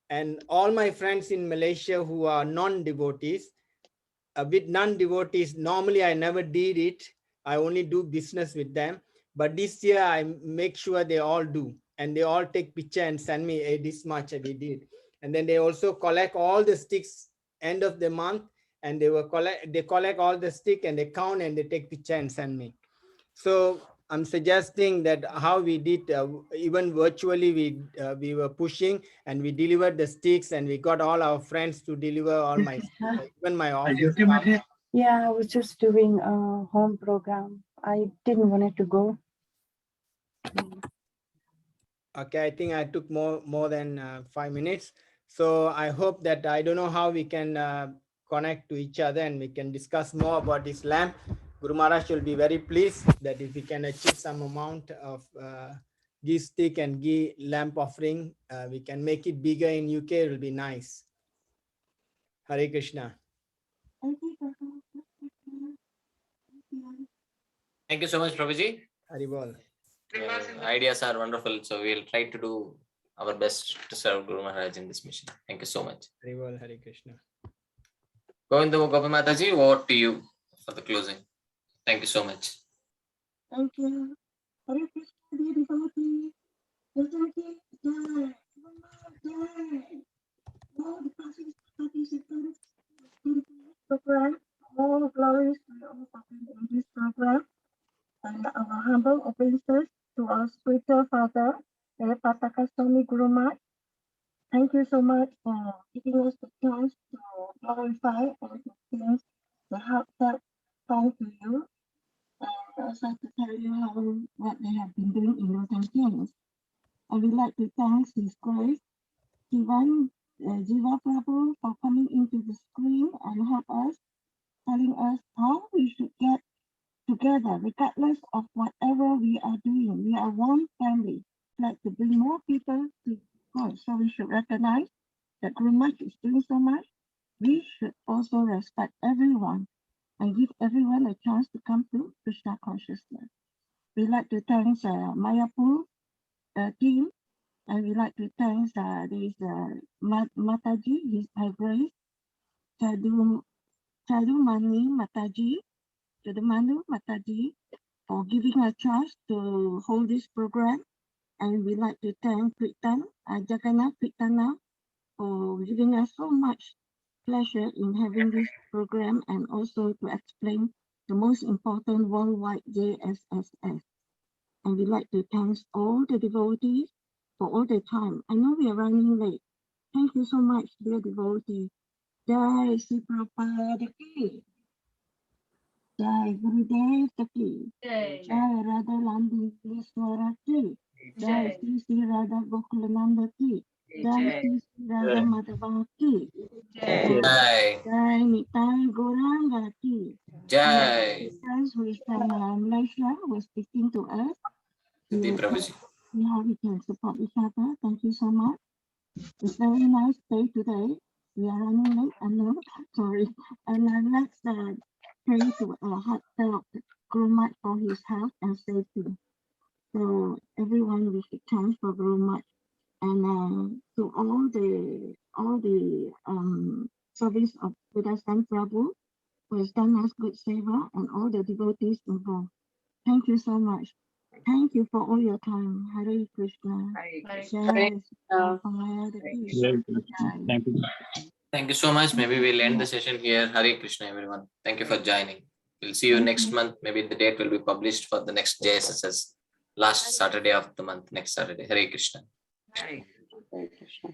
And all my friends in Malaysia who are non-devotees, with non-devotees, normally I never did it. I only do business with them. But this year I make sure they all do. And they all take picture and send me, hey, this much we did. And then they also collect all the sticks end of the month. And they collect all the stick and they count and they take picture and send me. So I'm suggesting that how we did, even virtually, we were pushing and we delivered the sticks and we got all our friends to deliver all my, even my office staff.
Yeah, I was just doing a home program. I didn't want it to go.
Okay, I think I took more than 5 minutes. So I hope that, I don't know how we can connect to each other and we can discuss more about this lamp. Guru Maharaj will be very pleased that if we can achieve some amount of ghee stick and ghee lamp offering, we can make it bigger in UK, it will be nice. Hare Krishna.
Thank you so much, Prabhuji.
Haribol.
Ideas are wonderful. So we'll try to do our best to serve Guru Maharaj in this mission. Thank you so much.
Haribol, Hare Krishna.
Govinda Gopi Mataji, over to you for the closing. Thank you so much.
Thank you. Hare Krishna, dear devotee. All the participants in this program, all glories to all participants in this program, and our humble obeisances to our spiritual father, the Pataka Swami Guru Maharaj. Thank you so much for giving us the chance to glorify and experience the heartfelt song to you, and also to tell you what they have been doing in Milton, Keynes. I would like to thank His Grace, Jiva Prabhu, for coming into the screen and help us, telling us how we should get together, regardless of whatever we are doing. We are one family, like to bring more people to God. So we should recognize that Guru Maharaj is doing so much. We should also respect everyone and give everyone a chance to come to Krishna consciousness. We like to thank Mayapur team, and we like to thank this Mataji, His High Grace, Chadumani Mataji, Chadumanu Mataji, for giving us a chance to hold this program. And we like to thank Pritan, Jagannath Pritana, for giving us so much pleasure in having this program and also to explain the most important worldwide JSSS. And we like to thank all the devotees for all the time. I know we are running late. Thank you so much, dear devotees. Jai Sri Prabhupada Ki. Jai Gurudev Ki. Jai Radha Lambiswara Ki. Jai Sri Radha Gokulananda Ki. Jai Sri Radha Madhava Ki.
Jai.
Jai Nitai Gauranga Ki.
Jai.
Friends who is from Malaysia was speaking to us.
Siddhi Prabhuji.
See how we can support each other. Thank you so much. It's very nice day today. We are running late. I know. Sorry. And let's pray to our heartfelt Guru Maharaj for his health and safety. So everyone, we should thank for Guru Maharaj, and to all the service of Buddha-San Prabhu, who has done us good seva, and all the devotees involved. Thank you so much. Thank you for all your time. Hare Krishna.
Thank you.
Thank you so much. Maybe we'll end the session here. Hare Krishna, everyone. Thank you for joining. We'll see you next month. Maybe the date will be published for the next JSSS, last Saturday of the month, next Saturday. Hare Krishna.
Hare Krishna.